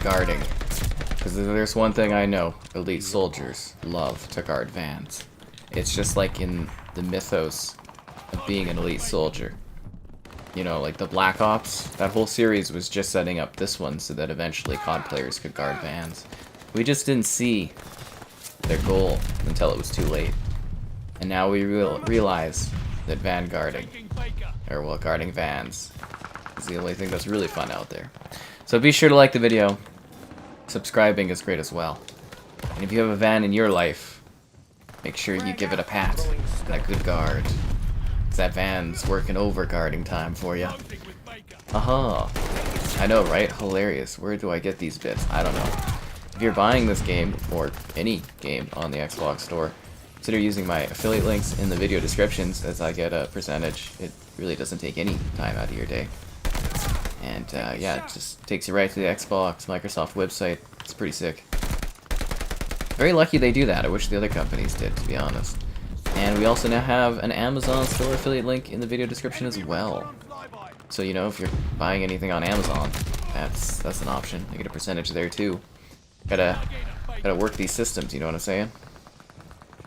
guarding. Because there's one thing I know, elite soldiers love to guard vans. It's just like in the mythos of being an elite soldier. You know, like the Black Ops, that whole series was just setting up this one so that eventually COD players could guard vans. We just didn't see their goal until it was too late. And now we realize that vanguarding, or well, guarding vans, is the only thing that's really fun out there. So be sure to like the video. Subscribing is great as well. And if you have a van in your life, make sure you give it a pat and a good guard. That van's working over guarding time for you. Aha. I know, right? Hilarious. Where do I get these bits? I don't know. If you're buying this game, or any game on the Xbox store, consider using my affiliate links in the video descriptions as I get a percentage. It really doesn't take any time out of your day. And yeah, it just takes you right to the Xbox, Microsoft website. It's pretty sick. Very lucky they do that. I wish the other companies did, to be honest. And we also now have an Amazon store affiliate link in the video description as well. So, you know, if you're buying anything on Amazon, that's an option. You get a percentage there too. Gotta work these systems, you know what I'm saying?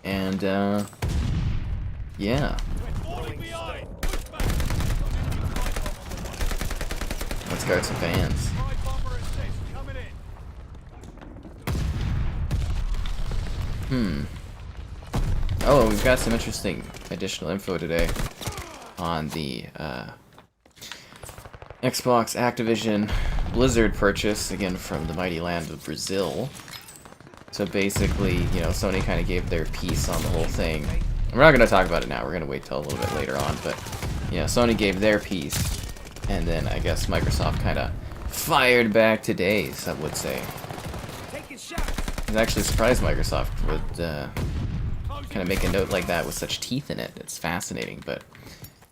And yeah. Let's guard some vans. Oh, we've got some interesting additional info today on the Xbox Activision Blizzard purchase, again from the mighty land of Brazil. So basically, you know, Sony kind of gave their piece on the whole thing. And we're not going to talk about it now, we're going to wait till a little bit later on, but yeah, Sony gave their piece, and then I guess Microsoft kind of fired back today, some would say. I was actually surprised Microsoft would kind of make a note like that with such teeth in it. It's fascinating, but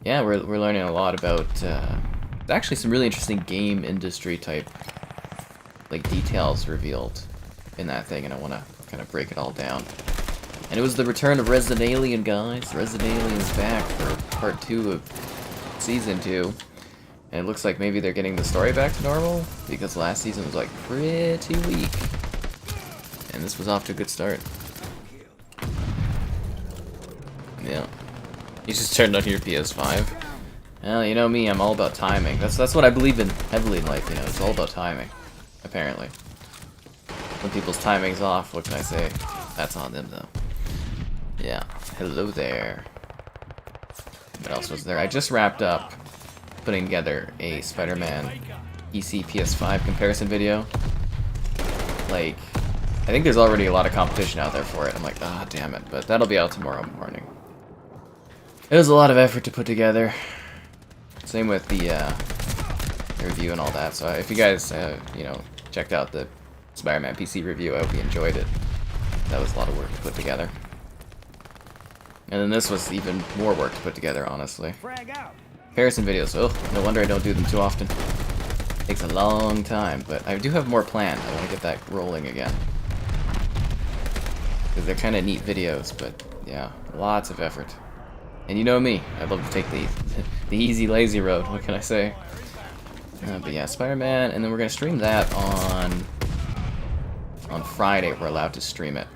yeah, we're learning a lot about actually some really interesting game industry type like details revealed in that thing, and I want to kind of break it all down. And it was the return of Resident Alien, guys. Resident Alien is back for part 2 of season 2, and it looks like maybe they're getting the story back to normal because last season was like pretty weak, and this was off to a good start. Yeah. You just turned on your PS5. Well, you know me, I'm all about timing. That's what I believe in heavily in life, you know, it's all about timing, apparently. When people's timing's off, what can I say? That's on them, though. Yeah. Hello there. What else was there? I just wrapped up putting together a Spiderman PC PS5 comparison video. Like, I think there's already a lot of competition out there for it. I'm like, ah, damn it. But that'll be out tomorrow morning. It was a lot of effort to put together. Same with the review and all that. So if you guys, you know, checked out the Spiderman PC review, I hope you enjoyed it. That was a lot of work to put together. And then this was even more work to put together, honestly. Comparison videos. Oh, no wonder I don't do them too often. Takes a long time, but I do have more planned. I want to get that rolling again. Because they're kind of neat videos, but yeah, lots of effort. And you know me, I love to take the easy, lazy road. What can I say? But yeah, Spider-Man, and then we're gonna stream that on Friday. We're allowed to stream it.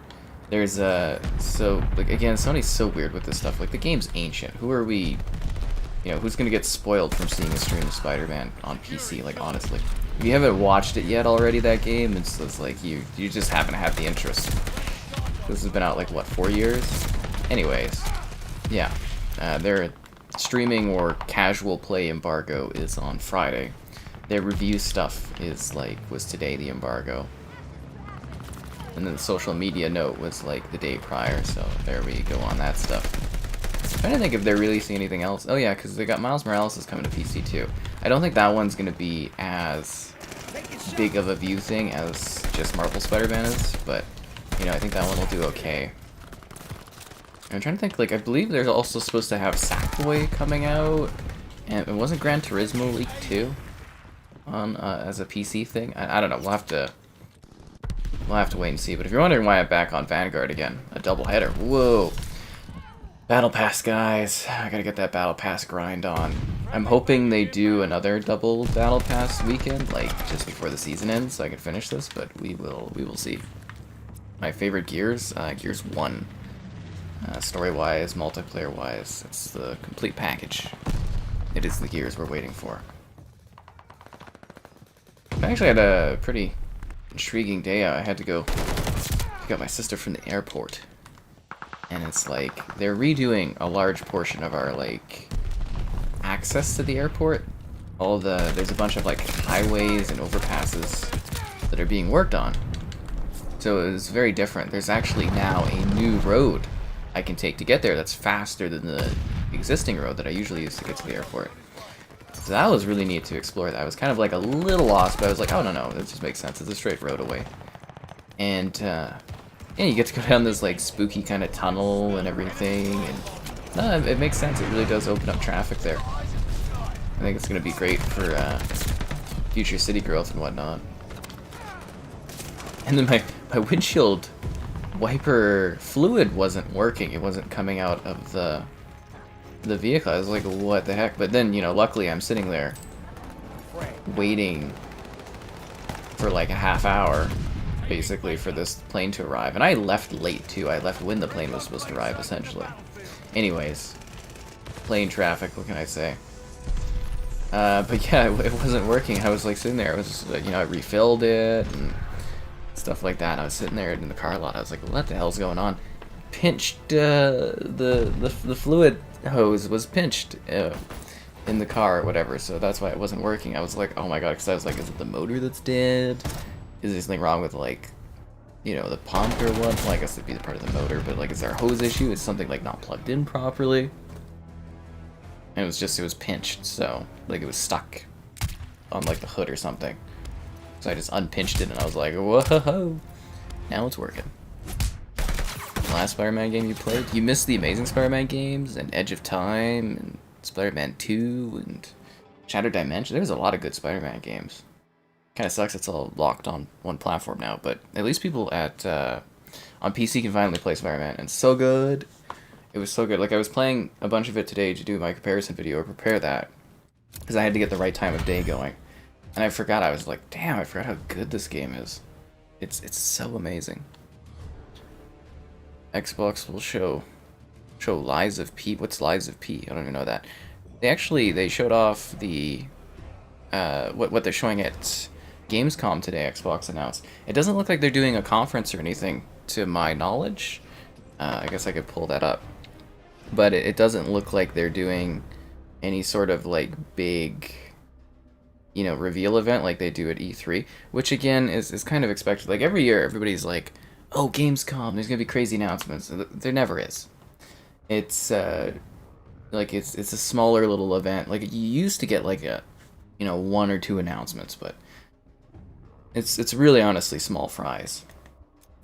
There's so like again, Sony's so weird with this stuff. Like the game's ancient. Who are we? You know, who's gonna get spoiled from seeing a stream of Spider-Man on PC? Like honestly, if you haven't watched it yet already, that game, it's like you just haven't had the interest. This has been out like what, 4 years? Anyways, yeah. Their streaming or casual play embargo is on Friday. Their review stuff was today, the embargo. And then the social media note was like the day prior, so there we go on that stuff. I'm trying to think if they're releasing anything else. Oh yeah, because they got Miles Morales is coming to PC too. I don't think that one's going to be as big of a view thing as just Marvel Spider-Man is, but you know, I think that one will do okay. I'm trying to think, like, I believe there's also supposed to have Sackboy coming out, and it wasn't Gran Turismo leaked too on as a PC thing. I don't know. We'll have to wait and see. But if you're wondering why I'm back on Vanguard again, a doubleheader. Whoa, Battle Pass, guys! I gotta get that Battle Pass grind on. I'm hoping they do another double battle pass weekend, like just before the season ends, so I can finish this. But we will see. My favorite Gears, Gears 1. Story-wise, multiplayer-wise, it's the complete package. It is the Gears we're waiting for. I actually had a pretty intriguing day. I had to go pick up my sister from the airport. And it's like, they're redoing a large portion of our, like, access to the airport. There's a bunch of, like, highways and overpasses that are being worked on. So it was very different. There's actually now a new road I can take to get there that's faster than the existing road that I usually use to get to the airport. So that was really neat to explore that. I was kind of like a little lost, but I was like, oh no, that just makes sense. It's a straight road away. And yeah, you get to go down this like spooky kind of tunnel and everything, and no, it makes sense. It really does open up traffic there. I think it's gonna be great for future city growth and whatnot. And then my windshield wiper fluid wasn't working. It wasn't coming out of the vehicle. I was like, what the heck? But then, you know, luckily I'm sitting there waiting for like a half hour, basically, for this plane to arrive. And I left late, too. I left when the plane was supposed to arrive, essentially. Anyways, plane traffic, what can I say? But yeah, it wasn't working. I was like sitting there. I was, you know, I refilled it and stuff like that. And I was sitting there in the car lot. I was like, what the hell's going on? Pinched, the fluid hose was pinched in the car or whatever, so that's why it wasn't working. I was like, oh my god, because I was like, is it the motor that's dead? Is there something wrong with, like, you know, the pump or what? Well, I guess it'd be the part of the motor, but like, is there a hose issue? Is something like not plugged in properly? And it was pinched, so like it was stuck on like the hood or something. So I just unpinched it and I was like, whoa, now it's working. Last Spider-Man game you played? You missed the Amazing Spider-Man games and Edge of Time and Spider-Man 2 and Shattered Dimension. There's a lot of good Spider-Man games. Kind of sucks it's all locked on one platform now, but at least people at on PC can finally play Spider-Man, and it's so good. It was so good. Like, I was playing a bunch of it today to do my comparison video or prepare that, because I had to get the right time of day going. And I forgot. I was like, damn, I forgot how good this game is. It's so amazing. Xbox will show Lies of P. What's Lies of P? I don't even know that. They showed off the what they're showing at Gamescom today. Xbox announced. It doesn't look like they're doing a conference or anything, to my knowledge. I guess I could pull that up, but it doesn't look like they're doing any sort of like big, you know, reveal event like they do at E3, which again is kind of expected. Like every year, everybody's like, oh, Gamescom, there's gonna be crazy announcements. There never is. It's like it's a smaller little event. Like you used to get like a, you know, 1 or 2 announcements, but it's really honestly small fries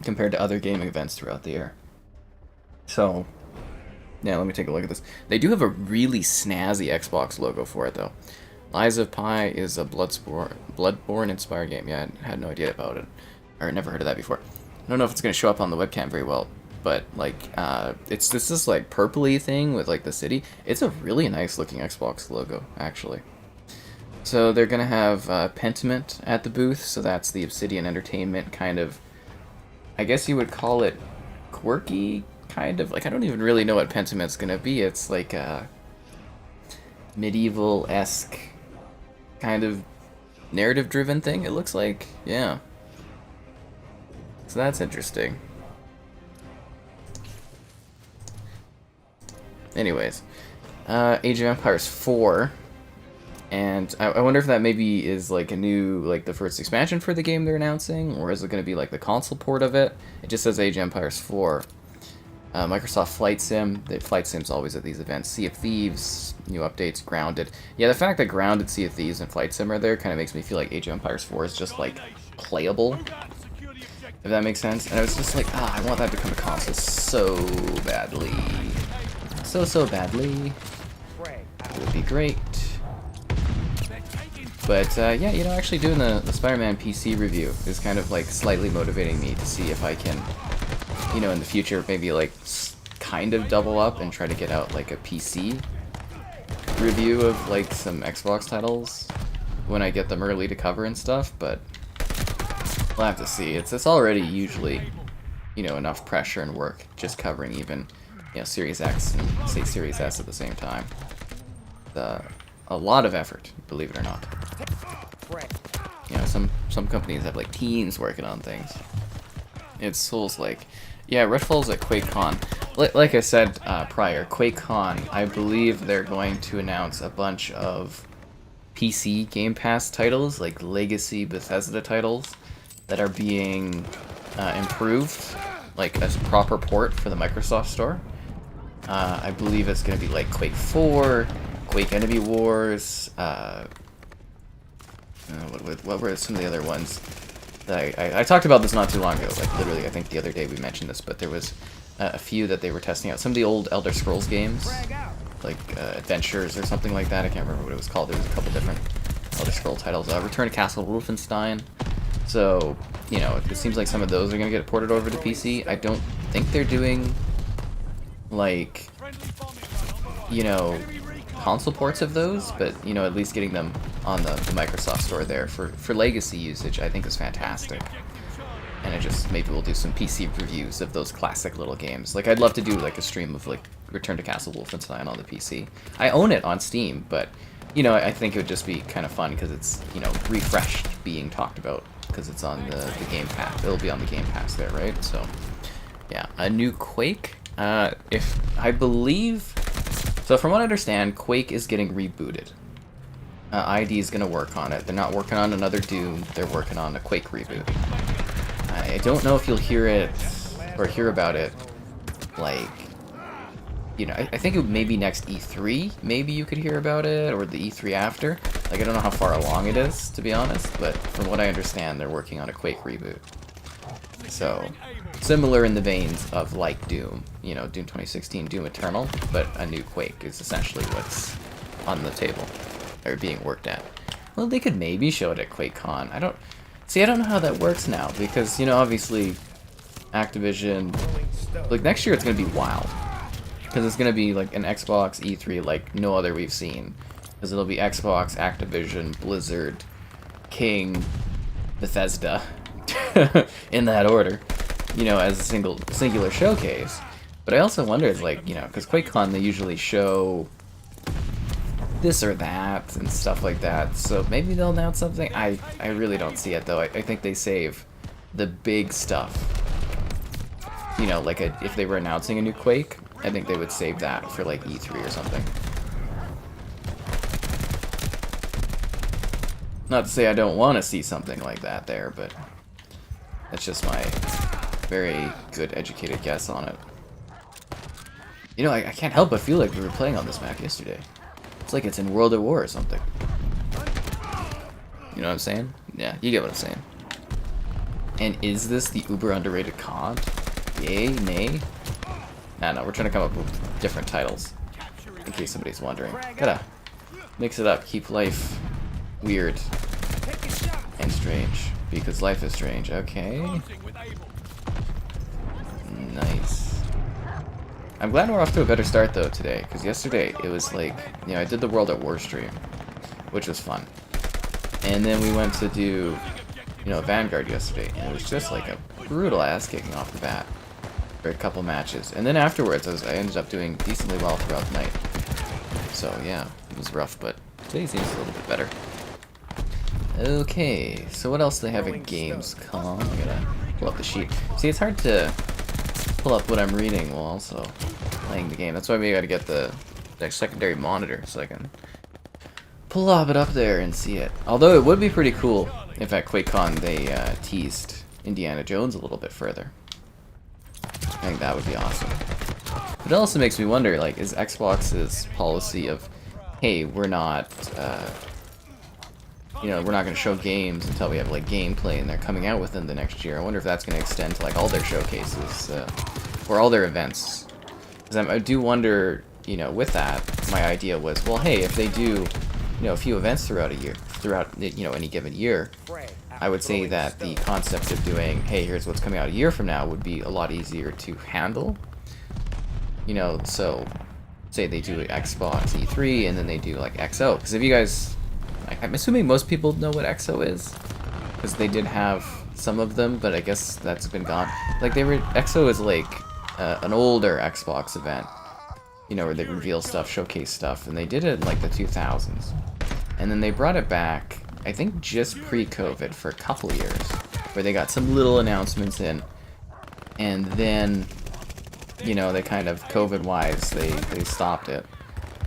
compared to other gaming events throughout the year. So yeah, let me take a look at this. They do have a really snazzy Xbox logo for it though. Lies of Pi is a Bloodborne inspired game. Yeah, I had no idea about it, or never heard of that before. I don't know if it's going to show up on the webcam very well, but like it's this like purpley thing with like the city. It's a really nice looking Xbox logo, actually. So they're going to have Pentiment at the booth, so that's the Obsidian Entertainment kind of, I guess you would call it quirky, kind of. Like, I don't even really know what Pentiment's going to be. It's like a medieval-esque kind of narrative-driven thing, it looks like. Yeah. So that's interesting. Anyways, Age of Empires 4, and I wonder if that maybe is like a new, like the first expansion for the game they're announcing, or is it going to be like the console port of it? It just says Age of Empires 4. Microsoft Flight Sim. The Flight Sim's always at these events. Sea of Thieves, new updates, Grounded. Yeah, the fact that Grounded, Sea of Thieves, and Flight Sim are there kind of makes me feel like Age of Empires 4 is just like playable, if that makes sense. And I was just like, I want that to come to console so badly. So badly. It would be great. But yeah, you know, actually doing the Spider-Man PC review is kind of like slightly motivating me to see if I can, you know, in the future maybe like kind of double up and try to get out like a PC review of like some Xbox titles when I get them early to cover and stuff, but we'll have to see. It's already usually, you know, enough pressure and work just covering even, you know, Series X and say Series S at the same time. A lot of effort, believe it or not. You know, some companies have like teams working on things. It's Souls like, yeah, Redfall's at QuakeCon. Like I said prior, QuakeCon, I believe they're going to announce a bunch of PC Game Pass titles, like legacy Bethesda titles, that are being improved, like a proper port for the Microsoft Store. I believe it's going to be like Quake 4, Quake Enemy Wars, what were some of the other ones? I talked about this not too long ago, like literally I think the other day we mentioned this, but there was a few that they were testing out. Some of the old Elder Scrolls games, like Adventures or something like that, I can't remember what it was called. There was a couple different Elder Scroll titles. Return to Castle Wolfenstein. So, you know, it seems like some of those are going to get ported over to PC. I don't think they're doing, like, you know, console ports of those, but, you know, at least getting them on the Microsoft Store there for legacy usage, I think is fantastic. And it just, maybe we'll do some PC reviews of those classic little games. Like, I'd love to do, like, a stream of, like, Return to Castle Wolfenstein on the PC. I own it on Steam, but, you know, I think it would just be kind of fun because it's, you know, refreshed being talked about because it's on the Game Pass. It'll be on the Game Pass there, right? So, yeah. A new Quake? If I believe... So from what I understand, Quake is getting rebooted. ID is going to work on it. They're not working on another Doom. They're working on a Quake reboot. I don't know if you'll hear it, or hear about it, like, you know, I think it may be next E3, maybe you could hear about it, or the E3 after. Like, I don't know how far along it is, to be honest, but from what I understand, they're working on a Quake reboot. So, similar in the veins of, like, Doom, you know, Doom 2016, Doom Eternal, but a new Quake is essentially what's on the table, or being worked at. Well, they could maybe show it at QuakeCon. I don't know how that works now, because, you know, obviously, Activision, like, next year it's going to be wild. Because it's going to be, like, an Xbox E3 like no other we've seen. Because it'll be Xbox, Activision, Blizzard, King, Bethesda, in that order, you know, as a singular showcase. But I also wonder, it's like, you know, because QuakeCon, they usually show this or that and stuff like that, so maybe they'll announce something. I really don't see it, though. I think they save the big stuff. You know, like if they were announcing a new Quake, I think they would save that for like E3 or something. Not to say I don't want to see something like that there, but that's just my very good educated guess on it. You know, I can't help but feel like we were playing on this map yesterday. It's like it's in World at War or something. You know what I'm saying? Yeah, you get what I'm saying. And is this the uber underrated COD? Yay? Nay? No, we're trying to come up with different titles. In case somebody's wondering. Gotta mix it up. Keep life weird and strange. Because life is strange. Okay. Nice. I'm glad we're off to a better start, though, today. Because yesterday, it was like, you know, I did the World at War stream, which was fun. And then we went to do, you know, Vanguard yesterday. And it was just like a brutal ass kicking off the bat. For a couple matches. And then afterwards, I ended up doing decently well throughout the night. So, yeah, it was rough, but today seems a little bit better. Okay, so what else do they have at Gamescom? I gotta pull up the sheet. See, it's hard to pull up what I'm reading while also playing the game. That's why we gotta get the secondary monitor so I can pull it up there and see it. Although it would be pretty cool if at QuakeCon they teased Indiana Jones a little bit further. I think that would be awesome. But it also makes me wonder, like, is Xbox's policy of, hey, we're not, you know, we're not going to show games until we have, like, gameplay and they're coming out within the next year. I wonder if that's going to extend to, like, all their showcases, or all their events. Because I do wonder, you know, with that, my idea was, well, hey, if they do, you know, a few events throughout, you know, any given year, I would say that the concept of doing, hey, here's what's coming out a year from now would be a lot easier to handle. You know, so say they do Xbox E3 and then they do like XO. Because if you guys, I'm assuming most people know what XO is, because they did have some of them, but I guess that's been gone. Like XO is like an older Xbox event, you know, where they reveal stuff, showcase stuff, and they did it in like the 2000s. And then they brought it back, I think just pre-COVID for a couple years, where they got some little announcements in, and then, you know, they kind of, COVID-wise, they stopped it.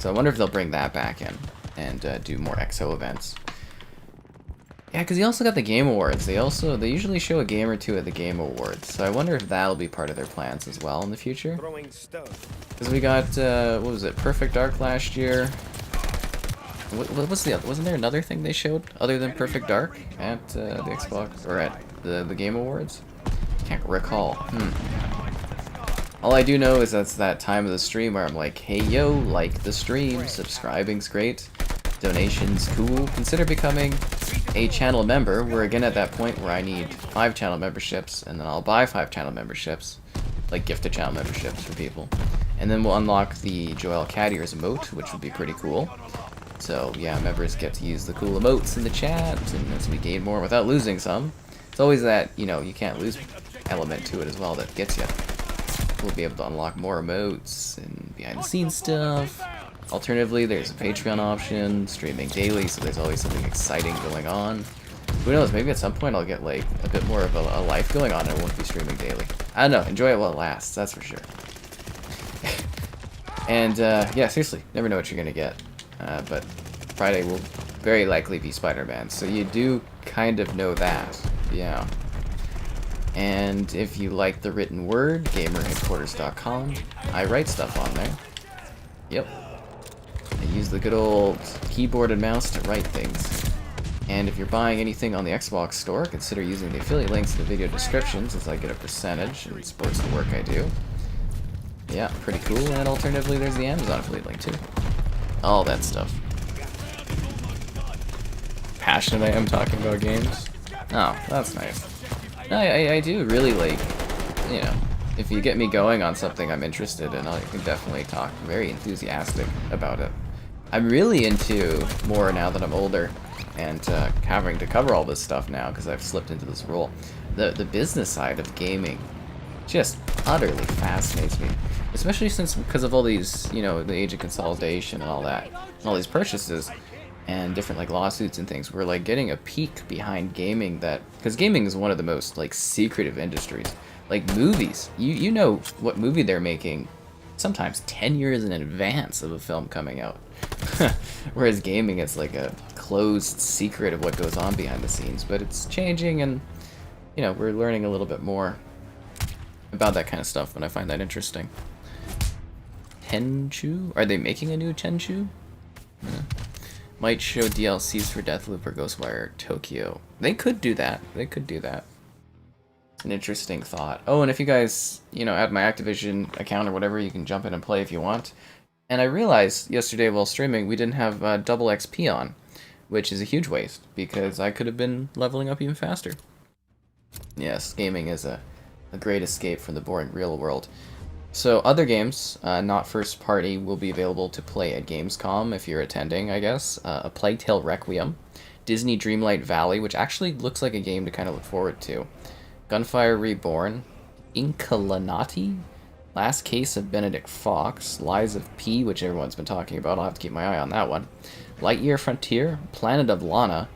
So I wonder if they'll bring that back in and do more XO events. Yeah, because you also got the Game Awards. They usually show a game or two at the Game Awards. So I wonder if that'll be part of their plans as well in the future. Because we got, what was it, Perfect Dark last year. What was the other? Wasn't there another thing they showed other than Perfect Dark at the Xbox or at the Game Awards? Can't recall. All I do know is that's that time of the stream where I'm like, hey yo, like the stream, subscribing's great, donations cool, consider becoming a channel member. We're again at that point where I need 5 channel memberships, and then I'll buy 5 channel memberships, like gifted channel memberships for people. And then we'll unlock the Joel Cadier's emote, which would be pretty cool. So yeah, members get to use the cool emotes in the chat, and as we gain more without losing some. It's always that, you know, you can't lose element to it as well that gets you. We'll be able to unlock more emotes and behind the scenes stuff. Alternatively, there's a Patreon option, streaming daily, so there's always something exciting going on. Who knows, maybe at some point I'll get like a bit more of a life going on and I won't be streaming daily. I don't know, enjoy it while it lasts, that's for sure. And yeah, seriously, never know what you're gonna get. But Friday will very likely be Spiderman, so you do kind of know that, yeah. And if you like the written word, gamerheadquarters.com, I write stuff on there. Yep. I use the good old keyboard and mouse to write things. And if you're buying anything on the Xbox store, consider using the affiliate links in the video descriptions, as I get a percentage and it supports the work I do. Yeah, pretty cool. And alternatively, there's the Amazon affiliate link too. All that stuff. Passionate I am talking about games. Oh, that's nice. I do really like, you know, if you get me going on something I'm interested in, I can definitely talk very enthusiastic about it. I'm really into more now that I'm older and having to cover all this stuff now because I've slipped into this role. The business side of gaming just utterly fascinates me, especially since because of all these, you know, the age of consolidation and all that, and all these purchases and different like lawsuits and things. We're like getting a peek behind gaming, that because gaming is one of the most like secretive industries. Like movies, you know what movie they're making sometimes 10 years in advance of a film coming out. Whereas gaming, it's like a closed secret of what goes on behind the scenes, but it's changing, and you know, we're learning a little bit more about that kind of stuff, and I find that interesting. Tenchu? Are they making a new Tenchu? Yeah. Might show DLCs for Deathloop or Ghostwire Tokyo. They could do that. They could do that. An interesting thought. Oh, and if you guys, you know, add my Activision account or whatever, you can jump in and play if you want. And I realized yesterday while streaming we didn't have double XP on, which is a huge waste, because I could have been leveling up even faster. Yes, gaming is a great escape from the boring real world. So other games, not first party, will be available to play at Gamescom if you're attending, I guess. A Plague Tale Requiem, Disney Dreamlight Valley, which actually looks like a game to kind of look forward to. Gunfire Reborn, Incalinati, Last Case of Benedict Fox, Lies of P, which everyone's been talking about. I'll have to keep my eye on that one. Lightyear Frontier, Planet of Lana,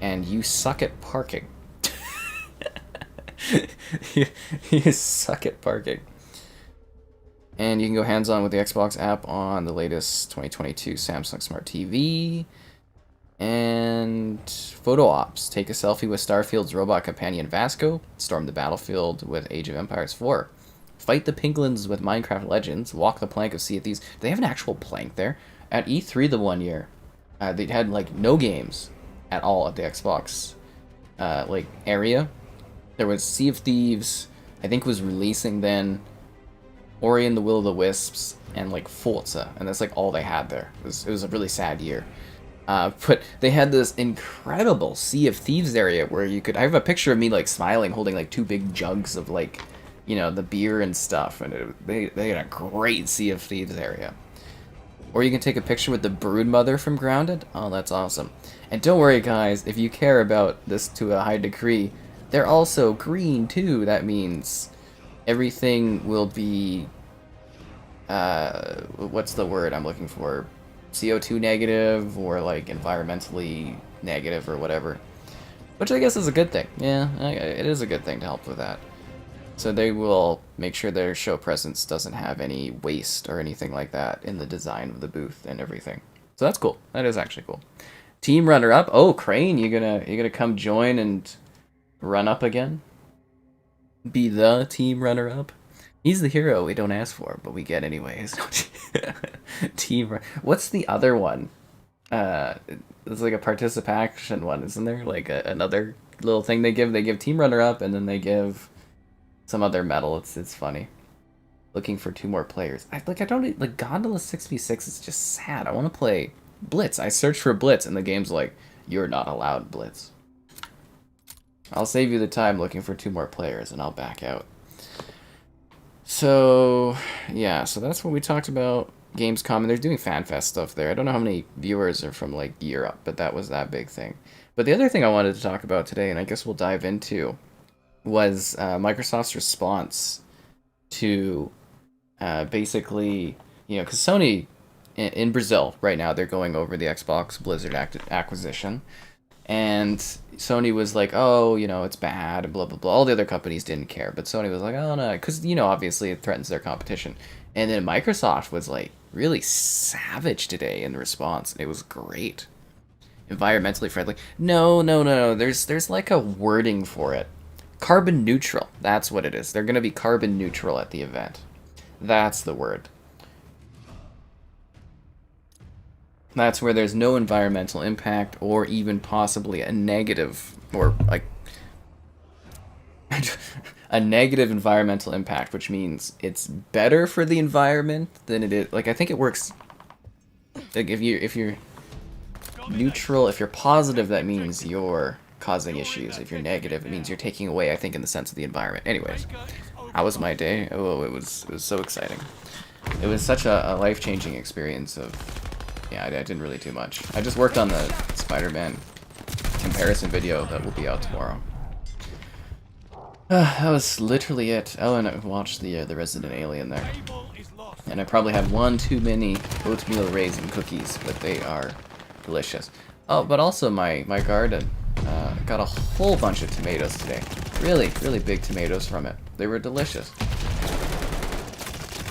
and You Suck at Parking. you suck at parking. And you can go hands-on with the Xbox app on the latest 2022 Samsung Smart TV. And Photo Ops. Take a selfie with Starfield's robot companion Vasco. Storm the battlefield with Age of Empires 4. Fight the Penguins with Minecraft Legends. Walk the plank of Sea of Thieves. They have an actual plank there. At E3 the one year, they had like no games at all at the Xbox like area. There was Sea of Thieves, I think was releasing then, Ori and the Will of the Wisps, and like Forza, and that's like all they had there. It was a really sad year. But they had this incredible Sea of Thieves area where you could, I have a picture of me like smiling holding like 2 big jugs of like, you know, the beer and stuff, and they had a great Sea of Thieves area. Or you can take a picture with the broodmother from Grounded. Oh, that's awesome. And don't worry, guys, if you care about this to a high degree, they're also green, too. That means everything will be... what's the word I'm looking for? CO2 negative, or, like, environmentally negative, or whatever. Which I guess is a good thing. Yeah, it is a good thing to help with that. So they will make sure their show presence doesn't have any waste or anything like that in the design of the booth and everything. So that's cool. That is actually cool. Team runner-up. Oh, Crane, you gonna come join and run up again? Be the team runner-up? He's the hero we don't ask for, but we get anyways. Team. What's the other one? It's like a participation one, isn't there? Like another little thing they give. They give team runner-up, and then they give some other medal. It's funny. Looking for 2 more players. I don't like Gondola 6v6 is just sad. I want to play Blitz. I searched for Blitz, and the game's like, you're not allowed Blitz. I'll save you the time looking for 2 more players, and I'll back out. So, yeah, so that's what we talked about. Gamescom, and they're doing FanFest stuff there. I don't know how many viewers are from, like, Europe, but that was that big thing. But the other thing I wanted to talk about today, and I guess we'll dive into, was Microsoft's response to basically, you know, because Sony in Brazil right now, they're going over the Xbox Blizzard acquisition. And Sony was like, oh, you know, it's bad, and blah, blah, blah. All the other companies didn't care. But Sony was like, oh, no, because, you know, obviously it threatens their competition. And then Microsoft was, like, really savage today in the response. It was great. Environmentally friendly. No. There's like a wording for it. Carbon neutral. That's what it is. They're going to be carbon neutral at the event. That's the word. That's where there's no environmental impact, or even possibly a negative, or like a negative environmental impact, which means it's better for the environment than it is. Like, I think it works. Like, if you're neutral, if you're positive, that means you're causing issues. If you're negative, it means you're taking away, I think, in the sense of the environment. Anyways, how was my day? Oh, it was so exciting. It was such a life-changing experience of... Yeah, I didn't really do much. I just worked on the Spiderman comparison video that will be out tomorrow. That was literally it. Oh, and I watched the Resident Alien there. And I probably had one too many oatmeal raisin cookies, but they are delicious. Oh, but also my garden got a whole bunch of tomatoes today. Really big tomatoes from it. They were delicious.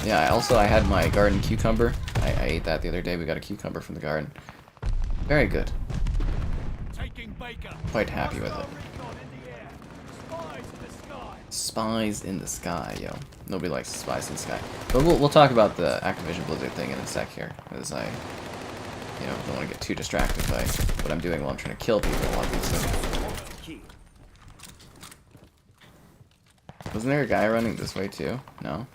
Yeah, I had my garden cucumber. I ate that the other day. We got a cucumber from the garden. Very good. Quite happy with it. Spies in the sky, yo. Nobody likes spies in the sky. But we'll talk about the Activision Blizzard thing in a sec here, as I, you know, don't want to get too distracted by what I'm doing while I'm trying to kill people, obviously. Wasn't there a guy running this way too? No?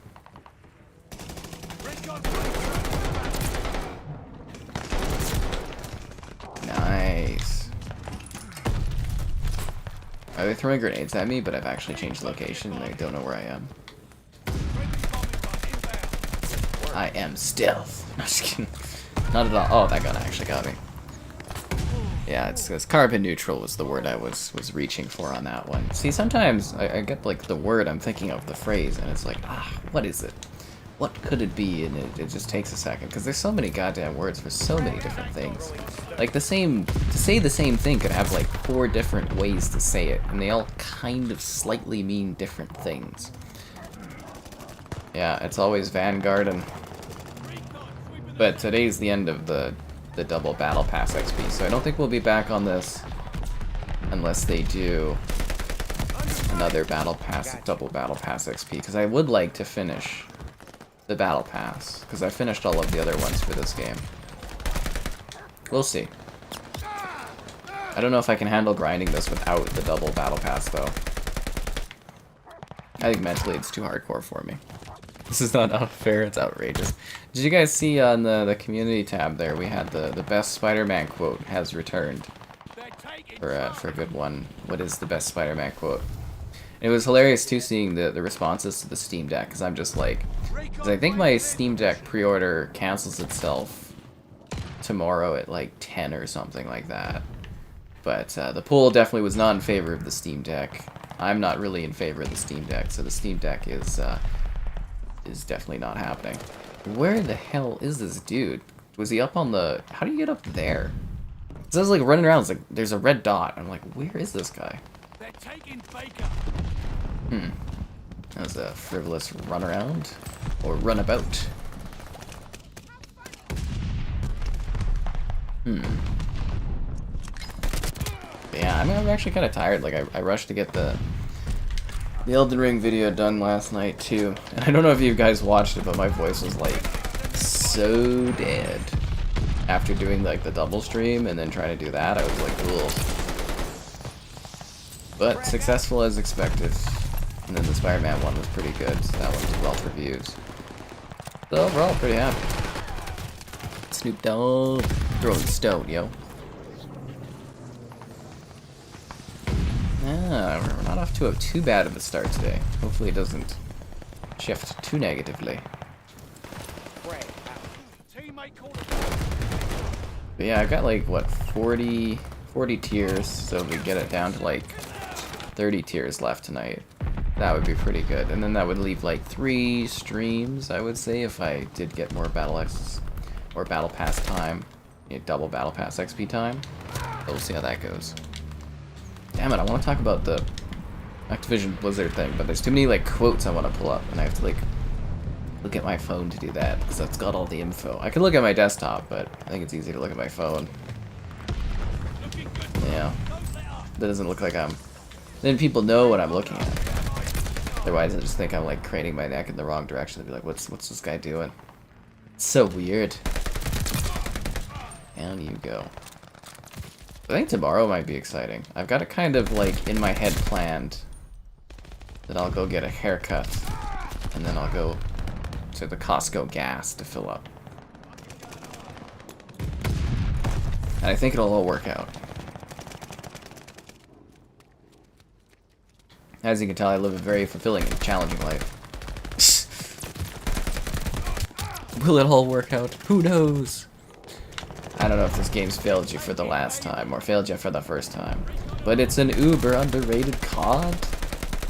Nice. Are they throwing grenades at me, but I've actually changed location and they don't know where I am? I am stealth. I'm just kidding. Not at all. Oh, that gun actually got me. Yeah, it's carbon neutral was the word I was reaching for on that one. See, sometimes I get like the word I'm thinking of, the phrase, and it's like, what is it? What could it be? And it just takes a second, because there's so many goddamn words for so many different things. Like to say the same thing could have like 4 different ways to say it, and they all kind of slightly mean different things. Yeah, it's always Vanguard, but today's the end of the double battle pass XP, so I don't think we'll be back on this unless they do another battle pass, double battle pass XP, because I would like to finish the battle pass, because I finished all of the other ones for this game. We'll see. I don't know if I can handle grinding this without the double battle pass, though. I think mentally it's too hardcore for me. This is not unfair, it's outrageous. Did you guys see on the community tab there, we had the best Spider-Man quote has returned. For a good one. What is the best Spider-Man quote? It was hilarious too, seeing the responses to the Steam Deck, because I'm just like, because I think my Steam Deck pre-order cancels itself tomorrow at like 10 or something like that. But the poll definitely was not in favor of the Steam Deck. I'm not really in favor of the Steam Deck, so the Steam Deck is definitely not happening. Where the hell is this dude? Was he up on the... How do you get up there? It says like running around, it's like there's a red dot. I'm like, where is this guy? They're taking Baker. That was a frivolous runaround. Or runabout. Yeah, I'm actually kind of tired. Like, I rushed to get the Elden Ring video done last night, too. And I don't know if you guys watched it, but my voice was, like, so dead. After doing, like, the double stream and then trying to do that, I was like, ugh. But successful as expected. And then the Spider-Man one was pretty good, so that one was well reviewed. So overall, pretty happy. Snoop Dogg throwing stone, yo. Ah, we're not off to too bad of a start today. Hopefully it doesn't shift too negatively. But yeah, I've got like, what, 40 tiers, so if we get it down to like 30 tiers left tonight, that would be pretty good. And then that would leave like 3 streams, I would say, if I did get more Battle X or Battle Pass time, double Battle Pass XP time. But we'll see how that goes. Damn it, I want to talk about the Activision Blizzard thing, but there's too many like quotes I want to pull up, and I have to like look at my phone to do that, because that's got all the info. I could look at my desktop, but I think it's easier to look at my phone. Yeah. That doesn't look like I'm... Then people know what I'm looking at. Otherwise, I just think I'm like craning my neck in the wrong direction. They'd be like, what's this guy doing? It's so weird. Down you go. I think tomorrow might be exciting. I've got it kind of like in my head planned that I'll go get a haircut, and then I'll go to the Costco gas to fill up. And I think it'll all work out. As you can tell, I live a very fulfilling and challenging life. Will it all work out? Who knows? I don't know if this game's failed you for the last time, or failed you for the first time. But it's an uber underrated COD?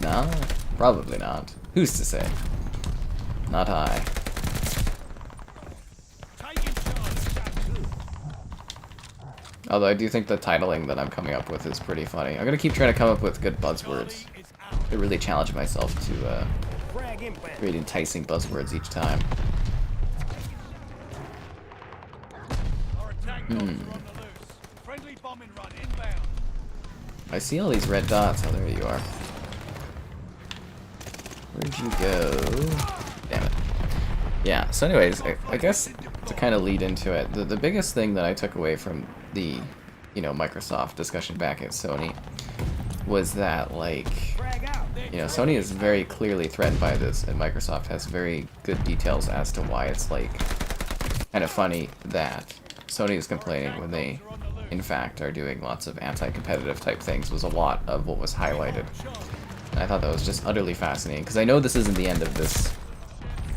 No? Probably not. Who's to say? Not I. Although I do think the titling that I'm coming up with is pretty funny. I'm gonna keep trying to come up with good buzzwords. I really challenge myself to create enticing buzzwords each time. I see all these red dots. Oh, there you are. Where'd you go? Damn it. Yeah, so anyways, I guess to kind of lead into it, the biggest thing that I took away from the, Microsoft discussion back at Sony was that, like, Sony is very clearly threatened by this, and Microsoft has very good details as to why it's, like, kind of funny that Sony is complaining when they, in fact, are doing lots of anti-competitive type things was a lot of what was highlighted. And I thought that was just utterly fascinating, because I know this isn't the end of this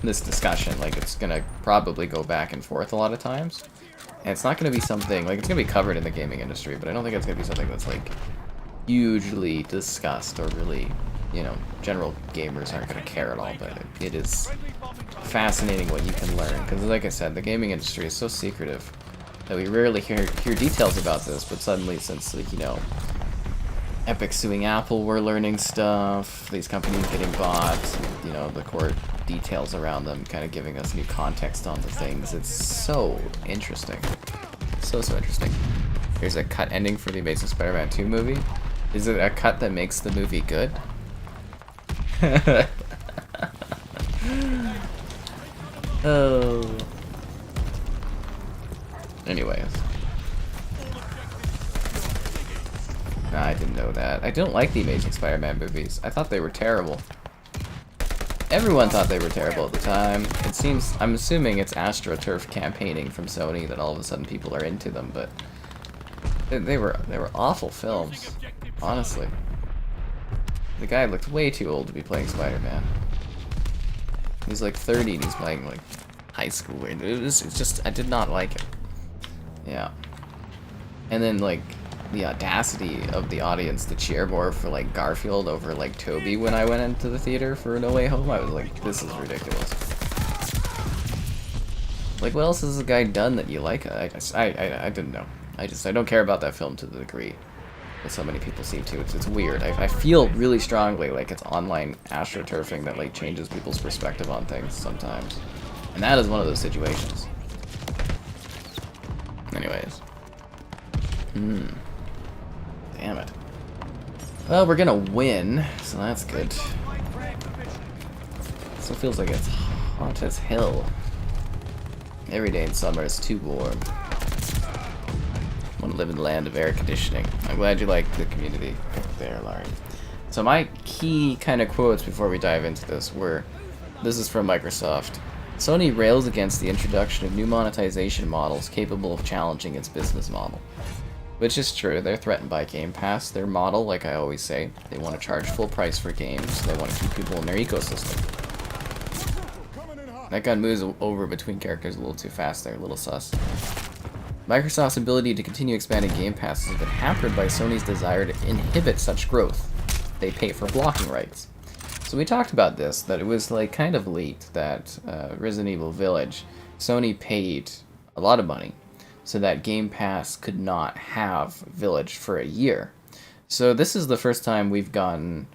discussion. Like, it's gonna probably go back and forth a lot of times. And it's not gonna be something, like, it's gonna be covered in the gaming industry, but I don't think it's gonna be something that's, like, hugely discussed or really, general gamers aren't gonna care at all, but it is fascinating what you can learn. Because, like I said, the gaming industry is so secretive that we rarely hear details about this, but suddenly, since, like, Epic suing Apple, we're learning stuff, these companies getting bought, the court details around them kind of giving us new context on the things. It's so interesting. So interesting. Here's a cut ending for the Amazing Spider-Man 2 movie. Is it a cut that makes the movie good? Oh. Anyways. Nah, I didn't know that. I don't like the Amazing Spider-Man movies. I thought they were terrible. Everyone thought they were terrible at the time. It seems, I'm assuming it's AstroTurf campaigning from Sony that all of a sudden people are into them, but they were awful films, honestly. The guy looked way too old to be playing Spider-Man. He's like 30 and he's playing like high school. It's just, I did not like it. Yeah. And then, like, the audacity of the audience to cheer more for, like, Garfield over, like, Toby when I went into the theater for No Way Home. I was like, this is ridiculous. Like, what else has the guy done that you like? I didn't know. I don't care about that film to the degree that so many people seem to. It's weird. I feel really strongly like it's online astroturfing that, like, changes people's perspective on things sometimes. And that is one of those situations. Anyways. Damn it. Well, we're gonna win, so that's good. Still feels like it's hot as hell. Every day in summer is too warm. I want to live in the land of air conditioning. I'm glad you like the community there, Larry. So my key kind of quotes before we dive into this were, this is from Microsoft. Sony rails against the introduction of new monetization models capable of challenging its business model. Which is true, they're threatened by Game Pass. Their model, like I always say, they want to charge full price for games. They want to keep people in their ecosystem. That gun moves over between characters a little too fast there, a little sus. Microsoft's ability to continue expanding Game Pass has been hampered by Sony's desire to inhibit such growth. They pay for blocking rights. So we talked about this, that it was like kind of late that Resident Evil Village, Sony paid a lot of money so that Game Pass could not have Village for a year. So this is the first time we've gotten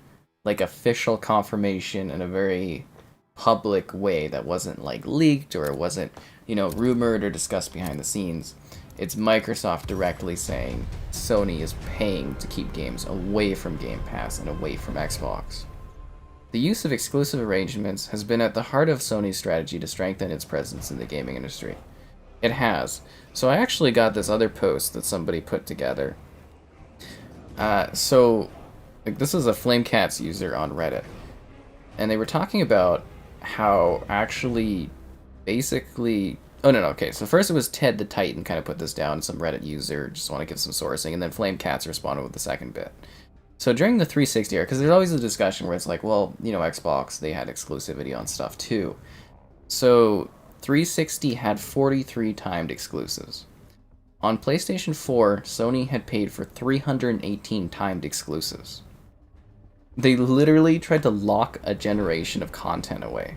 like official confirmation in a very public way that wasn't like leaked or it wasn't, you know, rumored or discussed behind the scenes. It's Microsoft directly saying Sony is paying to keep games away from Game Pass and away from Xbox. The use of exclusive arrangements has been at the heart of Sony's strategy to strengthen its presence in the gaming industry. It has. So I actually got this other post that somebody put together. Like, this is a Flamecats user on Reddit. And they were talking about how actually basically... Oh, no, okay. So first it was Ted the Titan kind of put this down, some Reddit user, just want to give some sourcing, and then Flamecats responded with the second bit. So during the 360 era, because there's always a discussion where it's like, well, you know, Xbox, they had exclusivity on stuff too. So 360 had 43 timed exclusives. On PlayStation 4, Sony had paid for 318 timed exclusives. They literally tried to lock a generation of content away.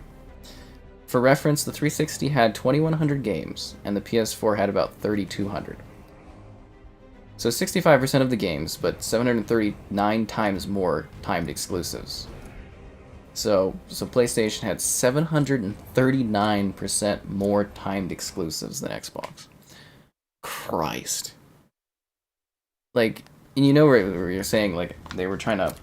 For reference, the 360 had 2,100 games, and the PS4 had about 3,200. So 65% of the games, but 739 times more timed exclusives. So PlayStation had 739% more timed exclusives than Xbox. Christ. Like, and you know where you're saying, like, they were trying to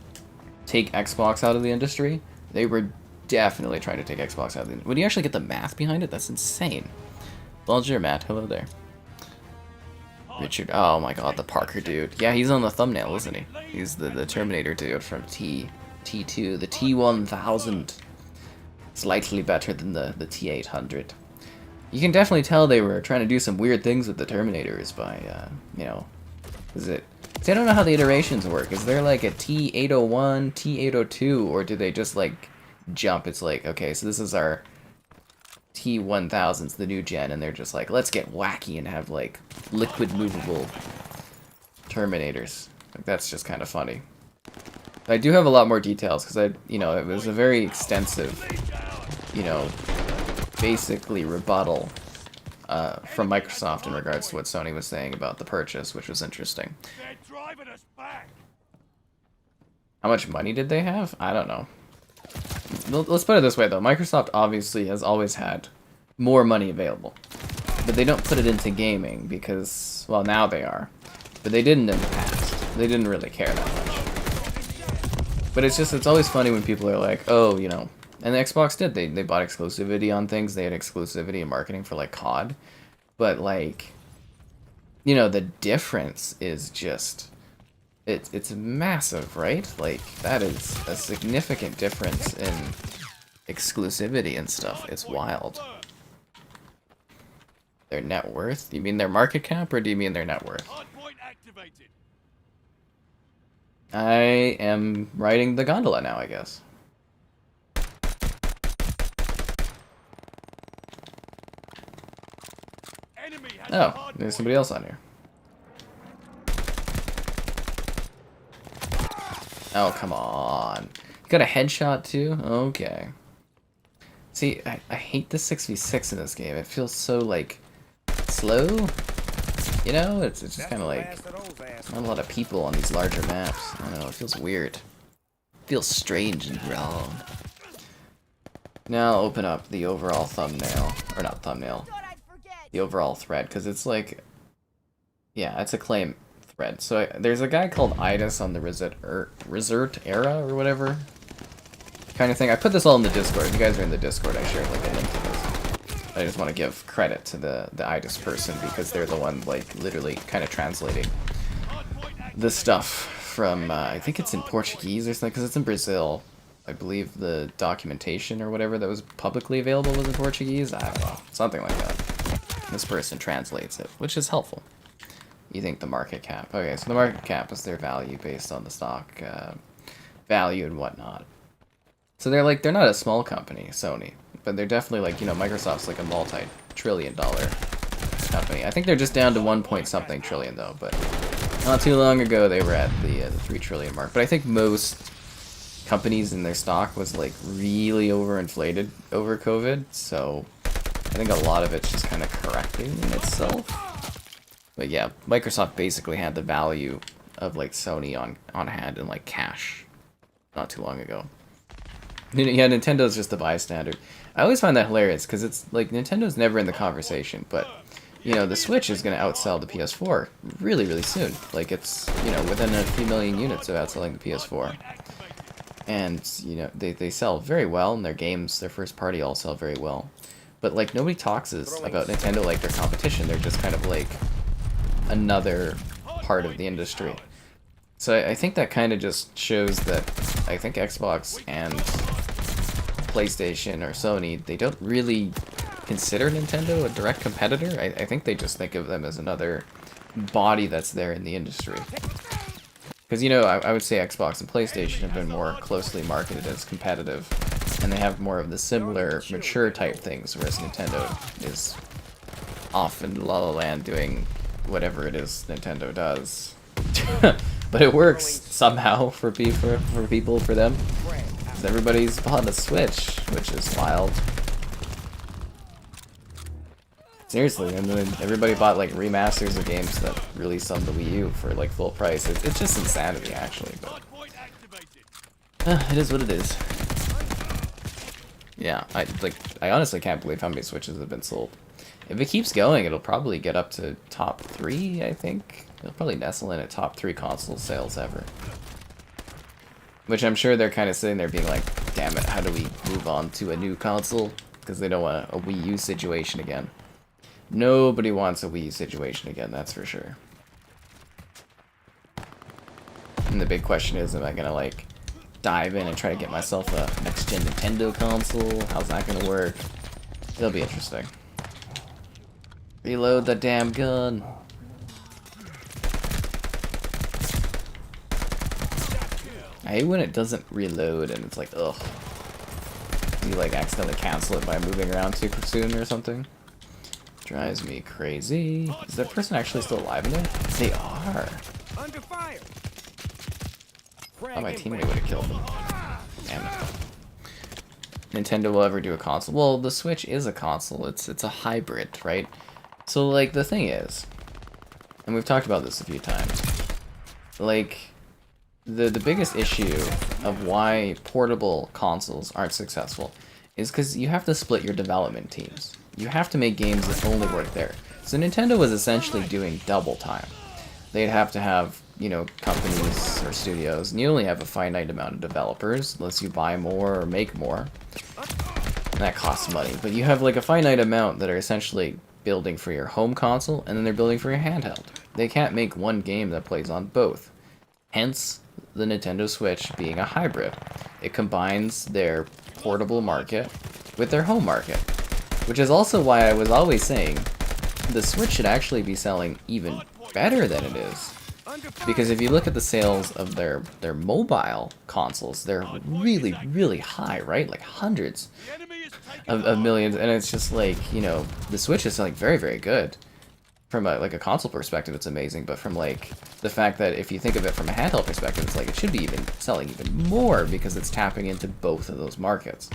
take Xbox out of the industry? They were definitely trying to take Xbox out of the industry. When you actually get the math behind it, that's insane. Bulger, Matt, hello there. Richard, oh my god, the Parker dude. Yeah, he's on the thumbnail, isn't he? He's the Terminator dude from T2, the T1000. Slightly better than the T800. You can definitely tell they were trying to do some weird things with the Terminators by, you know, is it... See, I don't know how the iterations work. Is there like a T801, T802, or do they just like jump? It's like, okay, so this is our T1000s, the new gen, and they're just like, let's get wacky and have like liquid movable Terminators. Like, that's just kind of funny. I do have a lot more details because you know, it was a very extensive, you know, basically rebuttal from Microsoft in regards to what Sony was saying about the purchase, which was interesting. They're driving us back. How much money did they have? I don't know. Let's put it this way, though. Microsoft obviously has always had more money available. But they don't put it into gaming because, well, now they are. But they didn't in the past. They didn't really care that much. But it's always funny when people are like, oh, you know... And the Xbox did. They bought exclusivity on things. They had exclusivity and marketing for, like, COD. But, like... You know, the difference is just... It's massive, right? Like, that is a significant difference in exclusivity and stuff. It's wild. Their net worth? You mean their market cap, or do you mean their net worth? I am riding the gondola now, I guess. Oh, there's somebody else on here. Oh, come on. You got a headshot too? Okay. See, I hate the 6v6 in this game. It feels so, like, slow. You know, it's just kind of like not a lot of people on these larger maps. I don't know, it feels weird. It feels strange and wrong. Now I'll open up the overall thumbnail, or not thumbnail, the overall thread, because it's like, yeah, it's a claim thread. So there's a guy called Idis on the Resert era or whatever kind of thing. I put this all in the Discord. If you guys are in the Discord, I shared like a link to this. I just want to give credit to the IDIS person because they're the one like literally kind of translating the stuff from I think it's in Portuguese or something because it's in Brazil. I believe the documentation or whatever that was publicly available was in Portuguese. I don't know, something like that. This person translates it, which is helpful. You think the market cap? Okay, so the market cap is their value based on the stock value and whatnot. So they're not a small company, Sony. But they're definitely like, you know, Microsoft's like a multi-trillion-dollar company. I think they're just down to 1 point something trillion though, but not too long ago they were at the 3 trillion mark. But I think most companies in their stock was like really overinflated over COVID, so I think a lot of it's just kind of correcting in itself. But yeah, Microsoft basically had the value of like Sony on hand in like cash not too long ago. Yeah, Nintendo's just a bystander. I always find that hilarious because it's like Nintendo's never in the conversation, but you know the Switch is going to outsell the PS4 really, really soon. Like it's, you know, within a few million units of outselling the PS4, and you know they sell very well, and their games, their first party, all sell very well. But like nobody talks about Nintendo like their competition. They're just kind of like another part of the industry. So I think that kind of just shows that I think Xbox and PlayStation or Sony, they don't really consider Nintendo a direct competitor. I think they just think of them as another body that's there in the industry. Because, you know, I would say Xbox and PlayStation have been more closely marketed as competitive, and they have more of the similar, mature type things, whereas Nintendo is off in La La Land doing whatever it is Nintendo does. But it works somehow for people, for them. Because everybody's bought a Switch, which is wild. Seriously, and then everybody bought like remasters of games that released on the Wii U for like full price. It's just insanity, actually. But it is what it is. Yeah, I honestly can't believe how many Switches have been sold. If it keeps going, it'll probably get up to top 3, I think. It'll probably nestle in at top 3 console sales ever. Which I'm sure they're kind of sitting there being like, damn it, how do we move on to a new console? Because they don't want a Wii U situation again. Nobody wants a Wii U situation again, that's for sure. And the big question is, am I going to like dive in and try to get myself a next-gen Nintendo console? How's that going to work? It'll be interesting. Reload the damn gun. I hate when it doesn't reload and it's like, ugh. You like accidentally cancel it by moving around too soon or something. Drives me crazy. Is that person actually still alive in there? They are. Under fire. Oh, my teammate would have killed them. Damn it. Nintendo will ever do a console? Well, the Switch is a console. It's a hybrid, right? So, like, the thing is, and we've talked about this a few times, like, the biggest issue of why portable consoles aren't successful is because you have to split your development teams. You have to make games that only work there. So Nintendo was essentially doing double time. They'd have to have, you know, companies or studios, and you only have a finite amount of developers, unless you buy more or make more. And that costs money. But you have, like, a finite amount that are essentially building for your home console, and then they're building for your handheld. They can't make one game that plays on both. Hence, the Nintendo Switch being a hybrid. It combines their portable market with their home market. Which is also why I was always saying the Switch should actually be selling even better than it is. Because if you look at the sales of their mobile consoles, they're really, really high, right? Like hundreds of millions. And it's just like, you know, the Switch is selling very, very good. from a, like a console perspective, it's amazing, but from like the fact that if you think of it from a handheld perspective, it's like it should be even selling even more because it's tapping into both of those markets.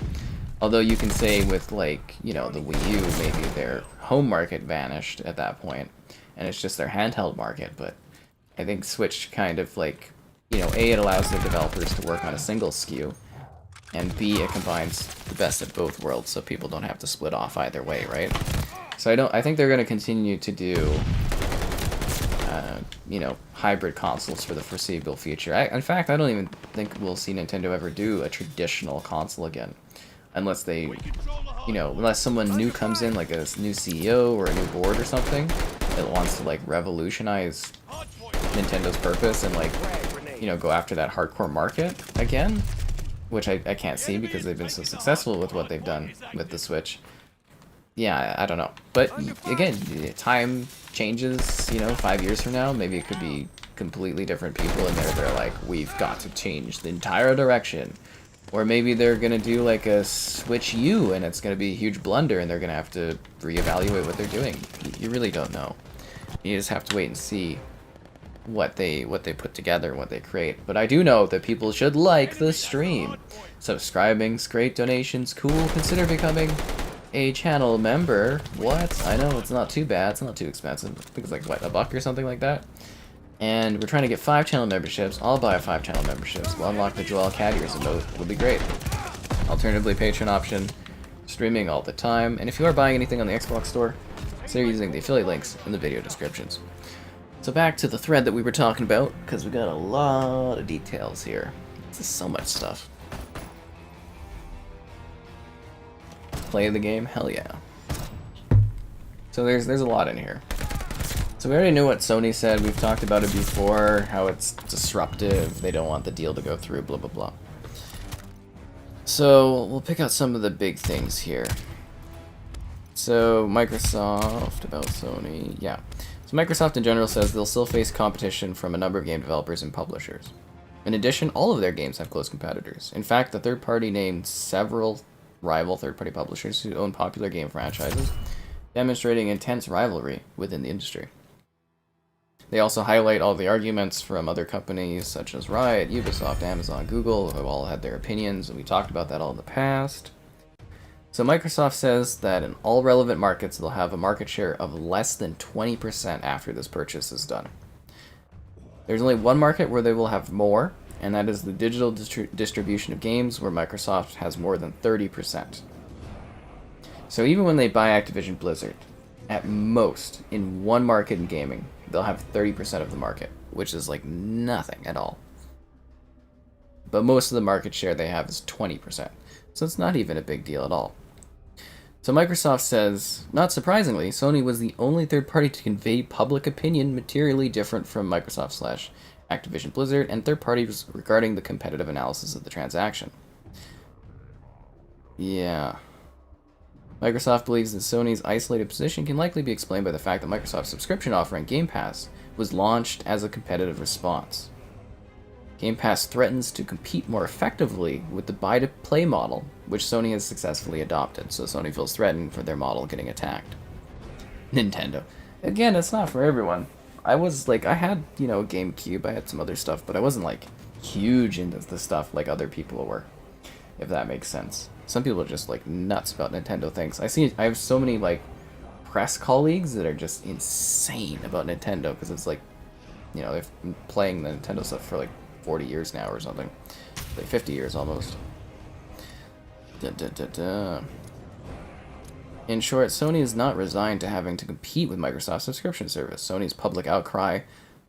Although you can say with like, you know, the Wii U, maybe their home market vanished at that point, and it's just their handheld market, but I think Switch kind of like, you know, A, it allows the developers to work on a single SKU, and B, it combines the best of both worlds so people don't have to split off either way, right? So I think they're going to continue to do, you know, hybrid consoles for the foreseeable future. In fact, I don't even think we'll see Nintendo ever do a traditional console again. Unless they, you know, unless someone new comes in, like a new CEO or a new board or something, that wants to, like, revolutionize Nintendo's purpose and, like, you know, go after that hardcore market again. Which I can't see because they've been so successful with what they've done with the Switch. Yeah, I don't know. But, again, time changes, you know, 5 years from now. Maybe it could be completely different people in there. They're like, we've got to change the entire direction. Or maybe they're going to do like a Switch U and it's going to be a huge blunder and they're going to have to reevaluate what they're doing. You really don't know. You just have to wait and see what they put together and what they create. But I do know that people should like the stream. Subscribing's great, donations cool. Consider becoming a channel member. What? I know, it's not too bad. It's not too expensive. I think it's like, what, $1 or something like that? And we're trying to get 5 channel memberships. I'll buy 5 channel memberships. We'll unlock the Joel Cadier's emote. It'll be great. Alternatively, Patreon option. Streaming all the time. And if you are buying anything on the Xbox store, consider using the affiliate links in the video descriptions. So back to the thread that we were talking about, because we got a lot of details here. This is so much stuff. Play the game? Hell yeah. So there's a lot in here. So we already knew what Sony said. We've talked about it before, how it's disruptive. They don't want the deal to go through, blah, blah, blah. So we'll pick out some of the big things here. So Microsoft, about Sony, yeah. So Microsoft in general says they'll still face competition from a number of game developers and publishers. In addition, all of their games have close competitors. In fact, the third party named several rival third-party publishers who own popular game franchises, demonstrating intense rivalry within the industry. They also highlight all the arguments from other companies such as Riot, Ubisoft, Amazon, Google, who all had their opinions, and we talked about that all in the past. So Microsoft says that in all relevant markets, they'll have a market share of less than 20% after this purchase is done. There's only one market where they will have more, and that is the digital distribution of games, where Microsoft has more than 30%. So even when they buy Activision Blizzard, at most, in one market in gaming, they'll have 30% of the market, which is like nothing at all. But most of the market share they have is 20%, so it's not even a big deal at all. So Microsoft says, not surprisingly, Sony was the only third party to convey public opinion materially different from Microsoft / Activision Blizzard and third parties regarding the competitive analysis of the transaction. Yeah. Microsoft believes that Sony's isolated position can likely be explained by the fact that Microsoft's subscription offering, Game Pass, was launched as a competitive response. Game Pass threatens to compete more effectively with the buy-to-play model, which Sony has successfully adopted, so Sony feels threatened for their model getting attacked. Nintendo. Again, it's not for everyone. I had, you know, GameCube, I had some other stuff, but I wasn't, like, huge into the stuff like other people were, if that makes sense. Some people are just, like, nuts about Nintendo things. I have so many, like, press colleagues that are just insane about Nintendo, because it's like, you know, they've been playing the Nintendo stuff for, like, 40 years now or something. Like, 50 years almost. In short, Sony is not resigned to having to compete with Microsoft's subscription service. Sony's public outcry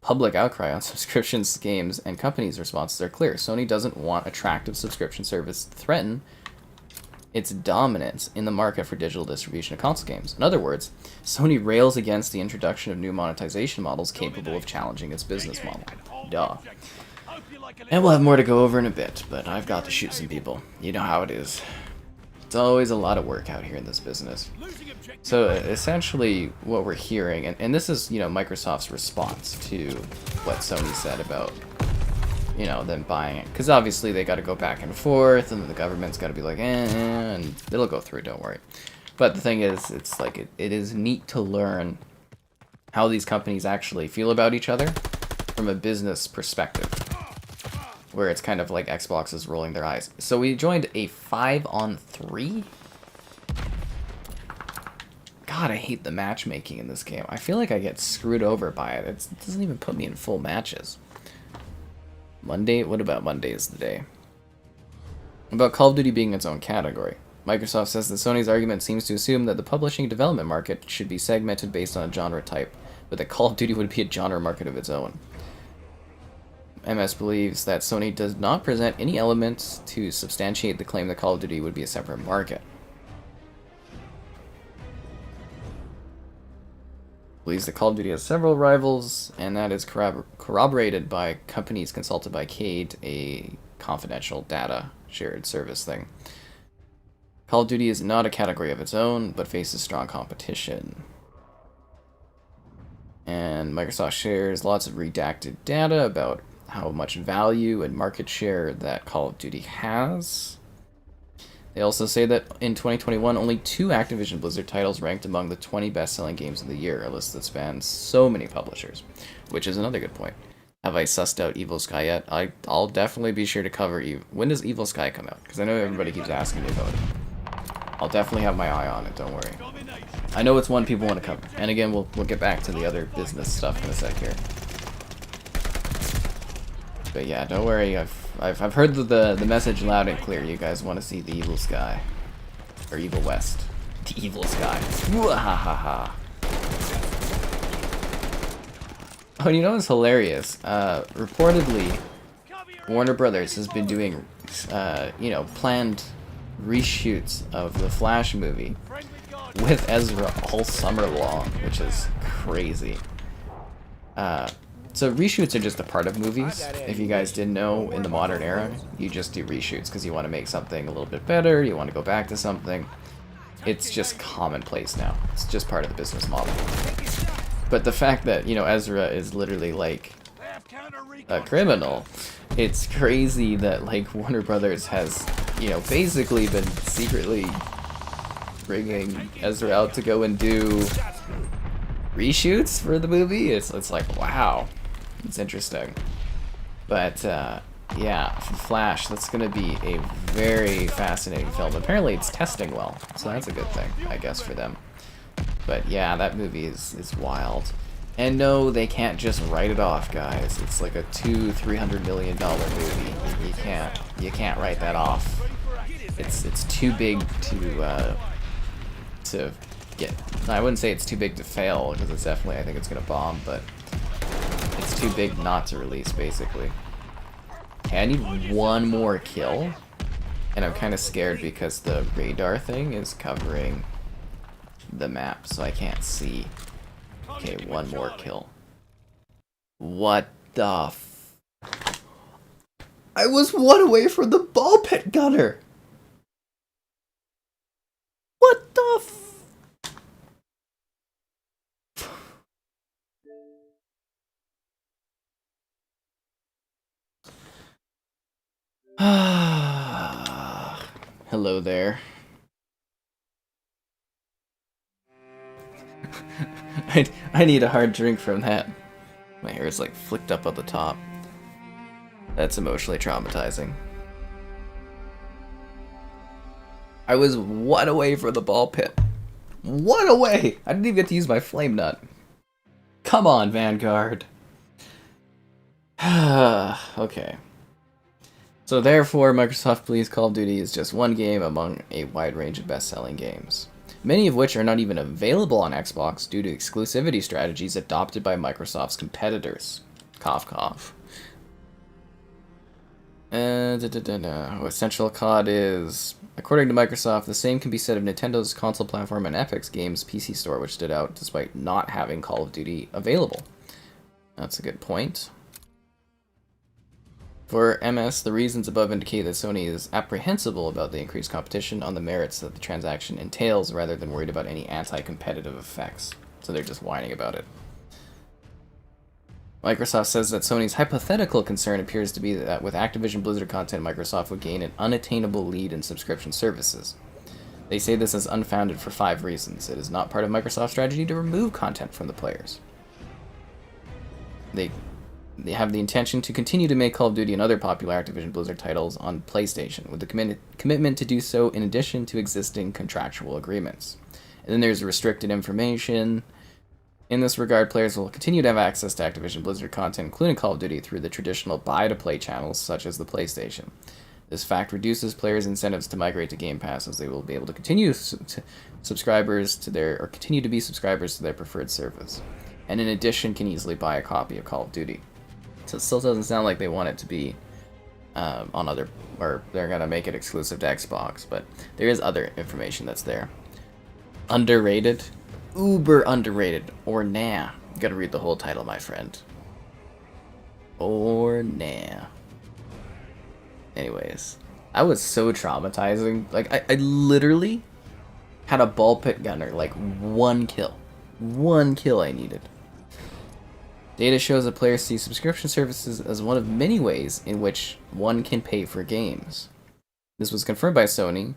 on subscription games and companies' responses are clear. Sony doesn't want attractive subscription service to threaten its dominance in the market for digital distribution of console games. In other words, Sony rails against the introduction of new monetization models capable of challenging its business model. Duh. And we'll have more to go over in a bit, but I've got to shoot some people. You know how it is. It's always a lot of work out here in this business. So essentially what we're hearing, and this is, you know, Microsoft's response to what Sony said about, you know, them buying it. Because obviously they got to go back and forth, and the government's got to be like, and it'll go through, don't worry. But the thing is, it's like, it is neat to learn how these companies actually feel about each other from a business perspective, where it's kind of like Xbox is rolling their eyes. So we joined a 5-on-3? God, I hate the matchmaking in this game. I feel like I get screwed over by it. It doesn't even put me in full matches. Monday? What about Monday is the day? About Call of Duty being its own category. Microsoft says that Sony's argument seems to assume that the publishing and development market should be segmented based on a genre type, but that Call of Duty would be a genre market of its own. MS believes that Sony does not present any elements to substantiate the claim that Call of Duty would be a separate market. Believes that Call of Duty has several rivals, and that is corroborated by companies consulted by Cade, a confidential data shared service thing. Call of Duty is not a category of its own, but faces strong competition. And Microsoft shares lots of redacted data about how much value and market share that Call of Duty has. They also say that in 2021, only 2 Activision Blizzard titles ranked among the 20 best-selling games of the year, a list that spans so many publishers, which is another good point. Have I sussed out Evil Sky yet? I'll definitely be sure to cover when does Evil Sky come out? Because I know everybody keeps asking me about it. I'll definitely have my eye on it, don't worry. I know it's one people want to cover. And again, we'll get back to the other business stuff in a sec here. But yeah, don't worry, I've heard the message loud and clear. You guys want to see the Evil Sky. Or Evil West. The Evil Sky. Wahahaha. Oh, you know what's hilarious? Reportedly, Warner Brothers has been doing, planned reshoots of the Flash movie with Ezra all summer long, which is crazy. So reshoots are just a part of movies. If you guys didn't know, in the modern era, you just do reshoots because you want to make something a little bit better, you want to go back to something. It's just commonplace now. It's just part of the business model. But the fact that, Ezra is literally like a criminal, it's crazy that like Warner Brothers has, basically been secretly bringing Ezra out to go and do reshoots for the movie. It's like, wow, it's interesting. But yeah, Flash, that's gonna be a very fascinating film. Apparently it's testing well, so that's a good thing, I guess, for them. But yeah, that movie is wild. And no, they can't just write it off, guys. It's like a $200-300 million movie. You can't write that off. It's too big to get. I wouldn't say it's too big to fail, because it's definitely, I think it's gonna bomb, but it's too big not to release, basically. Okay, I need one more kill, and I'm kind of scared because the radar thing is covering the map, so I can't see. Okay, one more kill. What the f... I was one away from the ball pit gunner! What the f... Hello there. I need a hard drink from that. My hair is like flicked up at the top. That's emotionally traumatizing. I was one away from the ball pit. One away! I didn't even get to use my flame nut. Come on, Vanguard. Okay. So therefore, Microsoft believes Call of Duty is just one game among a wide range of best-selling games, many of which are not even available on Xbox due to exclusivity strategies adopted by Microsoft's competitors. Cough, cough. Essential COD is, according to Microsoft, the same can be said of Nintendo's console platform and Epic's Games PC store, which stood out despite not having Call of Duty available. That's a good point. For MS, the reasons above indicate that Sony is apprehensible about the increased competition on the merits that the transaction entails, rather than worried about any anti-competitive effects. So they're just whining about it. Microsoft says that Sony's hypothetical concern appears to be that with Activision Blizzard content, Microsoft would gain an unattainable lead in subscription services. They say this is unfounded for 5 reasons. It is not part of Microsoft's strategy to remove content from the players. they have the intention to continue to make Call of Duty and other popular Activision Blizzard titles on PlayStation, with the commitment to do so in addition to existing contractual agreements. And then there's restricted information. In this regard, players will continue to have access to Activision Blizzard content, including Call of Duty, through the traditional buy-to-play channels, such as the PlayStation. This fact reduces players' incentives to migrate to Game Pass, as they will be able to continue continue to be subscribers to their preferred service, and in addition can easily buy a copy of Call of Duty. So it still doesn't sound like they want it to be on other, or they're gonna make it exclusive to Xbox, but there is other information that's there. Underrated, uber underrated, or nah. You gotta read the whole title, my friend. Or nah. Anyways, I was so traumatizing. Like, I literally had a ball pit gunner, like one kill. One kill I needed. Data shows that players see subscription services as one of many ways in which one can pay for games. This was confirmed by Sony.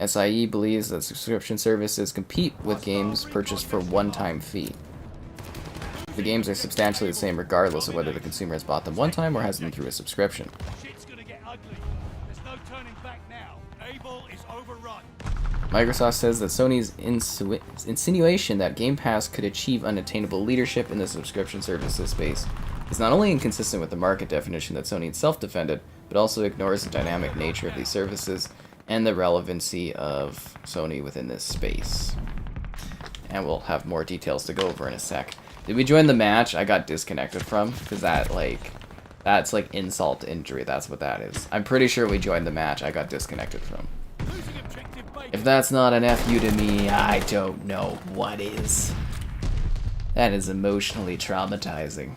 SIE believes that subscription services compete with games purchased for one-time fee. The games are substantially the same regardless of whether the consumer has bought them one time or has them through a subscription. Shit's gonna get ugly. There's no turning back now. Able is overrun. Microsoft says that Sony's insinuation that Game Pass could achieve unattainable leadership in the subscription services space is not only inconsistent with the market definition that Sony itself defended, but also ignores the dynamic nature of these services and the relevancy of Sony within this space. And we'll have more details to go over in a sec. Did we join the match I got disconnected from? Because that's like insult to injury. That's what that is. I'm pretty sure we joined the match I got disconnected from. If that's not an FU to me, I don't know what is. That is emotionally traumatizing.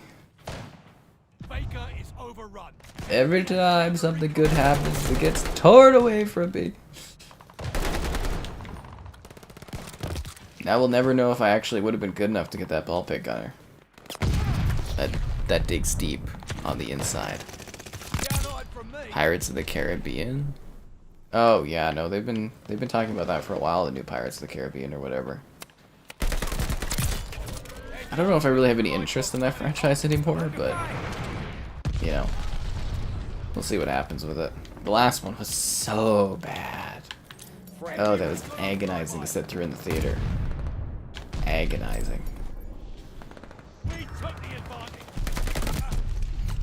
Baker is overrun. Every time something good happens, it gets torn away from me. I will never know if I actually would have been good enough to get that ball pit gunner. That digs deep on the inside. Pirates of the Caribbean? Oh yeah, no, they've been talking about that for a while, the new Pirates of the Caribbean or whatever. I don't know if I really have any interest in that franchise anymore, but you know, we'll see what happens with it. The last one was so bad. Oh, that was agonizing to sit through in the theater. Agonizing.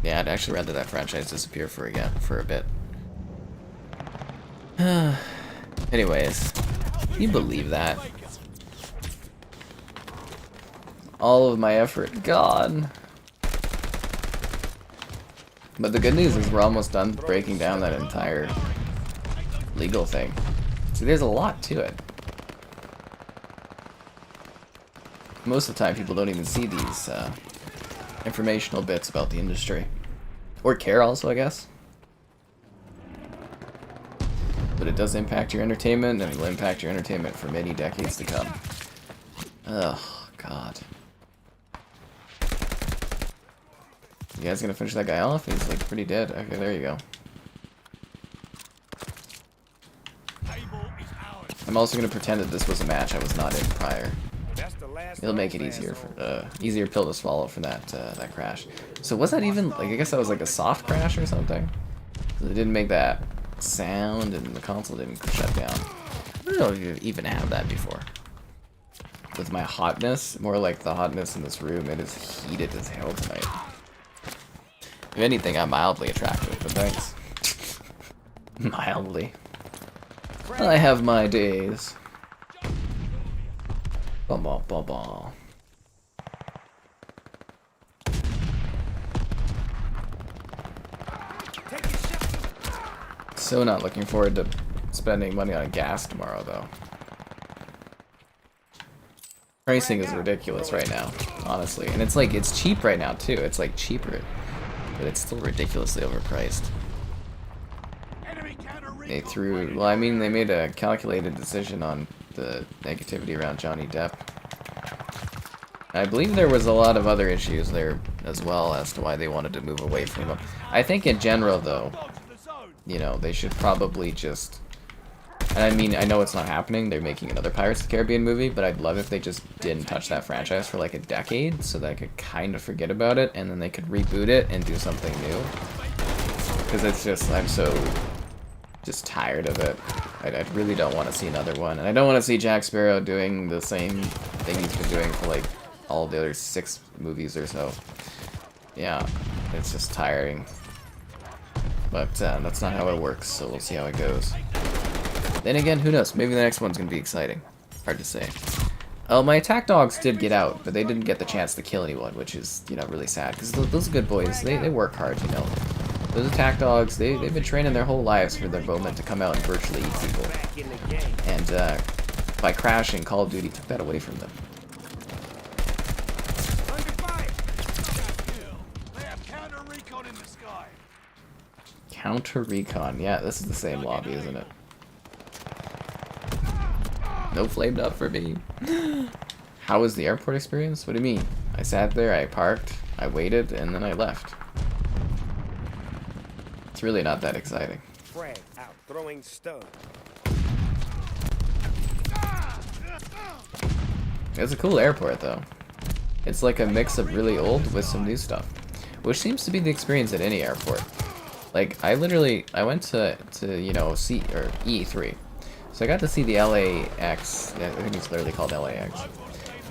Yeah, I'd actually rather that franchise disappear for a bit. Anyways, can you believe that? All of my effort gone. But the good news is we're almost done breaking down that entire legal thing. See, there's a lot to it. Most of the time people don't even see these informational bits about the industry. Or care also, I guess. But it does impact your entertainment, and it will impact your entertainment for many decades to come. Oh, God. You guys gonna finish that guy off? He's like pretty dead. Okay, there you go. I'm also gonna pretend that this was a match I was not in prior. It'll make it easier pill to swallow for that crash. So was that even like, I guess that was like a soft crash or something? So it didn't make that sound and the console didn't shut down. I don't know if you even had that before. With my hotness, more like the hotness in this room, it is heated as hell tonight. If anything, I'm mildly attractive, but thanks. Mildly. I have my days. Bum bum bum bum. So not looking forward to spending money on gas tomorrow, though. Pricing is ridiculous right now, honestly. And it's like, it's cheap right now, too. It's like cheaper. But it's still ridiculously overpriced. They threw, well, I mean, they made a calculated decision on the negativity around Johnny Depp. I believe there was a lot of other issues there as well as to why they wanted to move away from him. I think in general, though, you know, they should probably just And I mean, I know it's not happening. They're making another Pirates of the Caribbean movie, but I'd love if they just didn't touch that franchise for like a decade so that I could kind of forget about it, and then they could reboot it and do something new. Because it's just, I'm so just tired of it. I really don't want to see another one. And I don't want to see Jack Sparrow doing the same thing he's been doing for like all the other 6 movies or so. Yeah, it's just tiring. But that's not how it works, so we'll see how it goes. Then again, who knows? Maybe the next one's going to be exciting. Hard to say. Oh, my attack dogs did get out, but they didn't get the chance to kill anyone, which is, you know, really sad. Because those good boys, they work hard, you know. Those attack dogs, they've been training their whole lives for their moment to come out and virtually eat people. And by crashing, Call of Duty took that away from them. Counter recon, yeah, this is the same lobby, isn't it? No flamed up for me. How was the airport experience? What do you mean? I sat there, I parked, I waited, and then I left. It's really not that exciting. Frag out, throwing stone. It's a cool airport, though. It's like a mix of really old with some new stuff, which seems to be the experience at any airport. Like, I went to you know, E3. So I got to see the LAX, I think it's literally called LAX.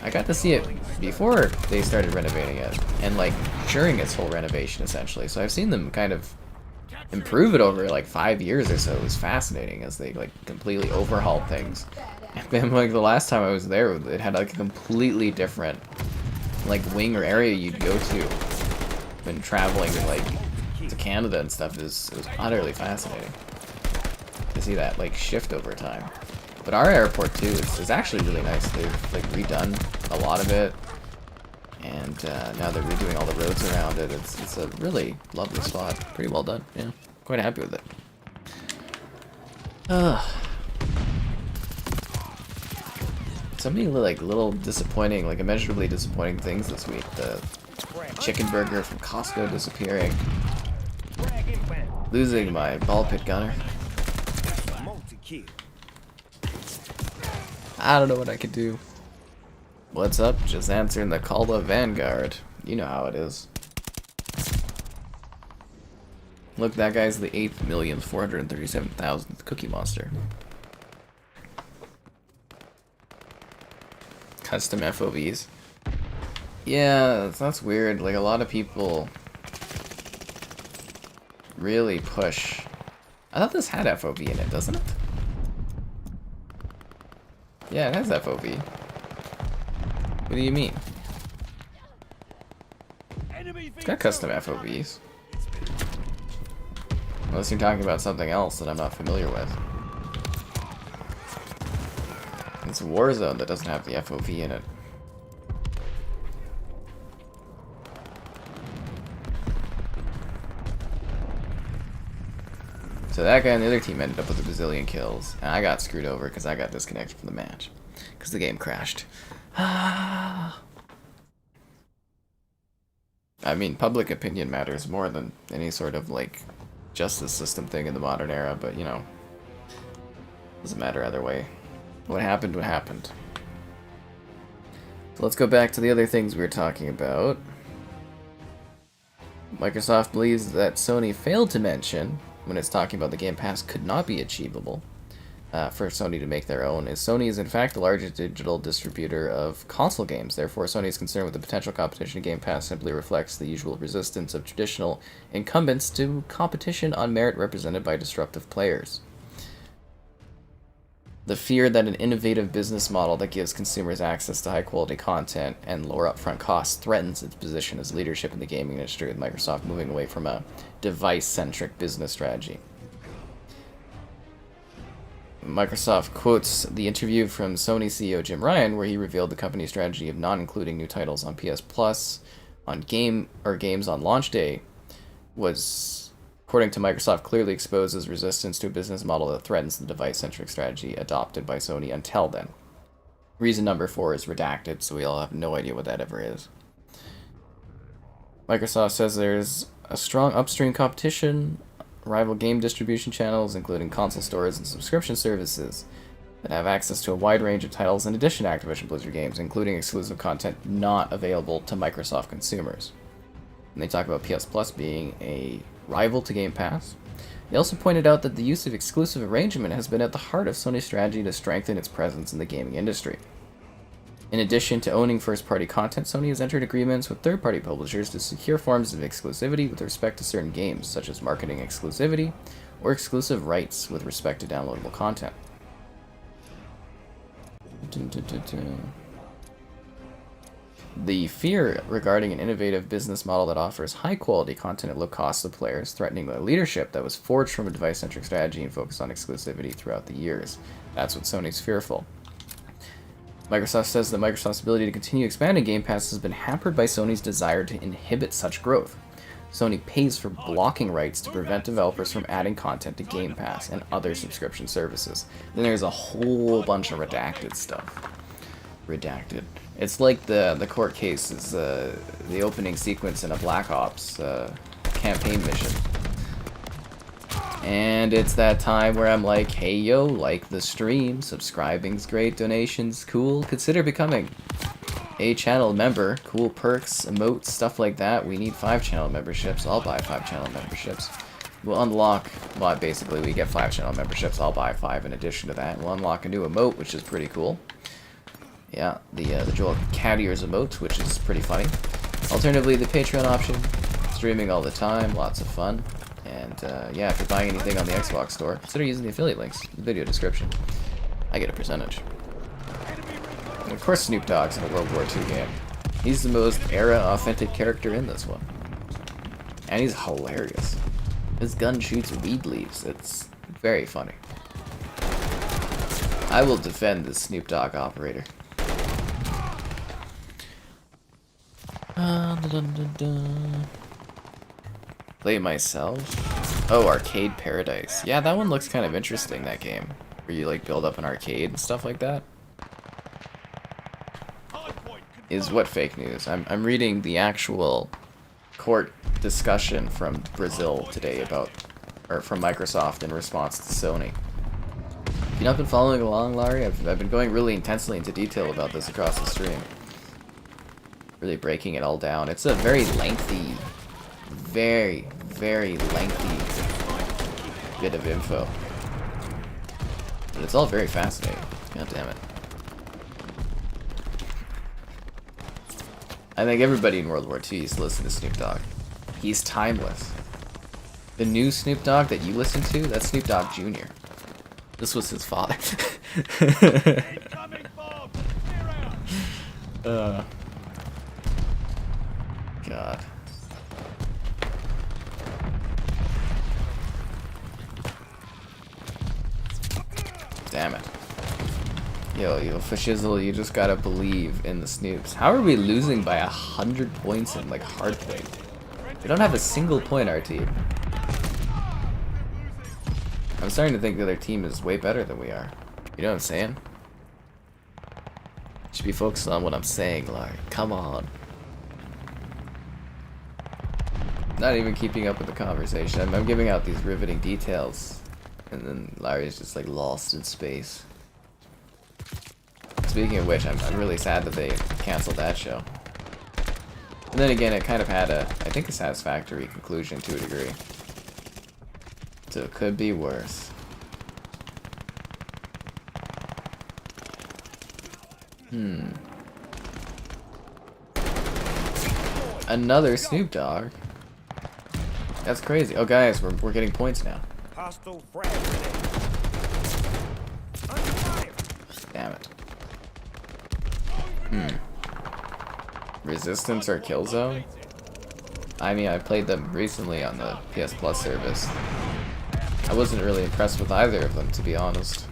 I got to see it before they started renovating it, and like during its full renovation essentially. So I've seen them kind of improve it over like 5 years or so. It was fascinating as they like completely overhauled things. And then like the last time I was there, it had like a completely different like wing or area you'd go to when traveling like to Canada and stuff. It was utterly fascinating to see that like shift over time. But our airport too is actually really nice. They've like redone a lot of it, and now they're redoing all the roads around it. It's a really lovely spot. Pretty well done. Yeah, quite happy with it. So many like little disappointing, like immeasurably disappointing things this week. The chicken burger from Costco disappearing. Losing my ball pit gunner. I don't know what I could do. What's up? Just answering the call of Vanguard. You know how it is. Look, that guy's the 8,437,000th Cookie Monster. Custom FOVs. Yeah, that's weird. Like, a lot of people really push. I thought this had FOV in it, doesn't it? Yeah, it has FOV. What do you mean? It's got custom FOVs. Unless you're talking about something else that I'm not familiar with. It's Warzone that doesn't have the FOV in it. So that guy on the other team ended up with a bazillion kills, and I got screwed over because I got disconnected from the match because the game crashed. I mean, public opinion matters more than any sort of like justice system thing in the modern era, but you know, doesn't matter either way. What happened, what happened. So let's go back to the other things we were talking about. Microsoft believes that Sony failed to mention when it's talking about the Game Pass could not be achievable for Sony to make their own, is Sony is in fact the largest digital distributor of console games. Therefore, Sony's concern with the potential competition in Game Pass simply reflects the usual resistance of traditional incumbents to competition on merit represented by disruptive players. The fear that an innovative business model that gives consumers access to high-quality content and lower upfront costs threatens its position as leadership in the gaming industry, with Microsoft moving away from a device-centric business strategy. Microsoft quotes the interview from Sony CEO Jim Ryan, where he revealed the company's strategy of not including new titles on PS Plus on games on launch day was, according to Microsoft, clearly exposes resistance to a business model that threatens the device-centric strategy adopted by Sony until then. Reason number 4 is redacted, so we all have no idea what that ever is. Microsoft says there's a strong upstream competition rival game distribution channels, including console stores and subscription services, that have access to a wide range of titles in addition to Activision Blizzard games, including exclusive content not available to Microsoft consumers. And they talk about PS Plus being a rival to Game Pass. They also pointed out that the use of exclusive arrangement has been at the heart of Sony's strategy to strengthen its presence in the gaming industry. In addition to owning first-party content, Sony has entered agreements with third-party publishers to secure forms of exclusivity with respect to certain games, such as marketing exclusivity or exclusive rights with respect to downloadable content. The fear regarding an innovative business model that offers high-quality content at low cost to players, threatening the leadership that was forged from a device-centric strategy and focused on exclusivity throughout the years. That's what Sony's fearful. Microsoft says that Microsoft's ability to continue expanding Game Pass has been hampered by Sony's desire to inhibit such growth. Sony pays for blocking rights to prevent developers from adding content to Game Pass and other subscription services. Then there's a whole bunch of redacted stuff. Redacted. It's like the court case is the opening sequence in a Black Ops campaign mission. And it's that time where I'm like, hey yo, like the stream, subscribing's great, donations cool, consider becoming a channel member, cool perks, emotes, stuff like that. We need 5 channel memberships, I'll buy 5 channel memberships. We'll unlock, well basically we get 5 channel memberships, I'll buy 5 in addition to that. We'll unlock a new emote, which is pretty cool. Yeah, the Joel Cadier's emote, which is pretty funny. Alternatively, the Patreon option, streaming all the time, lots of fun. And yeah, if you're buying anything on the Xbox store, consider using the affiliate links in the video description. I get a percentage. And of course Snoop Dogg's in a World War II game. He's the most era-authentic character in this one. And he's hilarious. His gun shoots weed leaves. It's very funny. I will defend this Snoop Dogg operator. Play myself? Oh, Arcade Paradise. Yeah, that one looks kind of interesting, that game. Where you like build up an arcade and stuff like that. Is what fake news? I'm reading the actual court discussion from Brazil today about, or from Microsoft in response to Sony. If you've not been following along, Larry, I've been going really intensely into detail about this across the stream. Really breaking it all down. It's a very lengthy, very lengthy bit of info. But it's all very fascinating. God damn it. I think everybody in World War II used to listen to Snoop Dogg. He's timeless. The new Snoop Dogg that you listen to, that's Snoop Dogg Jr. This was his father. God. Damn it. Yo, for shizzle, you just gotta believe in the Snoops. How are we losing by 100 points in, like, hardpoint? We don't have a single point, our team. I'm starting to think the other team is way better than we are. You know what I'm saying? Should be focused on what I'm saying, Larry. Come on. Not even keeping up with the conversation. I'm giving out these riveting details. And then Larry's just like lost in space. Speaking of which, I'm really sad that they canceled that show. And then again, it kind of had a, I think, a satisfactory conclusion to a degree. So it could be worse. Another Snoop Dogg. That's crazy. Oh guys, we're getting points now. Hostile frag grenade. Under fire. Damn it. Resistance or Killzone? I mean, I played them recently on the PS Plus service. I wasn't really impressed with either of them, to be honest.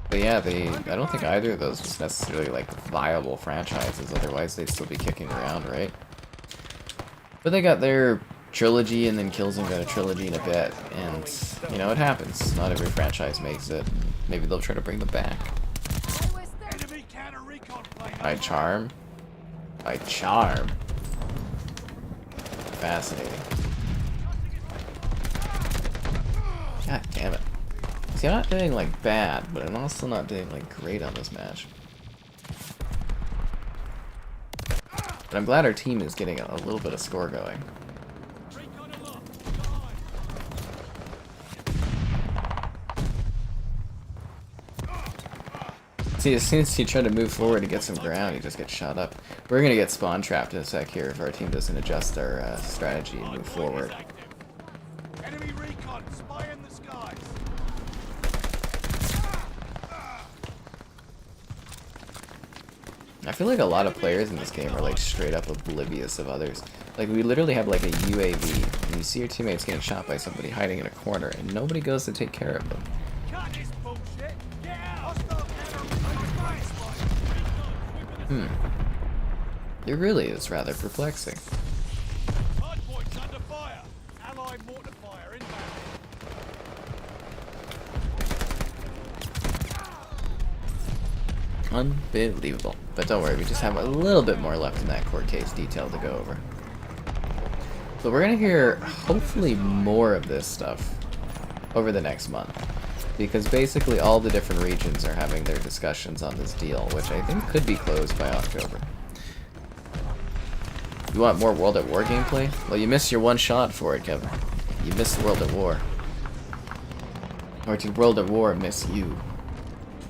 But yeah, I don't think either of those was necessarily like viable franchises, otherwise they'd still be kicking around, right? But they got their trilogy, and then Killzone got a trilogy in a bit, and, you know, it happens. Not every franchise makes it. Maybe they'll try to bring them back. I charm? I charm. fascinating. God damn it. See, I'm not doing like bad, but I'm also not doing like great on this match. But I'm glad our team is getting a little bit of score going. See, as soon as you try to move forward to get some ground, you just get shot up. We're gonna get spawn trapped in a sec here if our team doesn't adjust our strategy and move forward. Enemy recon, spy in the skies. I feel like a lot of players in this game are like straight up oblivious of others. Like we literally have like a UAV, and you see your teammates getting shot by somebody hiding in a corner, and nobody goes to take care of them. Cut this bullshit. Get out. It really is rather perplexing. Hardpoint's under fire. Allied mortar fire inbound. Unbelievable. But don't worry, we just have a little bit more left in that court case detail to go over. So we're gonna hear hopefully more of this stuff over the next month. Because basically all the different regions are having their discussions on this deal, which I think could be closed by October. You want more World at War gameplay? Well, you missed your one shot for it, Kevin. You missed World at War. Or did World at War miss you?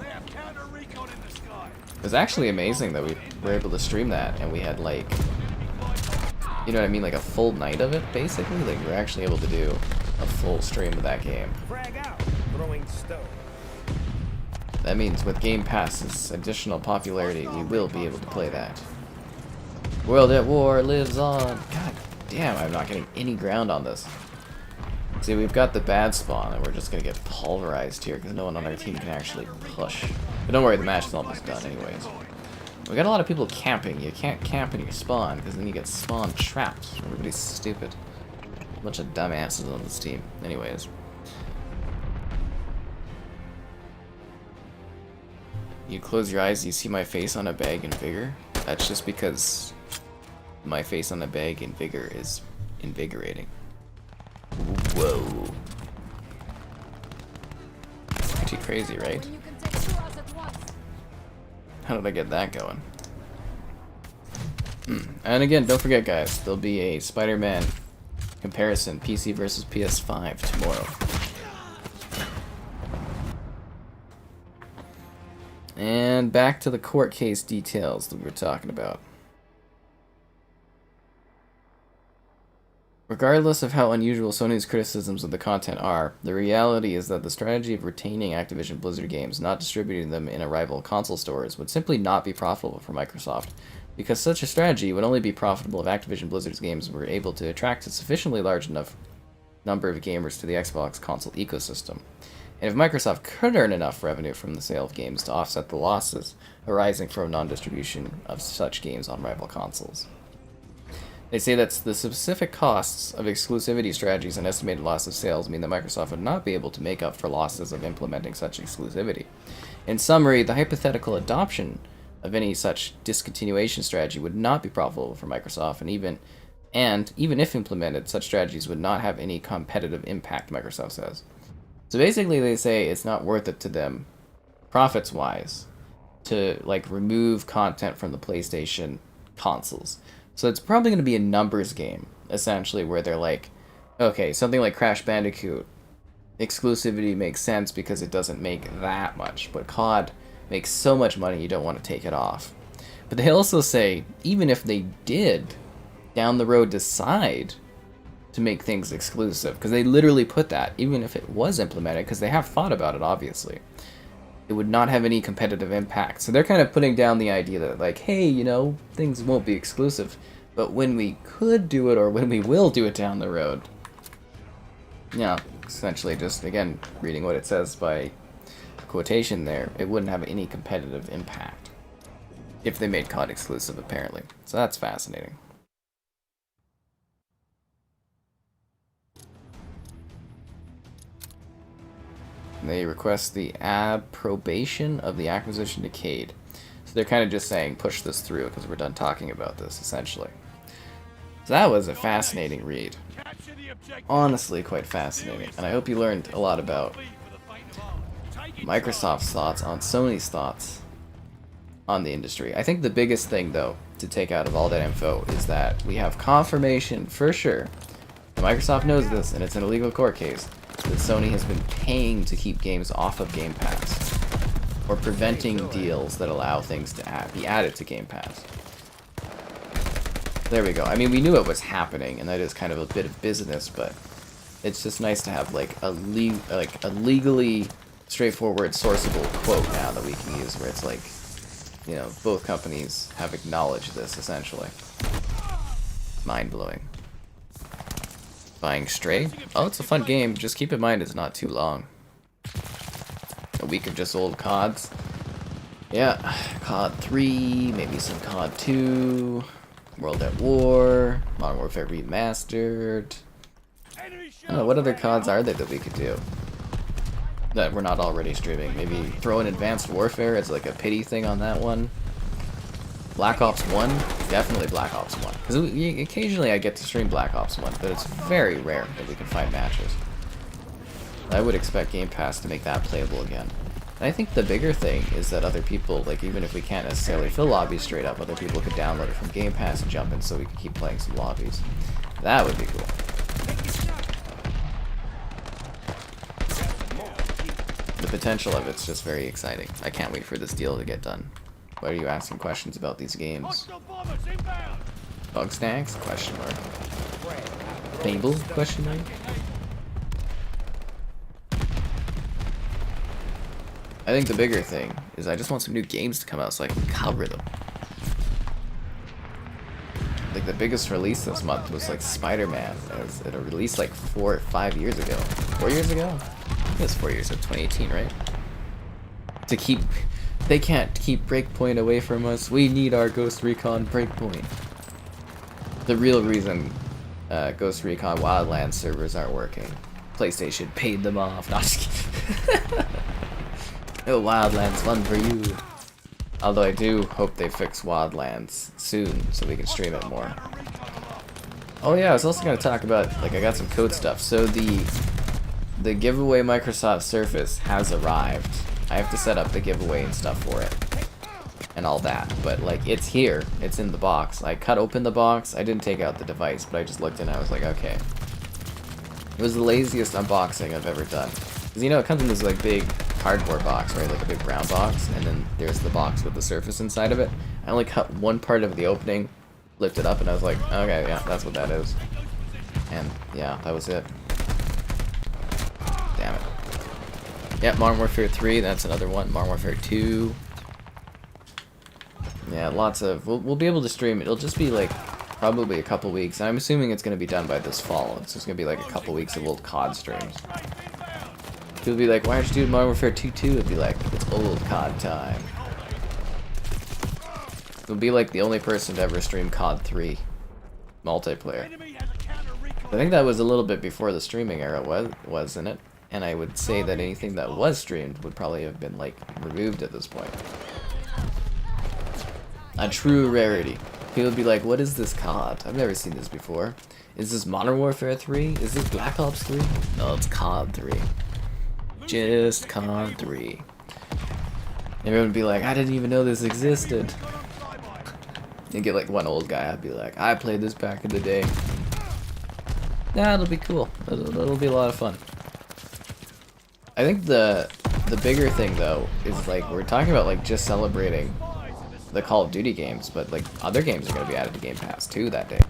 They have counter recon in the sky. It was actually amazing that we were able to stream that, and we had like, you know what I mean, like a full night of it, basically. Like we were actually able to do a full stream of that game. Frag out. Throwing stone. That means with Game Pass's additional popularity, we will be able to play that. World at War lives on. God damn, I'm not getting any ground on this. See, we've got the bad spawn, and we're just gonna get pulverized here because no one on our team can actually push. But don't worry, the match is almost done anyways. We got a lot of people camping. You can't camp in your spawn because then you get spawn trapped. Everybody's stupid. Bunch of dumbasses on this team. Anyways. You close your eyes, you see my face on a bag in Vigor. That's just because my face on a bag in Vigor is invigorating. Whoa. Pretty crazy, right? How did I get that going? And again, don't forget guys, there'll be a Spiderman comparison, PC versus PS5 tomorrow. And back to the court case details that we were talking about. Regardless of how unusual Sony's criticisms of the content are, the reality is that the strategy of retaining Activision Blizzard games, not distributing them in rival console stores, would simply not be profitable for Microsoft, because such a strategy would only be profitable if Activision Blizzard's games were able to attract a sufficiently large enough number of gamers to the Xbox console ecosystem. And if Microsoft could earn enough revenue from the sale of games to offset the losses arising from non-distribution of such games on rival consoles. They say that the specific costs of exclusivity strategies and estimated loss of sales mean that Microsoft would not be able to make up for losses of implementing such exclusivity. In summary, the hypothetical adoption of any such discontinuation strategy would not be profitable for Microsoft, and even if implemented, such strategies would not have any competitive impact, Microsoft says. So basically they say it's not worth it to them, profits-wise, to like remove content from the PlayStation consoles. So it's probably going to be a numbers game, essentially, where they're like, okay, something like Crash Bandicoot, exclusivity makes sense because it doesn't make that much, but COD makes so much money you don't want to take it off. But they also say, even if they did, down the road decide to make things exclusive, because they literally put that, even if it was implemented, because they have thought about it, obviously, it would not have any competitive impact. So they're kind of putting down the idea that, like, hey, you know, things won't be exclusive, but when we could do it, or when we will do it down the road, yeah, essentially just, again, reading what it says by quotation there, it wouldn't have any competitive impact if they made COD exclusive, apparently. So that's fascinating. They request the approbation of the acquisition decade. So they're kind of just saying, push this through because we're done talking about this, essentially. So that was a fascinating read. Capture the objective. Honestly, quite fascinating. And I hope you learned a lot about Leave for the faint of heart. Take it Microsoft's thoughts on Sony's thoughts on the industry. I think the biggest thing, though, to take out of all that info is that we have confirmation for sure, and Microsoft knows this, and it's an illegal court case, that Sony has been paying to keep games off of Game Pass, or preventing deals that allow things to be added to Game Pass. There we go. I mean, we knew it was happening, and that is kind of a bit of business, but it's just nice to have like a legally straightforward sourceable quote now that we can use, where it's like, you know, both companies have acknowledged this essentially. Mind-blowing. Buying Stray? Oh, it's a fun game. Just keep in mind it's not too long. A week of just old CODs. Yeah, COD 3, maybe some COD 2, World at War, Modern Warfare Remastered. I don't know, what other CODs are there that we could do that we're not already streaming? Maybe throw in Advanced Warfare as like a pity thing on that one. Black Ops 1? Definitely Black Ops 1. Because occasionally I get to stream Black Ops 1, but it's very rare that we can find matches. I would expect Game Pass to make that playable again. And I think the bigger thing is that other people, like even if we can't necessarily fill lobbies straight up, other people could download it from Game Pass and jump in so we can keep playing some lobbies. That would be cool. The potential of it's just very exciting. I can't wait for this deal to get done. Why are you asking questions about these games? Hostile bombers inbound. Bug snacks? Question mark. Fable? Question mark. I think the bigger thing is I just want some new games to come out so I can cover them. Like the biggest release this month was like Spiderman. It released like 4 or 5 years ago. 4 years ago? I think it was 4 years, so 2018, right? They can't keep Breakpoint away from us. We need our Ghost Recon Breakpoint. The real reason Ghost Recon Wildlands servers aren't working. PlayStation paid them off. Not just kidding. No Wildlands fun for you. Although I do hope they fix Wildlands soon so we can stream it more. Oh yeah, I was also going to talk about, like, I got some code stuff. So the giveaway Microsoft Surface has arrived. I have to set up the giveaway and stuff for it. And all that. But, like, it's here. It's in the box. I cut open the box. I didn't take out the device, but I just looked and I was like, okay. It was the laziest unboxing I've ever done. Because, you know, it comes in this, like, big cardboard box, right? Like a big brown box. And then there's the box with the Surface inside of it. I only cut one part of the opening, lifted up, and I was like, okay, yeah, that's what that is. And, yeah, that was it. Damn it. Yeah, Modern Warfare 3, that's another one. Modern Warfare 2. Yeah, lots of... We'll be able to stream it. It'll just be, like, probably a couple weeks. And I'm assuming it's going to be done by this fall. It's just going to be, like, a couple weeks of old COD streams. People be like, why aren't you doing Modern Warfare 2 too? It'd be like, it's old COD time. It'll be like the only person to ever stream COD 3 multiplayer. I think that was a little bit before the streaming era, wasn't it? And I would say that anything that was streamed would probably have been, like, removed at this point. A true rarity. People would be like, what is this COD? I've never seen this before. Is this Modern Warfare 3? Is this Black Ops 3? No, it's COD 3. Just COD 3. Everyone would be like, I didn't even know this existed. You get like one old guy, I'd be like, I played this back in the day. Nah, it'll be cool. It'll be a lot of fun. I think the bigger thing though is like we're talking about like just celebrating the Call of Duty games, but like other games are gonna be added to Game Pass too that day.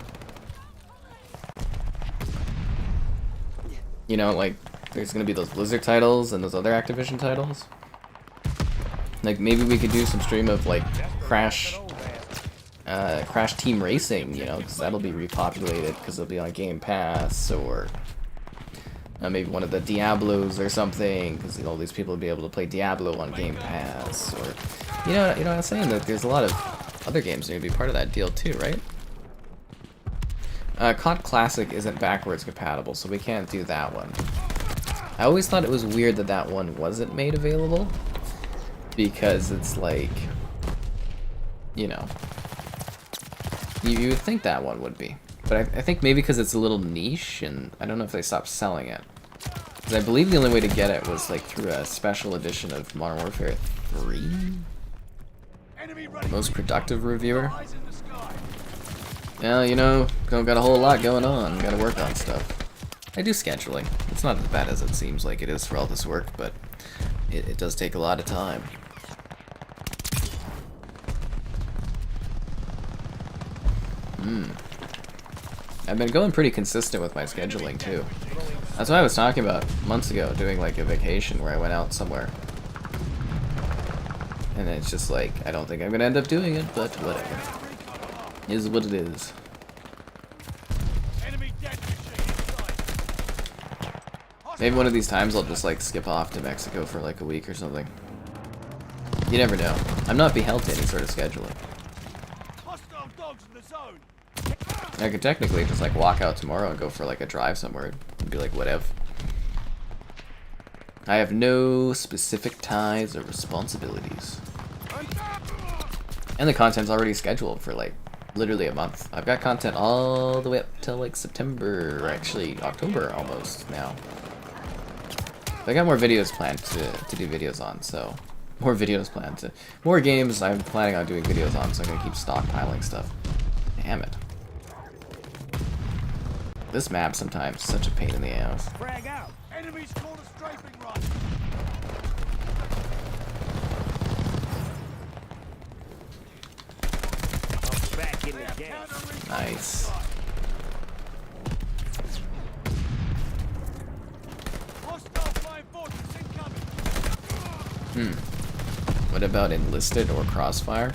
You know, like there's gonna be those Blizzard titles and those other Activision titles. Like maybe we could do some stream of like Crash Team Racing, you know, because that'll be repopulated because it'll be on Game Pass, or maybe one of the Diablos or something, because all these people will be able to play Diablo on Game Pass, or you know what I'm saying, that there's a lot of other games that are gonna be part of that deal too, right? COD Classic isn't backwards compatible, so we can't do that one. I always thought it was weird that that one wasn't made available, because it's like, you know, you would think that one would be, But I think maybe because it's a little niche, and I don't know if they stopped selling it. Because I believe the only way to get it was like through a special edition of Modern Warfare 3? Most productive reviewer? Well, you know, got a whole lot going on. Gotta work on stuff. I do scheduling. It's not as bad as it seems like it is for all this work, but it does take a lot of time. I've been going pretty consistent with my scheduling too. That's what I was talking about months ago, doing like a vacation where I went out somewhere. And it's just like, I don't think I'm gonna end up doing it, but whatever. Is what it is. Maybe one of these times I'll just like skip off to Mexico for like a week or something. You never know. I'm not beheld to any sort of scheduling. I could technically just like walk out tomorrow and go for like a drive somewhere and be like, whatever. I have no specific ties or responsibilities. And the content's already scheduled for like literally a month. I've got content all the way up till like September, or actually October almost now. But I got more videos planned to do videos on, so more videos planned to more games I'm planning on doing videos on, so I'm gonna keep stockpiling stuff. Damn it. This map sometimes is such a pain in the ass. Frag out. Enemies caught a strafing run. I'm back in the game. Nice. Hostile flying fortress incoming. What about Enlisted or Crossfire?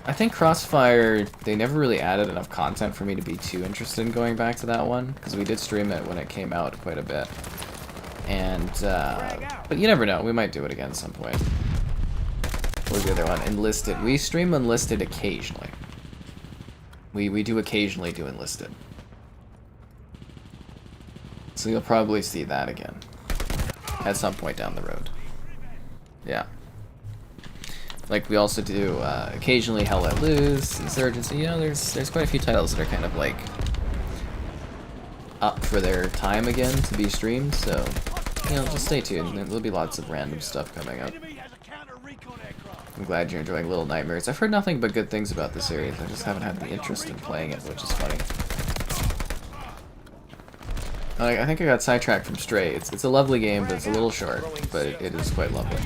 I think Crossfire, they never really added enough content for me to be too interested in going back to that one, because we did stream it when it came out quite a bit. And, but you never know, we might do it again at some point. What was the other one? Enlisted. We stream Enlisted occasionally. We do occasionally do Enlisted. So you'll probably see that again. At some point down the road. Yeah. Like, we also do, occasionally Hell Let Loose, Insurgency, you know, there's quite a few titles that are kind of, like, up for their time again to be streamed, so, you know, just stay tuned, there'll be lots of random stuff coming up. I'm glad you're enjoying Little Nightmares. I've heard nothing but good things about the series, I just haven't had the interest in playing it, which is funny. I think I got sidetracked from Stray. It's a lovely game, but it's a little short, but it is quite lovely.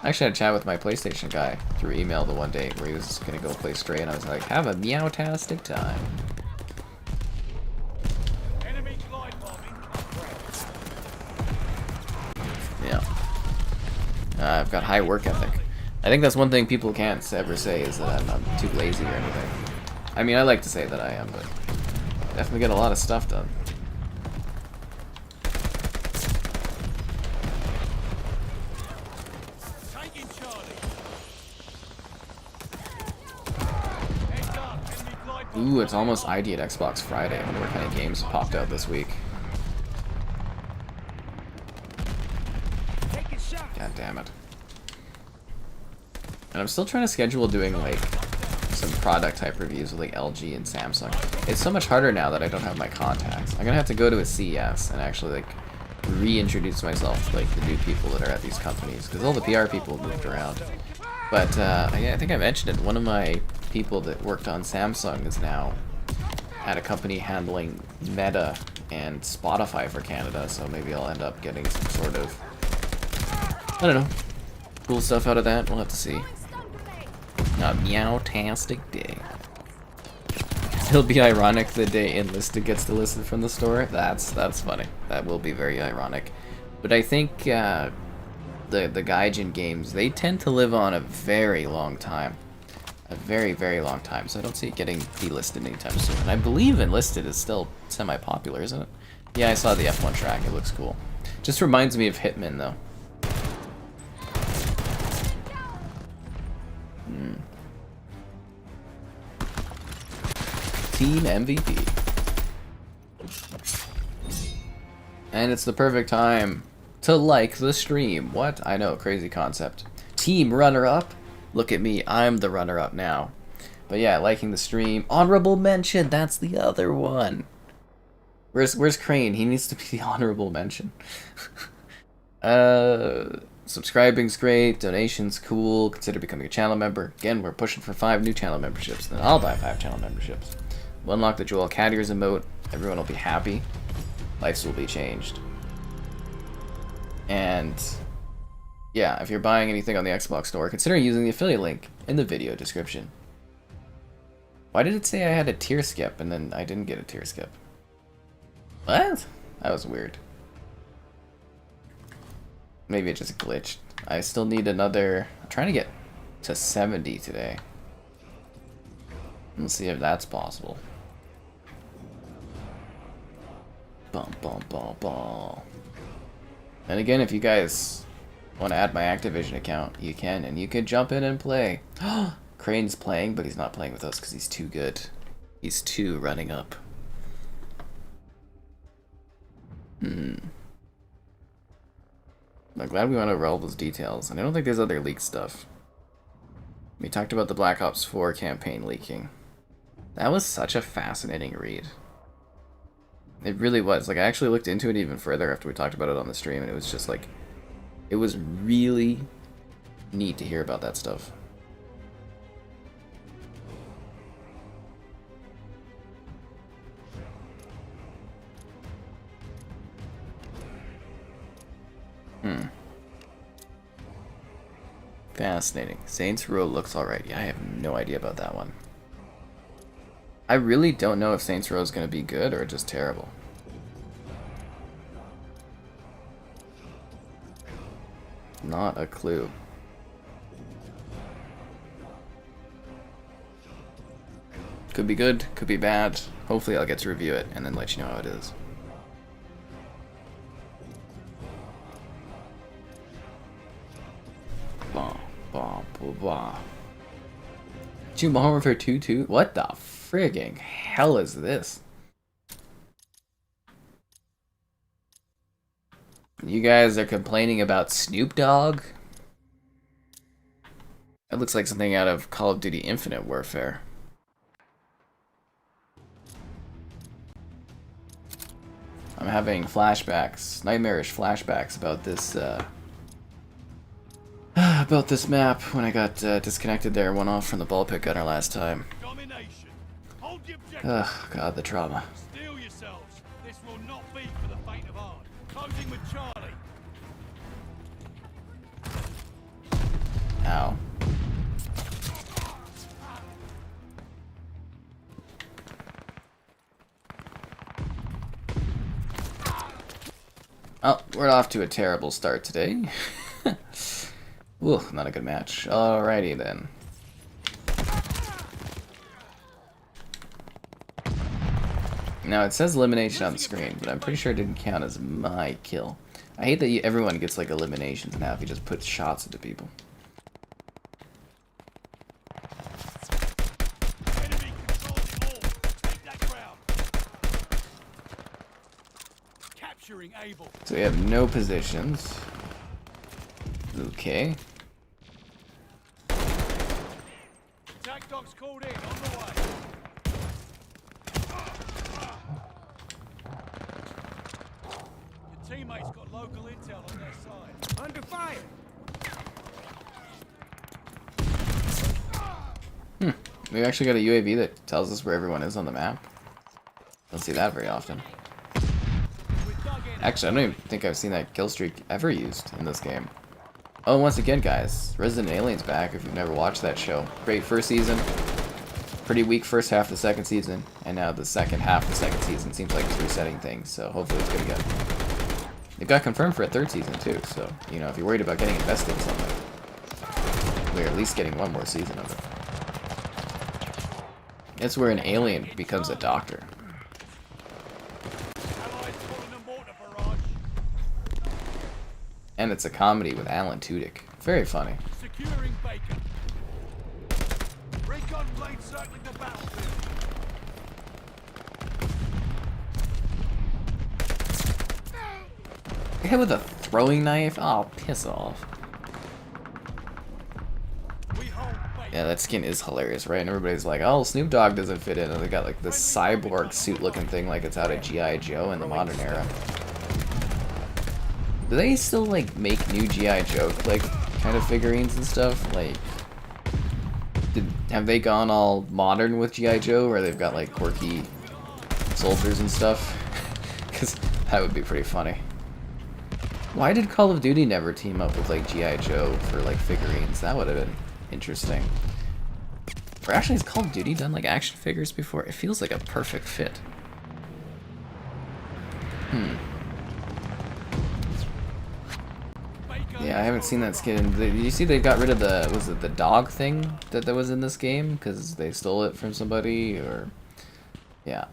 I actually had a chat with my PlayStation guy through email the one day where he was gonna go play Stray, and I was like, have a meow-tastic time. Yeah. I've got high work ethic. I think that's one thing people can't ever say, is that I'm too lazy or anything. I mean, I like to say that I am, but definitely get a lot of stuff done. Ooh, it's almost ID at Xbox Friday. I wonder what kind of games popped out this week. God damn it. And I'm still trying to schedule doing, like, some product type reviews with, like, LG and Samsung. It's so much harder now that I don't have my contacts. I'm gonna have to go to a CES and actually, like, reintroduce myself to, like, the new people that are at these companies. Because all the PR people moved around. But, I think I mentioned it. One of my people that worked on Samsung is now at a company handling Meta and Spotify for Canada, so maybe I'll end up getting some sort of, I don't know, cool stuff out of that. We'll have to see. A meow-tastic day. It'll be ironic the day Enlisted gets delisted from the store. That's funny. That will be very ironic. But I think the Gaijin games, they tend to live on a very long time. A very, very long time, so I don't see it getting delisted anytime soon. And I believe Enlisted is still semi-popular, isn't it? Yeah, I saw the F1 track, it looks cool. Just reminds me of Hitman, though. Team MVP. And it's the perfect time to like the stream. What? I know, crazy concept. team runner-up. Look at me, I'm the runner-up now. But yeah, liking the stream. Honorable mention, that's the other one. Where's Crane? He needs to be the honorable mention. Subscribing's great, donations cool, consider becoming a channel member. Again, we're pushing for 5 new channel memberships, then I'll buy 5 channel memberships. We'll unlock the Joel Cadier's emote, everyone will be happy, lives will be changed. And yeah, if you're buying anything on the Xbox store, consider using the affiliate link in the video description. Why did it say I had a tier skip and then I didn't get a tier skip? What? That was weird. Maybe it just glitched. I still need another... I'm trying to get to 70 today. Let's see if that's possible. Bum bum bum bum. And again, if you guys want to add my Activision account, you can, and you can jump in and play. Crane's playing, but he's not playing with us because he's too good. He's too running up. I'm glad we went over all those details, and I don't think there's other leak stuff. We talked about the Black Ops 4 campaign leaking. That was such a fascinating read. It really was. Like, I actually looked into it even further after we talked about it on the stream, and it was just like, it was really neat to hear about that stuff. Fascinating. Saints Row looks alright. Yeah, I have no idea about that one. I really don't know if Saints Row is going to be good or just terrible. Not a clue. Could be good, could be bad. Hopefully I'll get to review it and then let you know how it is. Blah, blah, blah, blah. Modern Warfare 2 too? What the frigging hell is this? You guys are complaining about Snoop Dogg? That looks like something out of Call of Duty Infinite Warfare. I'm having flashbacks, nightmarish flashbacks about this map when I got disconnected there and went off from the ball pit gunner last time. Ugh, God, the trauma. Steel yourselves. This will not be for the faint of heart. Closing with Charlie. Ow. Oh, we're off to a terrible start today. Ooh, not a good match. Alrighty then. Now it says elimination on the screen, but I'm pretty sure it didn't count as my kill. I hate that everyone gets like eliminations now if you just put shots into people. Enemy controls it all. Take that ground. Capturing Able. So we have no positions. Okay. Attack dogs called in, on the way. Your teammates got local intel on their side. Under fire. We actually got a UAV that tells us where everyone is on the map. Don't see that very often. Actually, I don't even think I've seen that kill streak ever used in this game. Oh, once again, guys, Resident Alien's back if you've never watched that show. Great first season, pretty weak first half of the second season, and now the second half of the second season seems like it's resetting things, so hopefully it's gonna get... It got confirmed for a third season too, so, you know, if you're worried about getting invested in something, we're at least getting one more season of it. That's where an alien becomes a doctor. Allies pulling a mortar barrage. And it's a comedy with Alan Tudyk. Very funny. Securing Baker. Recon plane circling the battlefield. Hit with a throwing knife? Oh, piss off. Yeah, that skin is hilarious, right? And everybody's like, oh, Snoop Dogg doesn't fit in. And they got like this cyborg suit-looking thing like it's out of G.I. Joe in the modern era. Do they still like make new G.I. Joe like kind of figurines and stuff? Like, have they gone all modern with G.I. Joe, where they've got like quirky soldiers and stuff? Because that would be pretty funny. Why did Call of Duty never team up with like G.I. Joe for like figurines? That would have been interesting. Or actually, has Call of Duty done like action figures before? It feels like a perfect fit. Yeah, I haven't seen that skin. Did you see they got rid of the, was it the dog thing that was in this game? Because they stole it from somebody, or... Yeah.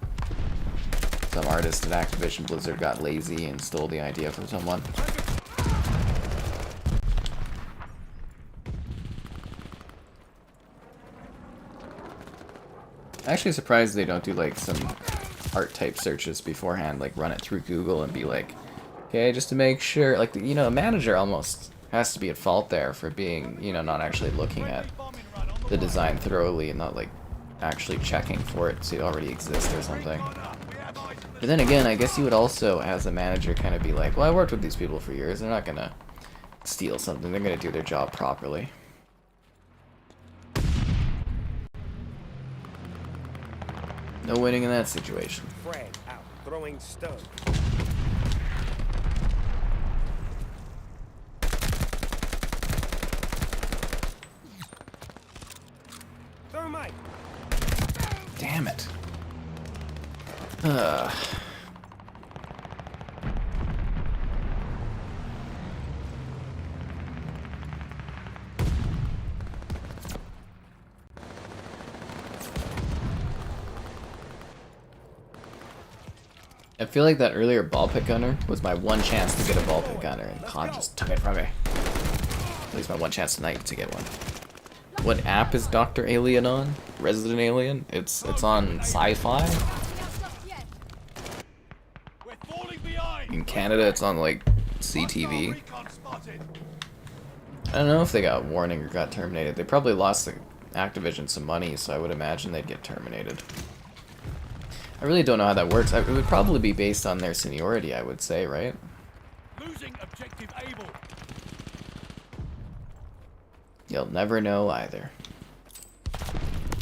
Some artist at Activision Blizzard got lazy and stole the idea from someone. Actually surprised they don't do like some art type searches beforehand, like run it through Google and be like, okay, just to make sure, like, you know, a manager almost has to be at fault there for being, you know, not actually looking at the design thoroughly and not like actually checking for it to already exist or something. But then again, I guess you would also, as a manager, kind of be like, well, I worked with these people for years, they're not gonna steal something, they're gonna do their job properly. No winning in that situation. Frag out, throwing stone. Thermite. Damn it. I feel like that earlier ball pit gunner was my one chance to get a ball pit gunner, and COD just took it from me. At least my one chance tonight to get one. What app is Dr. Alien on? Resident Alien? It's on Sci-Fi. In Canada, it's on like CTV. I don't know if they got warning or got terminated. They probably lost the Activision some money, so I would imagine they'd get terminated. I really don't know how that works. It would probably be based on their seniority, I would say, right? Losing objective able. You'll never know either.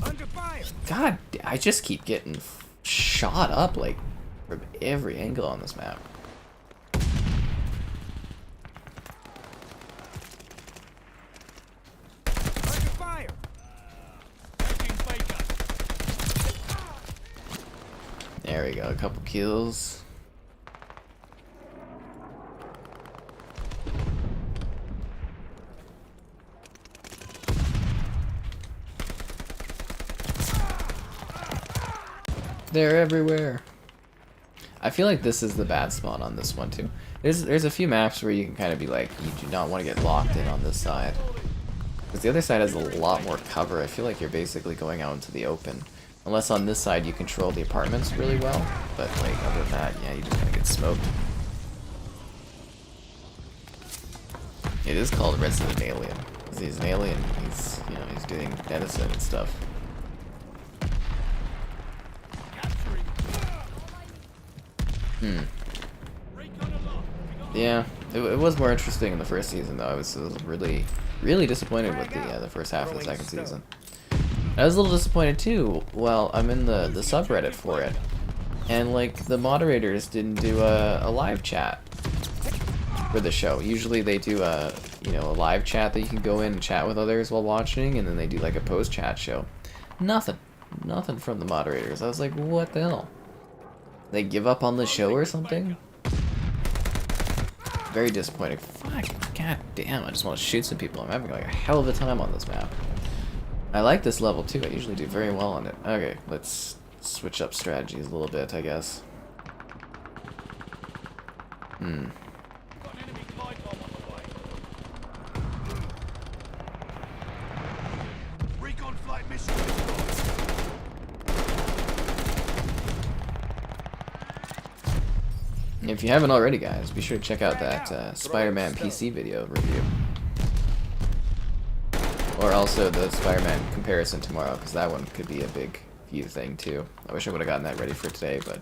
Under fire. God, I just keep getting shot up like from every angle on this map. Under fire. There we go, a couple kills. They're everywhere. I feel like this is the bad spot on this one too. There's a few maps where you can kind of be like, you do not want to get locked in on this side. Because the other side has a lot more cover. I feel like you're basically going out into the open. Unless on this side you control the apartments really well. But like other than that, yeah, you're just gonna get smoked. It is called Resident Alien. Because he's an alien. He's, you know, he's doing medicine and stuff. Yeah, it was more interesting in the first season though. I was really disappointed with the first half of the second season. I was a little disappointed too. Well, I'm in the subreddit for it, and like the moderators didn't do a live chat for the show. Usually they do a live chat that you can go in and chat with others while watching, and then they do like a post chat show. Nothing from the moderators. I was like, what the hell? They give up on the show or something? Very disappointing. Fuck, god damn, I just want to shoot some people. I'm having like a hell of a time on this map. I like this level too, I usually do very well on it. Okay, let's switch up strategies a little bit, I guess. Recon flight mission. If you haven't already, guys, be sure to check out that Spider-Man PC video review. Or also the Spider-Man comparison tomorrow, because that one could be a big view thing too. I wish I would have gotten that ready for today, but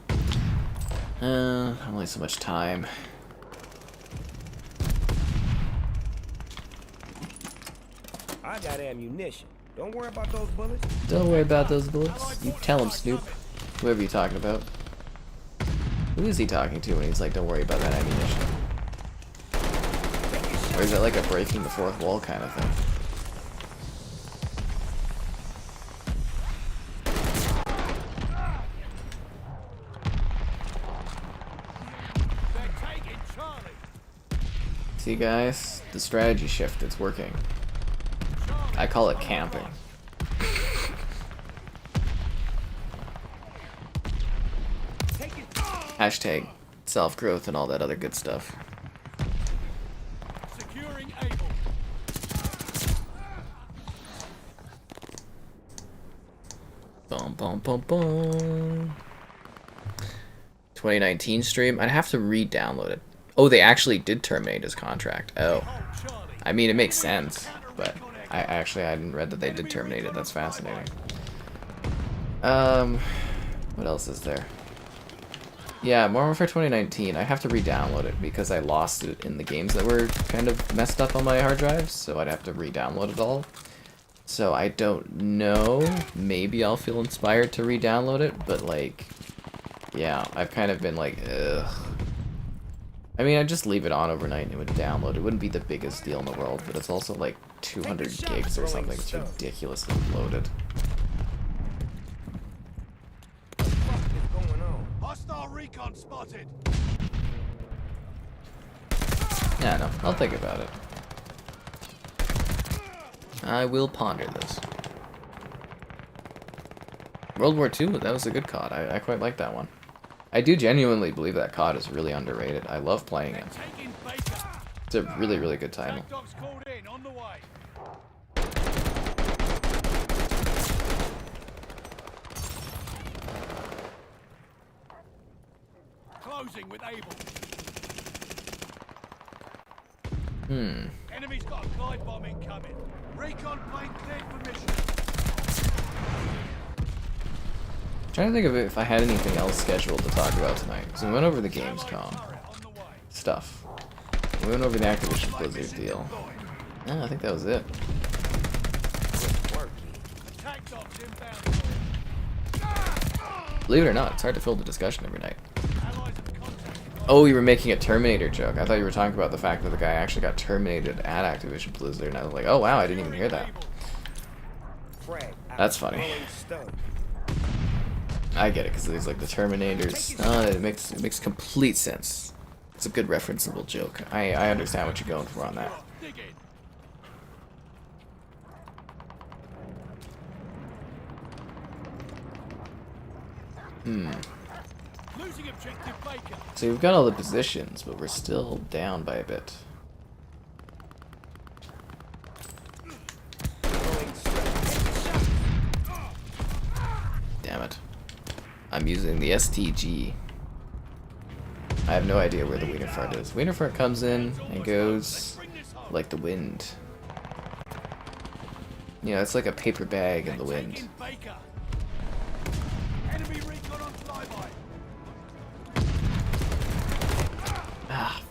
only so much time. I got ammunition. Don't worry about those bullets. Don't worry about those bullets. You tell him, Snoop. Whoever you're talking about. Who is he talking to when he's like, don't worry about that ammunition? Or is it like a breaking the fourth wall kind of thing? They're taking Charlie. See guys, the strategy shift, it's working. I call it camping. Hashtag self-growth and all that other good stuff. Securing Able. Boom, boom, boom, boom. 2019 stream. I'd have to re-download it. Oh, they actually did terminate his contract. Oh, I mean, it makes sense, but I hadn't read that they did terminate it. That's fascinating. What else is there? Yeah, Modern Warfare 2019. I have to re-download it because I lost it in the games that were kind of messed up on my hard drives, so I'd have to re-download it all. So I don't know. Maybe I'll feel inspired to re-download it, but like, yeah, I've kind of been like, ugh. I mean, I'd just leave it on overnight and it would download. It wouldn't be the biggest deal in the world, but it's also like 200 gigs or something. It's ridiculously loaded. Hostile recon spotted. Yeah, no, I'll think about it. I will ponder this. World War II, that was a good COD. I quite like that one. I do genuinely believe that COD is really underrated. I love playing it. It's a really, really good title. Dogs called in on the way. Closing with Able. Enemy's got a glide bomb incoming. Recon plane cleared for mission. Trying to think of if I had anything else scheduled to talk about tonight. So we went over the Gamescom stuff. We went over the Activision Blizzard deal. Yeah, I think that was it. Attack dogs inbound. Believe it or not, it's hard to fill the discussion every night. Allies have contacted. Oh, you were making a Terminator joke. I thought you were talking about the fact that the guy actually got terminated at Activision Blizzard, and I was like, oh wow, I didn't even hear that. That's funny. I get it, because there's like the Terminators. It makes complete sense. It's a good referenceable joke. I understand what you're going for on that. Dig in. Losing objective Baker. So we've got all the positions, but we're still down by a bit. Damn it. I'm using the STG. I have no idea where the Wiener Fart is. Wiener Fart comes in and goes like the wind. You know, it's like a paper bag in the wind. Taking Baker. Enemy recon on flyby. Ah.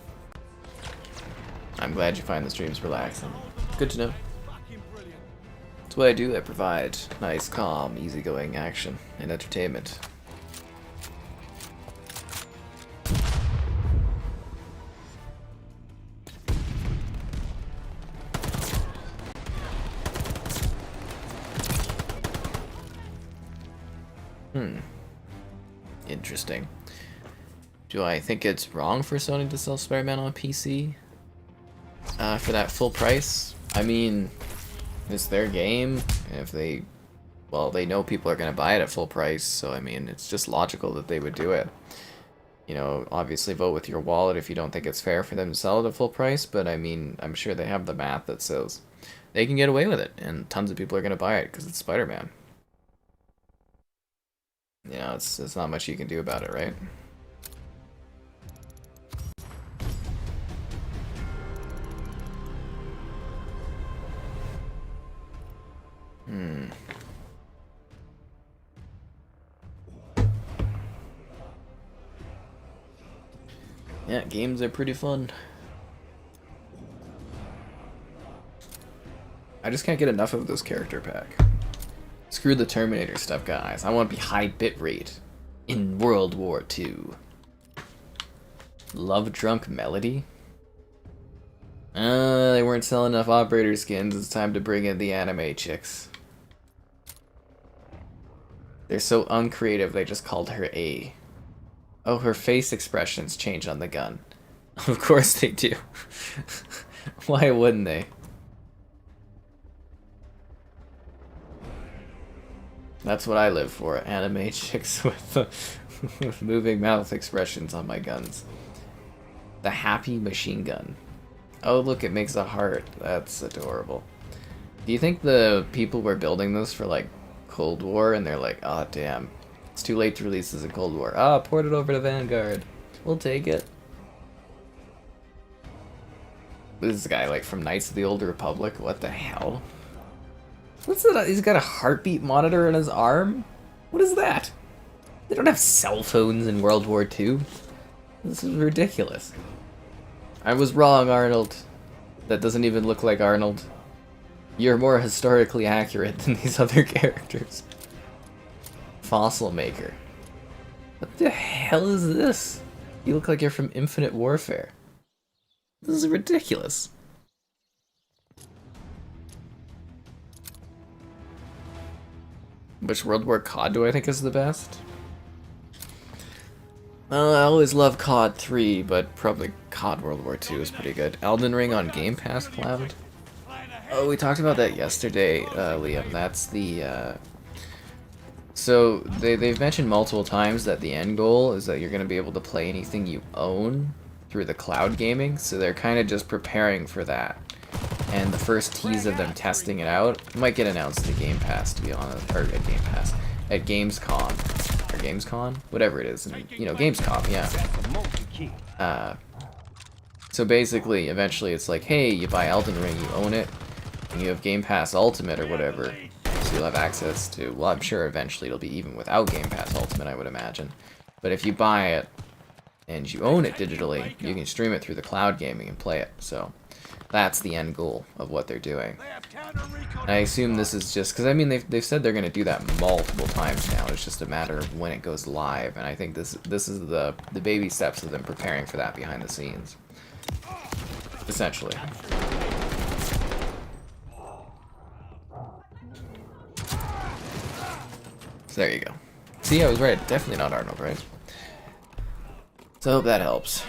I'm glad you find the streams relaxing. Good to know. Fucking brilliant. That's what I do. I provide nice, calm, easygoing action and entertainment. Interesting. Do I think it's wrong for Sony to sell Spider-Man on PC? For that full price? I mean, it's their game. If they, well, they know people are going to buy it at full price, so I mean, it's just logical that they would do it. You know, obviously vote with your wallet if you don't think it's fair for them to sell it at full price, but I mean, I'm sure they have the math that says they can get away with it, and tons of people are going to buy it because it's Spider-Man. You know, it's not much you can do about it, right? Yeah, games are pretty fun. I just can't get enough of this character pack. Screw the Terminator stuff, guys. I want to be high bitrate in World War II. Love Drunk Melody? They weren't selling enough operator skins. It's time to bring in the anime chicks. They're so uncreative, they just called her A. Oh, her face expressions change on the gun. Of course they do. Why wouldn't they? That's what I live for. Anime chicks with moving mouth expressions on my guns. The happy machine gun. Oh, look, it makes a heart. That's adorable. Do you think the people were building this for, like, Cold War, and they're like, oh, damn, it's too late to release this in Cold War. Ah, port it over to Vanguard. We'll take it. This guy, like, from Knights of the Old Republic? What the hell? What's that? He's got a heartbeat monitor on his arm? What is that? They don't have cell phones in World War II. This is ridiculous. I was wrong, Arnold. That doesn't even look like Arnold. You're more historically accurate than these other characters. Fossil Maker. What the hell is this? You look like you're from Infinite Warfare. This is ridiculous. Which World War COD do I think is the best? I always love COD 3, but probably COD World War 2 is pretty good. Elden Ring on Game Pass Cloud? Oh, we talked about that yesterday, Liam. That's the, So, they've mentioned multiple times that the end goal is that you're going to be able to play anything you own through the cloud gaming, so they're kind of just preparing for that. And the first tease of them testing it out might get announced at Game Pass, to be honest, or at Game Pass, at Gamescom, or Gamescom? Whatever it is, and, you know, Gamescom, yeah. So basically, eventually it's like, hey, you buy Elden Ring, you own it, and you have Game Pass Ultimate or whatever, so you'll have access to, well, I'm sure eventually it'll be even without Game Pass Ultimate, I would imagine. But if you buy it, and you own it digitally, you can stream it through the cloud gaming and play it, so that's the end goal of what they're doing. And I assume this is just, because I mean, they've said they're going to do that multiple times now, it's just a matter of when it goes live, and I think this is the baby steps of them preparing for that behind the scenes. Essentially. So there you go. See, I was right. Definitely not Arnold, right? So I hope that helps.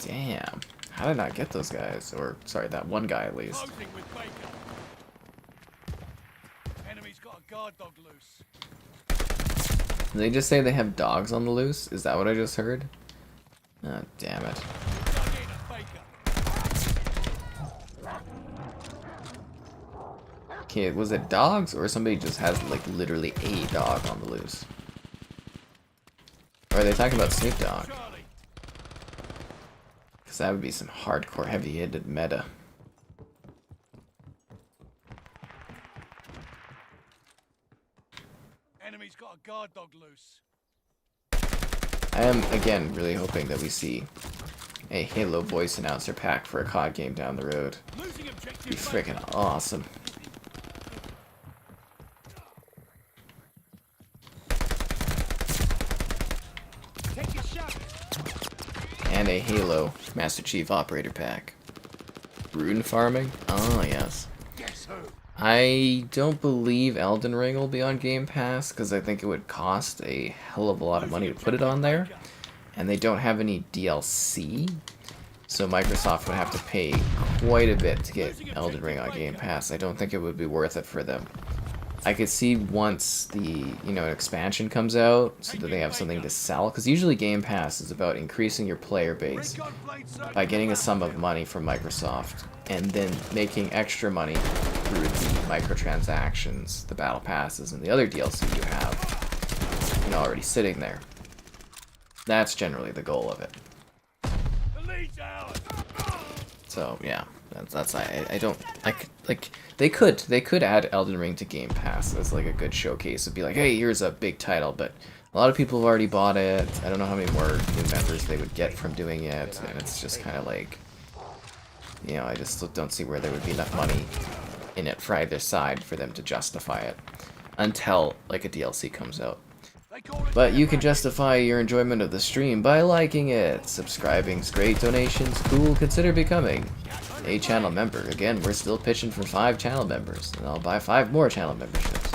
Damn. How did I not get those guys? Or, sorry, that one guy at least. Enemy's got a guard dog loose. Did they just say they have dogs on the loose? Is that what I just heard? Oh, damn it. Okay, was it dogs or somebody just has like literally a dog on the loose? Or are they talking about Snoop Dogg? Because that would be some hardcore heavy-handed meta. Enemy's got a guard dog loose. I am, again, really hoping that we see a Halo voice announcer pack for a COD game down the road. Be freaking awesome. And a Halo Master Chief Operator pack. Rune farming? Oh, yes. I don't believe Elden Ring will be on Game Pass, because I think it would cost a hell of a lot of money to put it on there. And they don't have any DLC, so Microsoft would have to pay quite a bit to get Elden Ring on Game Pass. I don't think it would be worth it for them. I could see once the, an expansion comes out, so that they have something to sell, because usually Game Pass is about increasing your player base by getting a sum of money from Microsoft, and then making extra money through the microtransactions, the battle passes, and the other DLC you have, already sitting there. That's generally the goal of it. The lead's ours. So yeah, I don't like they could add Elden Ring to Game Pass as like a good showcase. It'd be like, hey, here's a big title, but a lot of people have already bought it. I don't know how many more new members they would get from doing it, and it's just kind of like, you know, I just don't see where there would be enough money in it for either side for them to justify it until like a DLC comes out. But you can justify your enjoyment of the stream by liking it, subscribing's great, donations cool, consider becoming a channel member. Again, we're still pitching for 5 channel members, and I'll buy 5 more channel memberships.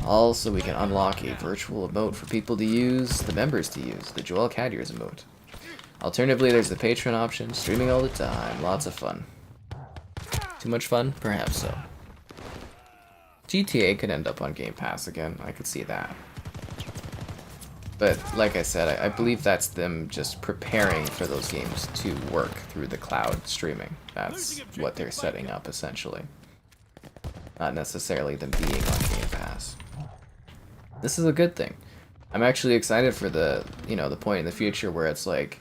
Also, we can unlock a virtual emote for people to use, the members to use, the Joel Cadier's emote. Alternatively, there's the Patreon option, streaming all the time, lots of fun. Too much fun? Perhaps so. GTA could end up on Game Pass again, I could see that. But like I said, I believe that's them just preparing for those games to work through the cloud streaming. That's what they're setting up, essentially. Not necessarily them being on Game Pass. This is a good thing. I'm actually excited for the, you know, the point in the future where it's like,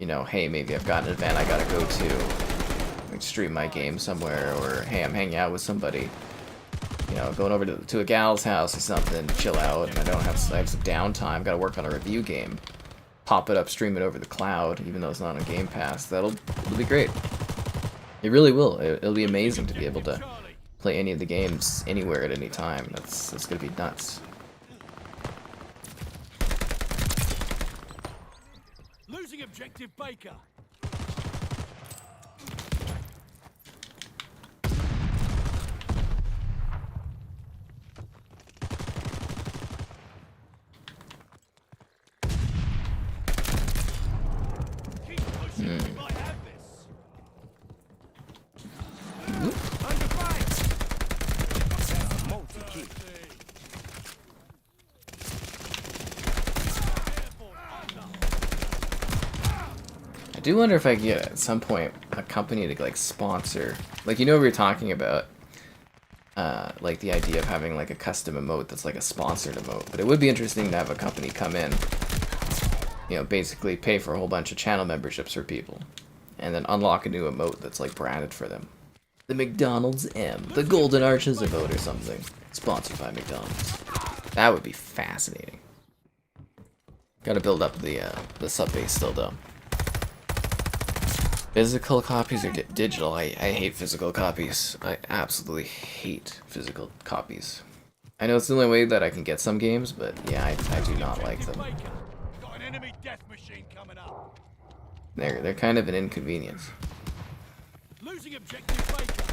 you know, hey, maybe I've got an event I gotta go to, like stream my game somewhere, or hey, I'm hanging out with somebody. You know, going over to a gal's house or something, chill out, and I have some downtime, gotta work on a review game. Pop it up, stream it over the cloud, even though it's not on Game Pass. It'll be great. It really will. It'll be amazing to be able to play any of the games anywhere at any time. That's gonna be nuts. Losing objective Baker. I do wonder if I can get at some point a company to like sponsor, like, you know, we were talking about like the idea of having like a custom emote that's like a sponsored emote, but it would be interesting to have a company come in, you know, basically pay for a whole bunch of channel memberships for people and then unlock a new emote that's like branded for them. The McDonald's M, the Golden Arches emote or something, sponsored by McDonald's. That would be fascinating. Gotta build up the sub base still though. Physical copies or digital? I hate physical copies. I absolutely hate physical copies. I know it's the only way that I can get some games, but yeah, I do not like them. Got an enemy death machine coming up. They're kind of an inconvenience. Losing objective Baker.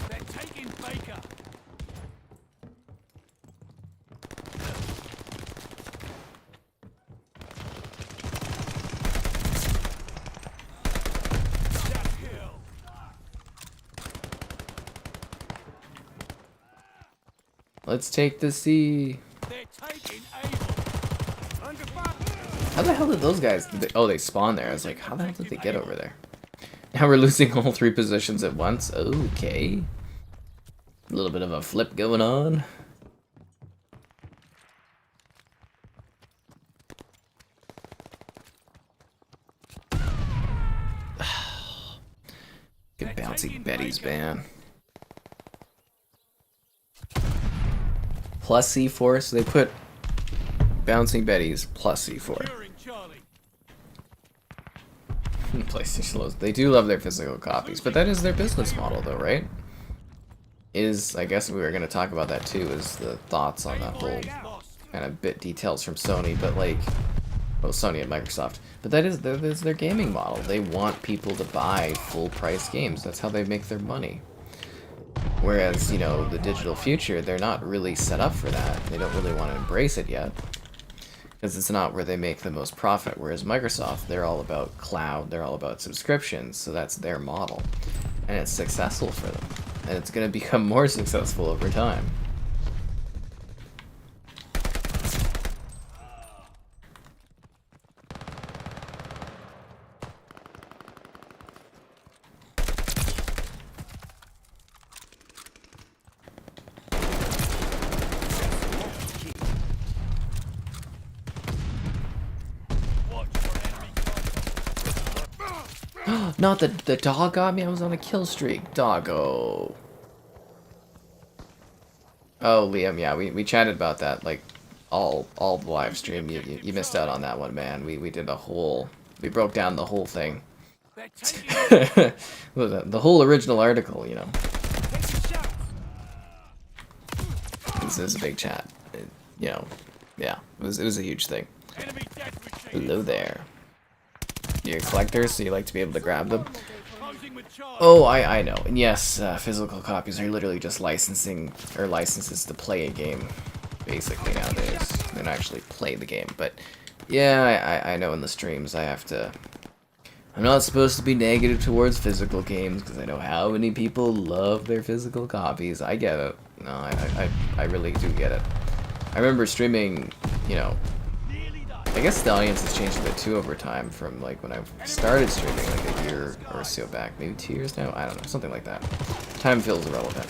They're taking Baker. Let's take the C. They're taking Able. Under fire. How the hell did those guys... oh, they spawned there. I was like, how the hell did they get over there? Now we're losing all 3 positions at once. Okay. A little bit of a flip going on. Good bouncy Betty's, man. Plus C4, so they put Bouncing Betty's plus C4. PlayStation lows. They do love their physical copies, but that is their business model though, right? I guess we were going to talk about that too, is the thoughts on that whole kind of bit details from Sony, but like, well, Sony and Microsoft. But that is their gaming model. They want people to buy full price games. That's how they make their money. Whereas, you know, the digital future, they're not really set up for that. They don't really want to embrace it yet. Because it's not where they make the most profit. Whereas Microsoft, they're all about cloud, they're all about subscriptions, so that's their model. And it's successful for them. And it's going to become more successful over time. Not the dog got me. I was on a kill streak. Doggo. Oh, Liam, yeah, we chatted about that, like, all the live stream. You missed out on that one, man. We did a whole... We broke down the whole thing. The whole original article, you know. This is a big chat. You know, yeah, it was a huge thing. Hello there. You're a collector, so you like to be able to grab them. Oh, I know. And yes, physical copies are literally just licensing or licenses to play a game, basically nowadays. They don't actually play the game, but yeah, I know in the streams I have to. I'm not supposed to be negative towards physical games because I know how many people love their physical copies. I get it. No, I really do get it. I remember streaming, you know. I guess the audience has changed a bit too over time from like when I started streaming like a year or so back, maybe 2 years now, I don't know, something like that. Time feels irrelevant.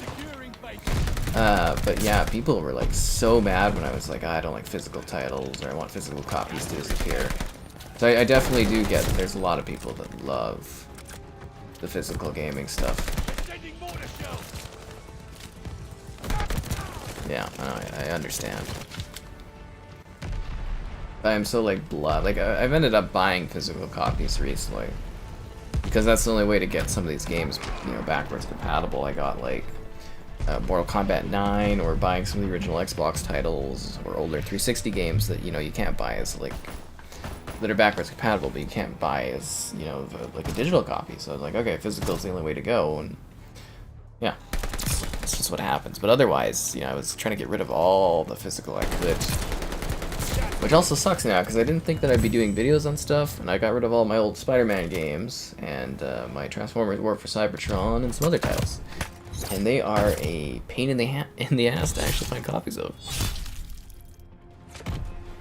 But yeah, people were like so mad when I was like, I don't like physical titles or I want physical copies to disappear. So I definitely do get that there's a lot of people that love the physical gaming stuff. Yeah, I understand. I'm so like I've ended up buying physical copies recently because that's the only way to get some of these games, you know, backwards compatible. I got like Mortal Kombat 9 or buying some of the original Xbox titles or older 360 games that, you know, you can't buy as like that are backwards compatible, but you can't buy as, you know, like a digital copy. So I was like, okay, physical is the only way to go, and yeah, that's just what happens. But otherwise, you know, I was trying to get rid of all the physical I could. Which also sucks now, because I didn't think that I'd be doing videos on stuff, and I got rid of all my old Spiderman games, and my Transformers War for Cybertron, and some other titles. And they are a pain in the ass to actually find copies of.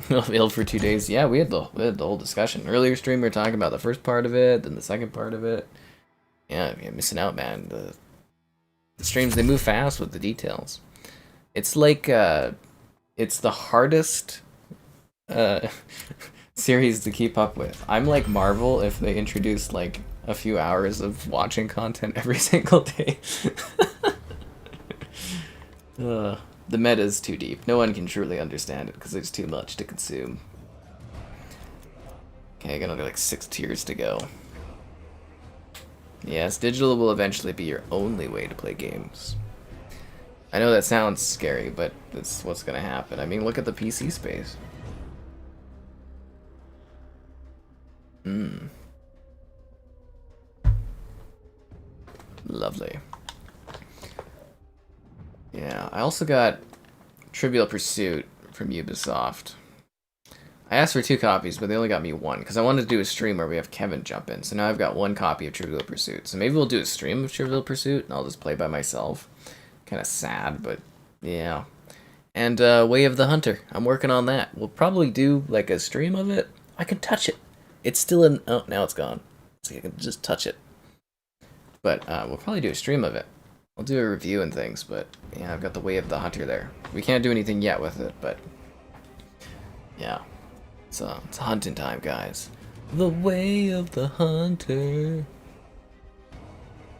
Available for 2 days. Yeah, we had the whole discussion. Earlier stream we were talking about the first part of it, then the second part of it. Yeah, you're missing out, man. The streams, they move fast with the details. It's like, it's the hardest series to keep up with. I'm like Marvel if they introduced like a few hours of watching content every single day. The meta is too deep. No one can truly understand it because there's too much to consume. Okay, I got only like 6 tiers to go. Yes, digital will eventually be your only way to play games. I know that sounds scary, but that's what's gonna happen. I mean, look at the PC space. Lovely. Yeah, I also got Trivial Pursuit from Ubisoft. I asked for 2 copies, but they only got me 1, because I wanted to do a stream where we have Kevin jump in. So now I've got 1 copy of Trivial Pursuit. So maybe we'll do a stream of Trivial Pursuit, and I'll just play by myself. Kind of sad, but yeah. And Way of the Hunter. I'm working on that. We'll probably do like a stream of it. I can touch it. It's still in... Oh, now it's gone. So I can just touch it. But we'll probably do a stream of it. I'll do a review and things, but yeah, I've got the Way of the Hunter there. We can't do anything yet with it, but yeah. So it's hunting time, guys. The Way of the Hunter.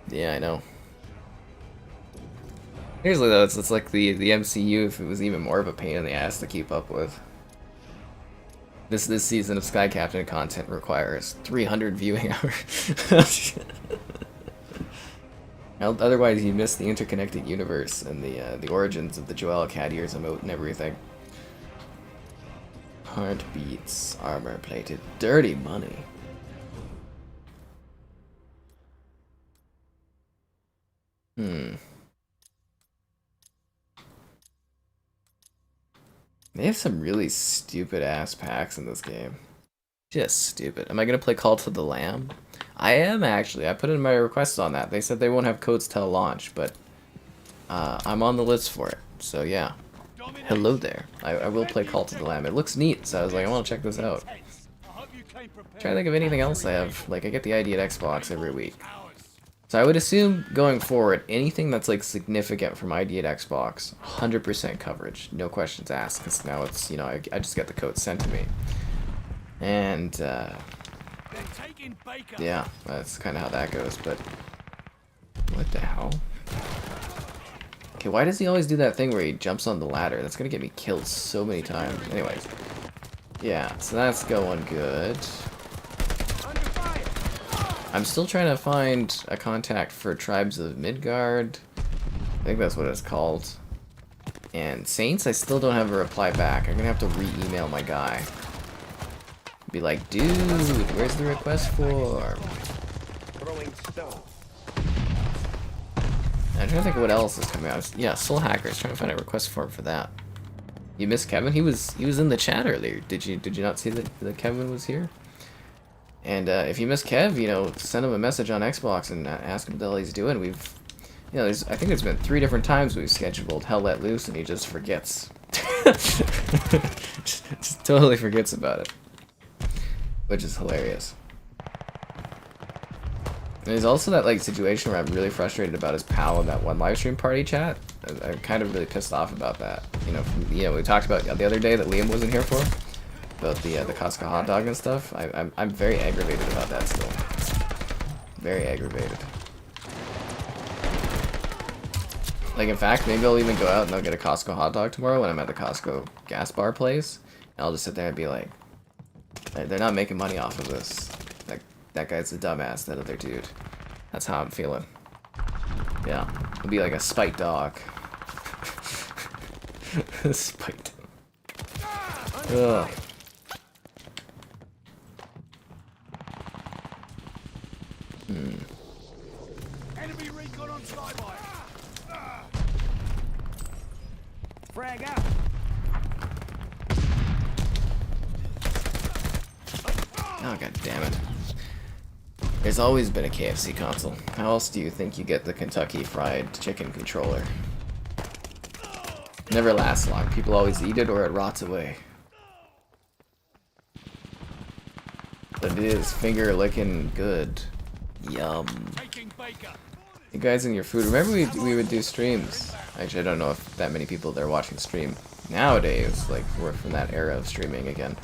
Yeah, I know. Seriously though, it's like the MCU if it was even more of a pain in the ass to keep up with. This season of Sky Captain content requires 300 viewing hours. Otherwise, you miss the interconnected universe and the origins of the Joel Cadier's emote and everything. Heartbeats, armor plated, dirty money. They have some really stupid ass packs in this game. Just stupid. Am I gonna play Call to the Lamb? I am actually. I put in my request on that. They said they won't have codes till launch, but I'm on the list for it. So yeah. Hello there. I will play Call to the Lamb. It looks neat, so I was like, I want to check this out. Try to think of anything else I have. Like, I get the ID at Xbox every week. So I would assume, going forward, anything that's like significant from ID at Xbox, 100% coverage. No questions asked, because now it's, you know, I just get the code sent to me. And, Taking Baker. Yeah, that's kind of how that goes, but... What the hell? Okay, why does he always do that thing where he jumps on the ladder? That's gonna get me killed so many times. Anyways. Yeah, so that's going good. I'm still trying to find a contact for Tribes of Midgard. I think that's what it's called. And Saints, I still don't have a reply back. I'm gonna have to re-email my guy. Be like, dude, where's the request form? Throwing stone. I'm trying to think of what else is coming out. Yeah, Soul Hackers, trying to find a request form for that. You missed Kevin? He was in the chat earlier. Did you not see that Kevin was here? And if you missed Kev, you know, send him a message on Xbox and ask him what the hell he's doing. We've, you know, I think there's been 3 different times we've scheduled Hell Let Loose and he just forgets. just totally forgets about it. Which is hilarious. And there's also that like situation where I'm really frustrated about his pal in that one livestream party chat. I'm kind of really pissed off about that. You know, we talked about the other day that Liam wasn't here for, about the Costco hot dog and stuff. I'm very aggravated about that still. Very aggravated. Like in fact, maybe I'll even go out and I'll get a Costco hot dog tomorrow when I'm at the Costco gas bar place. And I'll just sit there and be like, they're not making money off of this. Like, that guy's a dumbass, that other dude. That's how I'm feeling. Yeah. It'll be like a spite dog. Spite. Ugh. Enemy recon on flyby. Frag out. Oh, god damn it. There's always been a KFC console. How else do you think you get the Kentucky Fried Chicken controller? Never lasts long. People always eat it or it rots away. But it is finger licking good. Yum. Taking Baker. You guys and your food. Remember we would do streams. Actually, I don't know if that many people there watching stream nowadays. Like, we're from that era of streaming again.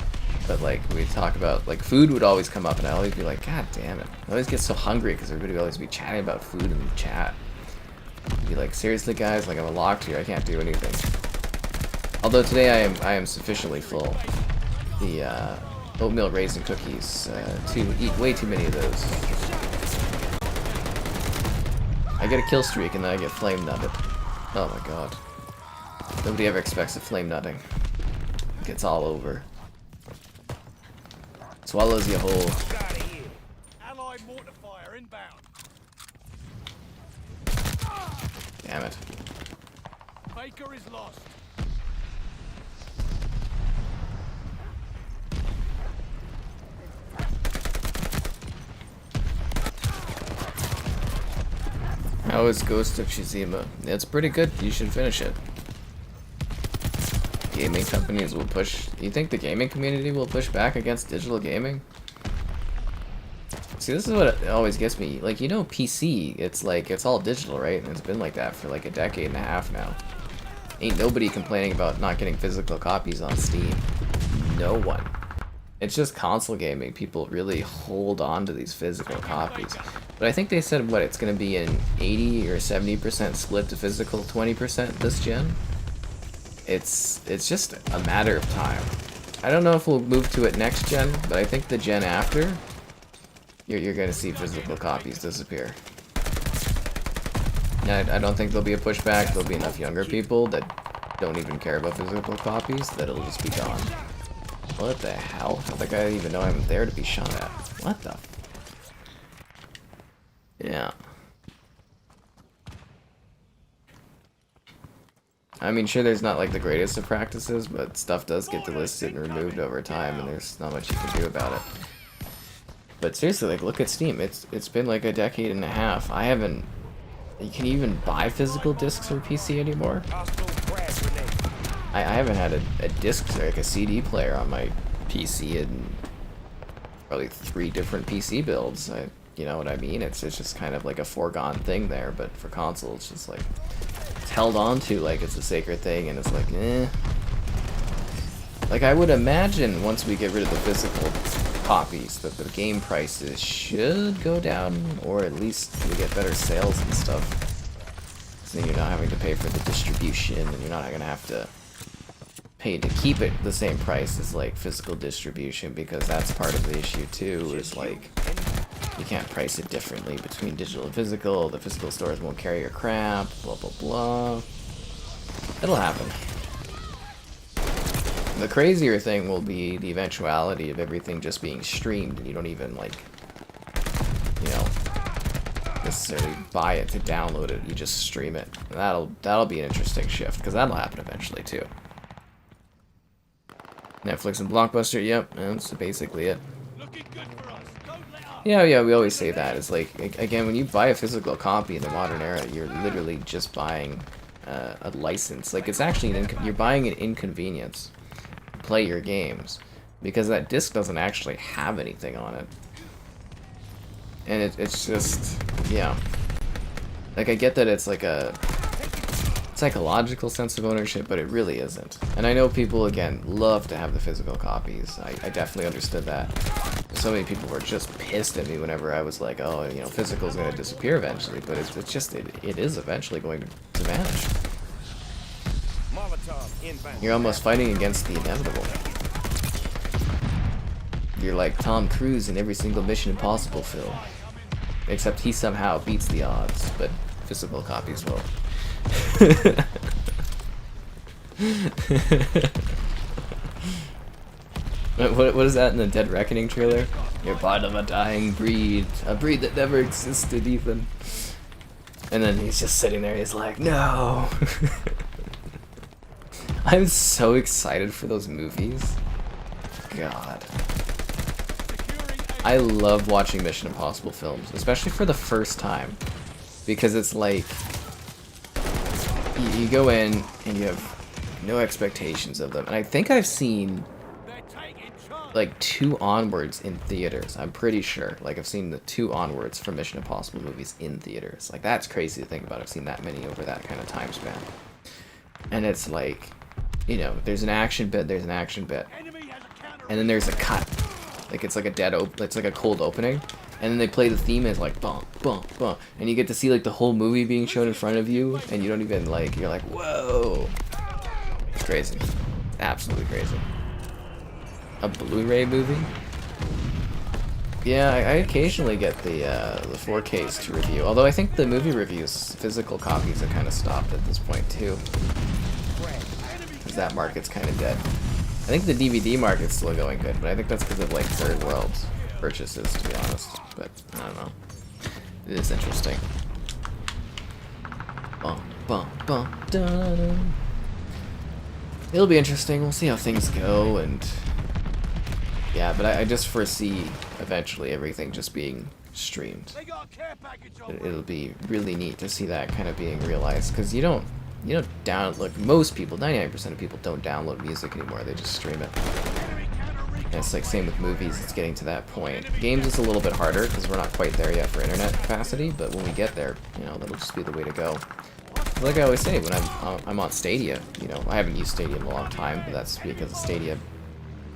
But like, we talk about, like, food would always come up and I'd always be like, god damn it. I always get so hungry because everybody would always be chatting about food in the chat. I'd be like, seriously guys, like, I'm locked here, I can't do anything. Although today I am sufficiently full. The oatmeal raisin cookies, to eat way too many of those. I get a kill streak and then I get flame nutted. Oh my god. Nobody ever expects a flame nutting. It gets all over. Swallows you whole. Allied mortar inbound. Damn it. Baker is lost. How is Ghost of Tsushima? It's pretty good. You should finish it. Gaming companies will push... You think the gaming community will push back against digital gaming? See, this is what always gets me. Like, you know, PC, it's like, it's all digital, right? And it's been like that for like a decade and a half now. Ain't nobody complaining about not getting physical copies on Steam. No one. It's just console gaming. People really hold on to these physical copies. But I think they said, what, it's going to be an 80 or 70% split to physical, 20% this gen? It's just a matter of time. I don't know if we'll move to it next gen, but I think the gen after, you're going to see physical copies disappear. I don't think there'll be a pushback. There'll be enough younger people that don't even care about physical copies that it'll just be gone. What the hell? I don't think I even know I'm there to be shot at. What the? Yeah. I mean, sure, there's not like the greatest of practices, but stuff does get delisted and removed over time, and there's not much you can do about it. But seriously, like, look at Steam. It's been like a decade and a half. I haven't. You can even buy physical discs for PC anymore. I haven't had a disc, like a CD player on my PC in probably 3 different PC builds. You know what I mean? It's just kind of like a foregone thing there, but for console, it's just like, it's held on to like it's a sacred thing, and it's like, eh. Like, I would imagine once we get rid of the physical copies, that the game prices should go down, or at least we get better sales and stuff. So then you're not having to pay for the distribution, and you're not gonna have to pay to keep it the same price as like physical distribution, because that's part of the issue too, is like you can't price it differently between digital and physical. The physical stores won't carry your crap, blah blah blah. It'll happen. The crazier thing will be the eventuality of everything just being streamed, and you don't even like, you know, necessarily buy it to download it. You just stream it. And that'll be an interesting shift, because that'll happen eventually too. Netflix and Blockbuster, yep, that's basically it. Yeah, we always say that. It's like, again, when you buy a physical copy in the modern era, you're literally just buying a license. Like, it's actually you're buying an inconvenience to play your games, because that disc doesn't actually have anything on it. And it's just, yeah. Like, I get that it's like a psychological sense of ownership, but it really isn't. And I know people, again, love to have the physical copies. I definitely understood that. So many people were just pissed at me whenever I was like, oh, you know, physical's going to disappear eventually, but it's just, it is eventually going to vanish. You're almost fighting against the inevitable. You're like Tom Cruise in every single Mission Impossible film. Except he somehow beats the odds, but physical copies will. What is that in the Dead Reckoning trailer? You're part of a dying breed. A breed that never existed, Ethan. And then he's just sitting there, he's like, no! I'm so excited for those movies. God. I love watching Mission Impossible films, especially for the first time. Because it's like, you go in and you have no expectations of them. And I think I've seen like 2 onwards in theaters. I'm pretty sure. Like, I've seen the 2 onwards from Mission Impossible movies in theaters. Like, that's crazy to think about. I've seen that many over that kind of time span. And it's like, you know, there's an action bit, and then there's a cut. Like, it's like it's like a cold opening. And then they play the theme, and it's like, bum, bum, bum. And you get to see, like, the whole movie being shown in front of you, and you don't even, like, you're like, whoa. It's crazy. Absolutely crazy. A Blu-ray movie? Yeah, I occasionally get the 4Ks to review. Although I think the movie reviews, physical copies have kind of stopped at this point, too. Because that market's kind of dead. I think the DVD market's still going good, but I think that's because of, like, third world purchases, to be honest. But, I don't know. It is interesting. Bum, bum, bum, da-da. It'll be interesting. We'll see how things go, and yeah, but I just foresee eventually everything just being streamed. It'll be really neat to see that kind of being realized, because you don't like, most people, 99% of people don't download music anymore. They just stream it. And it's like same with movies. It's getting to that point. Games is a little bit harder because we're not quite there yet for internet capacity, but when we get there, you know, that'll just be the way to go. Like I always say, when I'm on Stadia, you know, I haven't used Stadia in a long time, but that's because of Stadia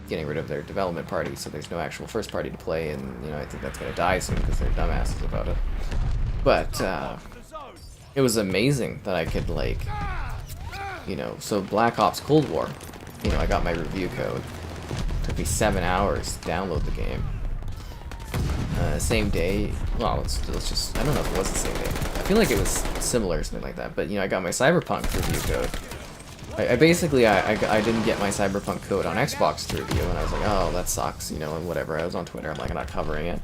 getting rid of their development party, so there's no actual first party to play, and, you know, I think that's going to die soon because they're dumbasses about it. But, it was amazing that I could, like, you know, so Black Ops Cold War, you know, I got my review code. It took me 7 hours to download the game. Same day, well, let's just, I don't know if it was the same day. I feel like it was similar or something like that, but, you know, I got my Cyberpunk review code. I basically, I didn't get my Cyberpunk code on Xbox to review, and I was like, oh, that sucks, you know, and whatever. I was on Twitter, I'm like, I'm not covering it.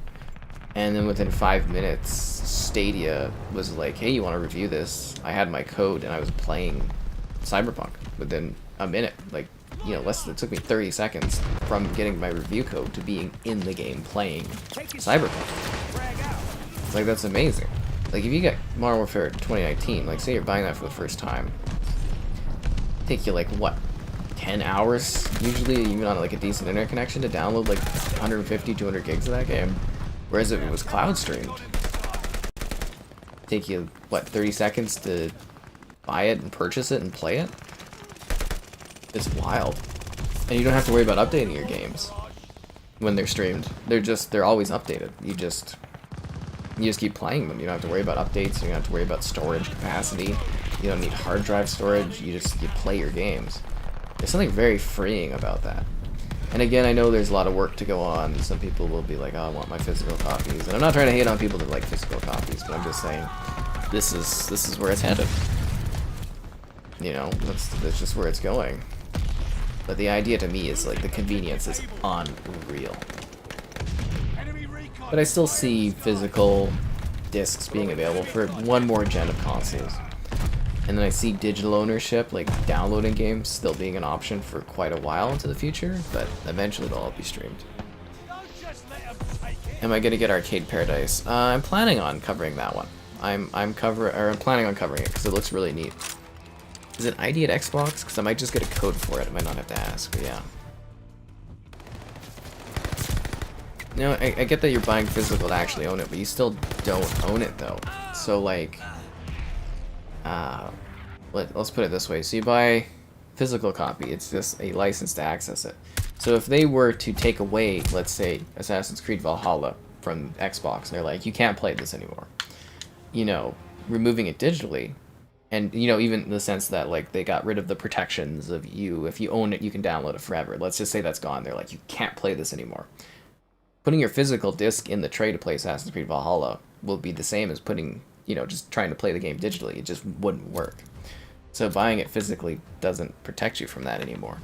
And then within 5 minutes, Stadia was like, hey, you want to review this? I had my code, and I was playing Cyberpunk within a minute. Like, you know, it took me 30 seconds from getting my review code to being in the game playing Cyberpunk. Like, that's amazing. Like, if you get Modern Warfare 2019, like, say you're buying that for the first time, take you, like, what, 10 hours, usually, even on, like, a decent internet connection, to download, like, 150, 200 gigs of that game. Whereas if it was cloud streamed, take you, what, 30 seconds to buy it and purchase it and play it? It's wild. And you don't have to worry about updating your games. when they're streamed. They're always updated. You just keep playing them. You don't have to worry about updates. You don't have to worry about storage capacity. You don't need hard drive storage. You play your games. There's something very freeing about that. And again, I know there's a lot of work to go on. Some people will be like, oh, I want my physical copies. And I'm not trying to hate on people that like physical copies, but I'm just saying this is where it's headed. You know, that's just where it's going. But the idea to me is like the convenience is unreal. But I still see physical discs being available for one more gen of consoles. And then I see digital ownership, like downloading games, still being an option for quite a while into the future, but eventually they'll all be streamed. Am I gonna get Arcade Paradise? I'm planning on covering that one. I'm planning on covering it because it looks really neat. Is it ID at Xbox? Because I might just get a code for it. I might not have to ask, but yeah. No, I get that you're buying physical to actually own it, but you still don't own it though. So like, let's put it this way. So you buy physical copy. It's just a license to access it. So if they were to take away, let's say, Assassin's Creed Valhalla from Xbox, and they're like, you can't play this anymore. You know, removing it digitally, and you know, even in the sense that like they got rid of the protections of you. If you own it, you can download it forever. Let's just say that's gone. They're like, you can't play this anymore. Putting your physical disc in the tray to play Assassin's Creed Valhalla will be the same as putting, you know, just trying to play the game digitally. It just wouldn't work. So buying it physically doesn't protect you from that anymore.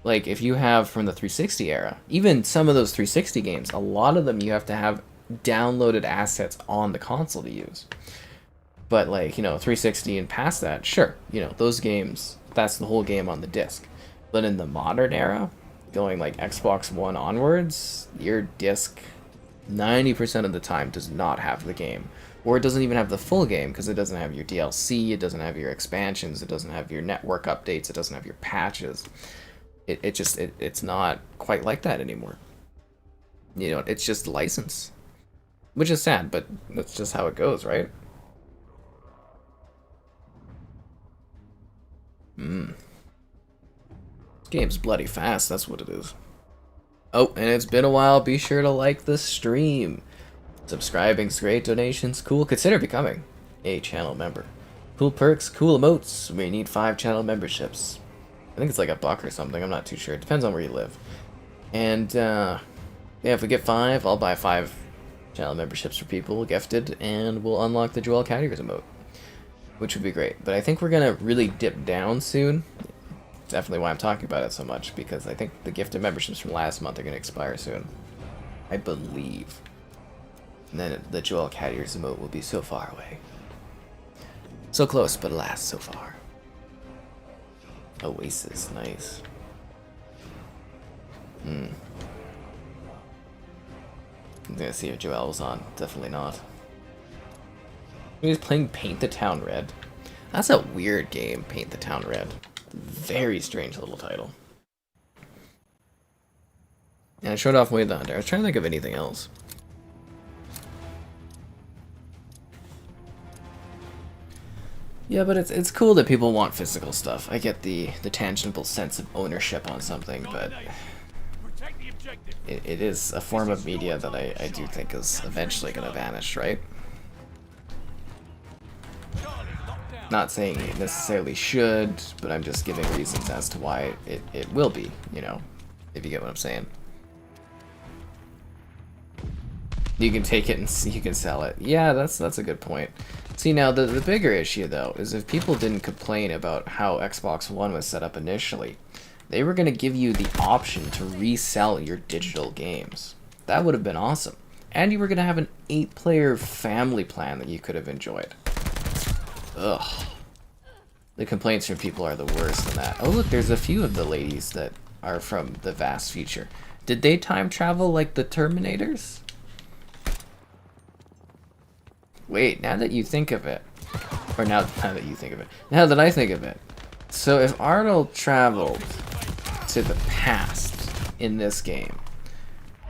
Like if you have from the 360 era, even some of those 360 games, a lot of them you have to have downloaded assets on the console to use. But like, you know, 360 and past that, sure, you know, those games, that's the whole game on the disc. But in the modern era, going like Xbox One onwards, your disc 90% of the time does not have the game. Or it doesn't even have the full game because it doesn't have your DLC, it doesn't have your expansions, it doesn't have your network updates, it doesn't have your patches. It's not quite like that anymore. You know, it's just license. Which is sad, but that's just how it goes, right? This game's bloody fast, that's what it is. Oh, and it's been a while. Be sure to like the stream. Subscribing's great, donations cool. Consider becoming a channel member. Cool perks, cool emotes. We need 5 channel memberships. I think it's like $1 or something, I'm not too sure. It depends on where you live. And yeah, if we get 5, I'll buy 5 channel memberships for people gifted, and we'll unlock the Joel Cattiers emote, which would be great. But I think we're gonna really dip down soon. Definitely why I'm talking about it so much, because I think the gifted memberships from last month are gonna expire soon, I believe. And then the Joel Cattiers emote will be so far away. So close, but alas, so far. Oasis, nice. I'm gonna see if Joel was on. Definitely not. He's playing Paint the Town Red. That's a weird game, Paint the Town Red. Very strange little title. And I showed off Wade the Hunter. I was trying to think of anything else. Yeah, but it's cool that people want physical stuff. I get the tangible sense of ownership on something, but it is a form of media that I do think is eventually going to vanish, right? Not saying it necessarily should, but I'm just giving reasons as to why it will be, you know, if you get what I'm saying. You can take it and you can sell it. Yeah, that's a good point. See, now the bigger issue though is if people didn't complain about how Xbox One was set up initially, they were going to give you the option to resell your digital games. That would have been awesome. And you were going to have an 8-player family plan that you could have enjoyed. Ugh. The complaints from people are the worst than that. Oh look, there's a few of the ladies that are from the vast future. Did they time travel like the Terminators? Wait, now that you think of it, or now that you think of it, now that I think of it, so if Arnold traveled to the past in this game,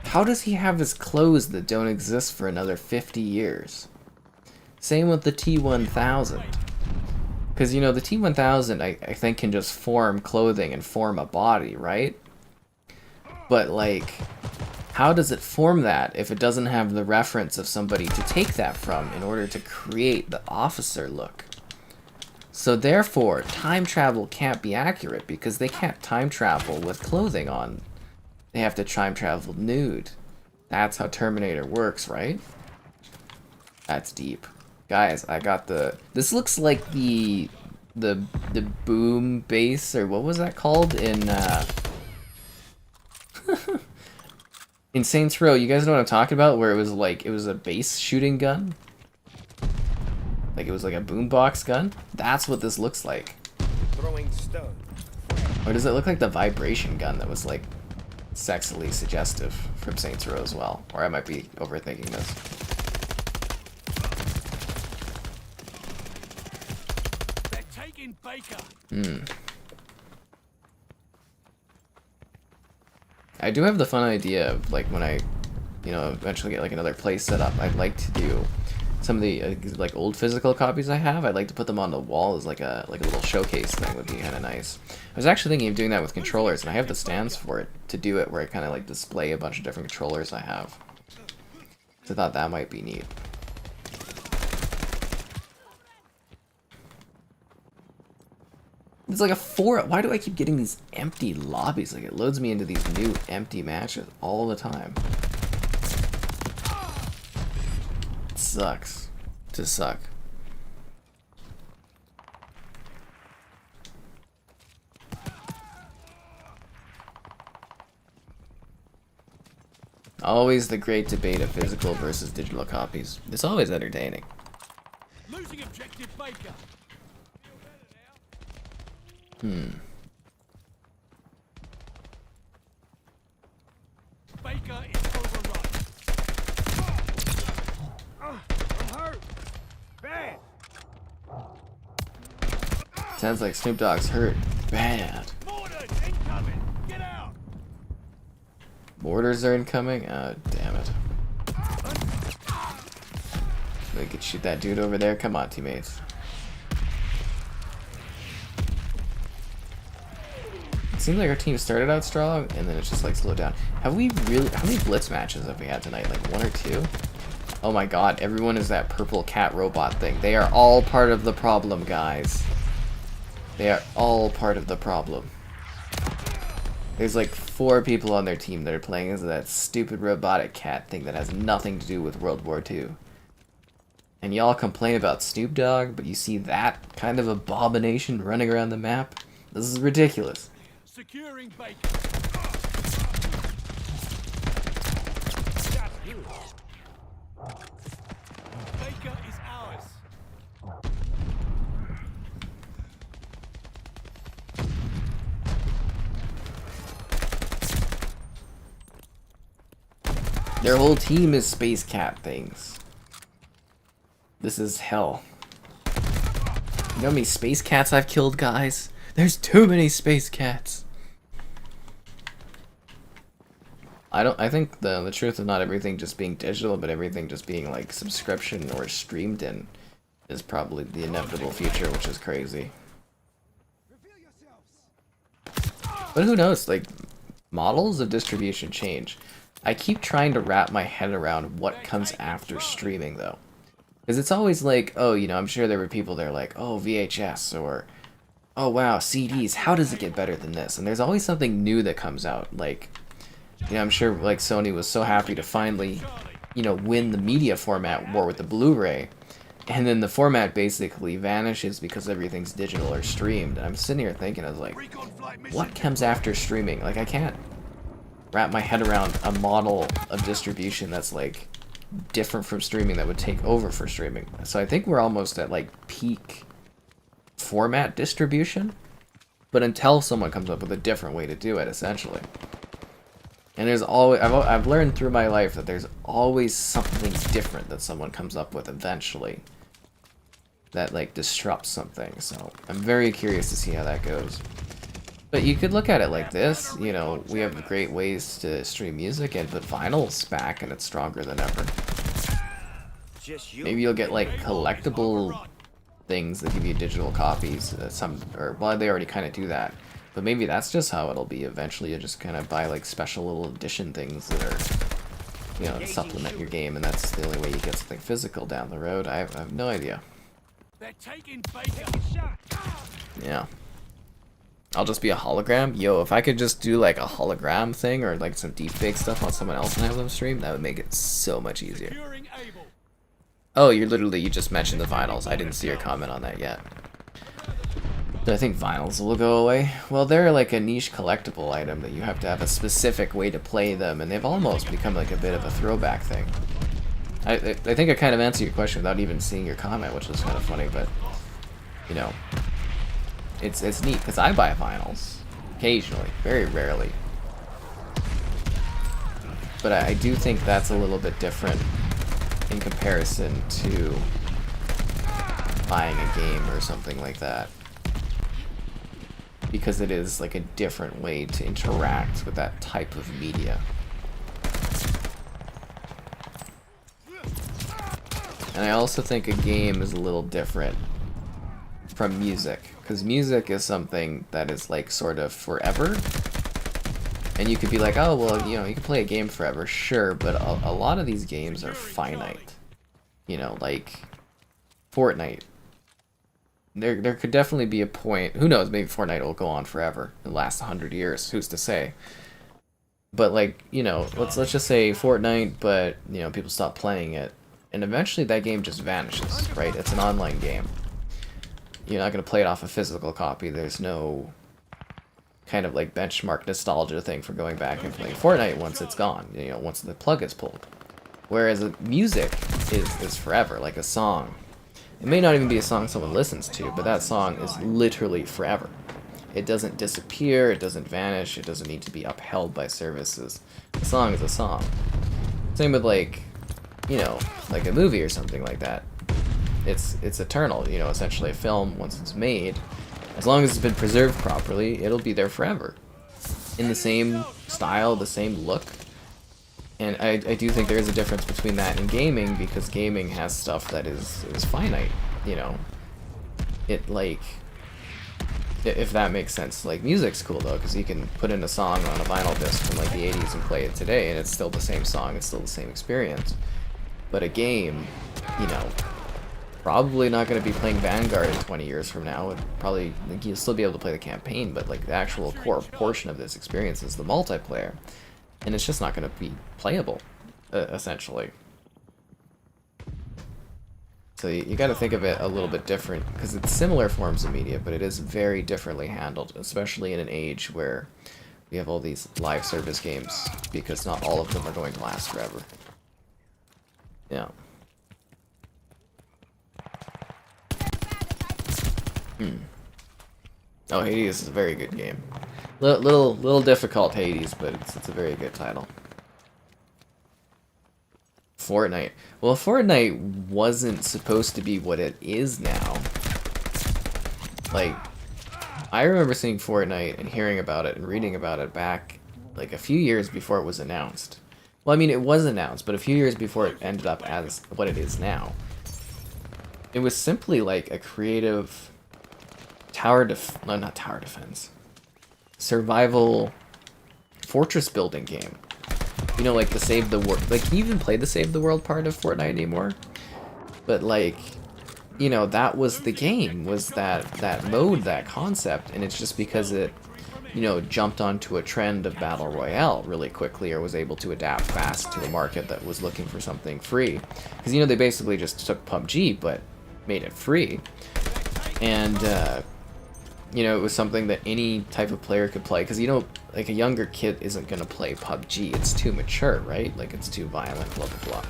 how does he have his clothes that don't exist for another 50 years? Same with the T-1000. Because, you know, the T-1000, I think, can just form clothing and form a body, right? But, like, how does it form that if it doesn't have the reference of somebody to take that from in order to create the officer look? So therefore, time travel can't be accurate because they can't time travel with clothing on. They have to time travel nude. That's how Terminator works, right? That's deep. Guys, I got the... This looks like the boom base, or what was that called in in Saints Row. You guys know what I'm talking about? Where it was like, it was a base shooting gun? Like it was like a boombox gun? That's what this looks like. Throwing stone. Or does it look like the vibration gun that was like sexily suggestive from Saints Row as well? Or I might be overthinking this. They're taking Baker. I do have the fun idea of like when I, you know, eventually get like another place set up, I'd like to do some of the like old physical copies I have. I'd like to put them on the wall as like a little showcase thing. Would be kind of nice. I was actually thinking of doing that with controllers, and I have the stands for it to do it, where I kind of like display a bunch of different controllers I have. So I thought that might be neat. It's like a 4. Why do I keep getting these empty lobbies? Like it loads me into these new empty matches all the time. It sucks to suck. Always the great debate of physical versus digital copies. It's always entertaining. Losing objective Baker. Baker is overrun. I'm hurt. Bad. Sounds like Snoop Dogg's hurt. Bad. Mortars incoming. Get out. Mortars are incoming? Oh, damn it. We could shoot that dude over there. Come on, teammates. It seems like our team started out strong, and then it's just like slowed down. Have we really... How many blitz matches have we had tonight? Like 1 or 2? Oh my god, everyone is that purple cat robot thing. They are all part of the problem, guys. They are all part of the problem. There's like 4 people on their team that are playing as that stupid robotic cat thing that has nothing to do with World War II. And y'all complain about Snoop Dogg, but you see that kind of abomination running around the map? This is ridiculous. Securing Baker. Baker is ours. Their whole team is space cat things. This is hell. You know how many space cats I've killed, guys? There's too many space cats. I think the truth of not everything just being digital, but everything just being like subscription or streamed in is probably the inevitable future, which is crazy. But who knows, like, models of distribution change. I keep trying to wrap my head around what comes after streaming, though. Because it's always like, oh, you know, I'm sure there were people that are like, oh, VHS, or, oh, wow, CDs, how does it get better than this? And there's always something new that comes out, like, you know, I'm sure, like, Sony was so happy to finally, you know, win the media format war with the Blu-ray, and then the format basically vanishes because everything's digital or streamed. And I'm sitting here thinking, I was like, what comes after streaming? Like, I can't wrap my head around a model of distribution that's, like, different from streaming that would take over for streaming. So I think we're almost at, like, peak format distribution, but until someone comes up with a different way to do it, essentially. And there's always, I've learned through my life that there's always something different that someone comes up with eventually that, like, disrupts something. So I'm very curious to see how that goes. But you could look at it like this, you know, we have great ways to stream music and put vinyl's back and it's stronger than ever. Maybe you'll get, like, collectible things that give you digital copies, well, they already kind of do that. But maybe that's just how it'll be eventually. You just kind of buy like special little edition things that are, you know, to supplement your game, and that's the only way you get something physical down the road. I have no idea. They're taking Baker. Yeah. I'll just be a hologram? Yo, if I could just do like a hologram thing or like some deepfake stuff on someone else and have them stream, that would make it so much easier. Securing Able. Oh, you just mentioned the vinyls. I didn't see your comment on that yet. Do I think vinyls will go away? Well, they're like a niche collectible item that you have to have a specific way to play them, and they've almost become like a bit of a throwback thing. I think I kind of answered your question without even seeing your comment, which was kind of funny, but, you know, it's neat, because I buy vinyls, occasionally, very rarely. But I do think that's a little bit different in comparison to buying a game or something like that. Because it is like a different way to interact with that type of media. And I also think a game is a little different from music, because music is something that is like sort of forever. And you could be like, oh, well, you know, you can play a game forever, sure, but a lot of these games are finite. You know, like Fortnite. There could definitely be a point, who knows, maybe Fortnite will go on forever, it'll last 100 years, who's to say. But like, you know, let's just say Fortnite, but, you know, people stop playing it, and eventually that game just vanishes, right? It's an online game. You're not going to play it off a physical copy, there's no kind of like benchmark nostalgia thing for going back and playing Fortnite once it's gone, you know, once the plug is pulled. Whereas music is forever, like a song. It may not even be a song someone listens to, but that song is literally forever. It doesn't disappear, it doesn't vanish, it doesn't need to be upheld by services. A song is a song. Same with like, you know, like a movie or something like that. It's eternal, you know, essentially a film, once it's made, as long as it's been preserved properly, it'll be there forever. In the same style, the same look. And I do think there is a difference between that and gaming, because gaming has stuff that is finite, you know. It, like, if that makes sense. Like, music's cool, though, because you can put in a song on a vinyl disc from, like, the 80s and play it today, and it's still the same song, it's still the same experience. But a game, you know, probably not going to be playing Vanguard in 20 years from now. It probably, like, you'll still be able to play the campaign, but, like, the actual core portion of this experience is the multiplayer. And it's just not going to be playable, essentially. So you got to think of it a little bit different, because it's similar forms of media, but it is very differently handled, especially in an age where we have all these live service games, because not all of them are going to last forever. Yeah. Oh, Hades is a very good game. Little difficult, Hades, but it's a very good title. Fortnite. Well, Fortnite wasn't supposed to be what it is now. Like, I remember seeing Fortnite and hearing about it and reading about it back, like, a few years before it was announced. Well, I mean, it was announced, but a few years before it ended up as what it is now. It was simply, like, a creative not tower defense. Survival fortress building game. You know, like the Save the World. Like, can you even play the Save the World part of Fortnite anymore? But, like, you know, that was the game, was that mode, that concept, and it's just because it, you know, jumped onto a trend of Battle Royale really quickly, or was able to adapt fast to a market that was looking for something free. Because, you know, they basically just took PUBG, but made it free. And, you know, it was something that any type of player could play, because, you know, like, a younger kid isn't going to play PUBG. It's too mature, right? Like, it's too violent, blah, blah, blah.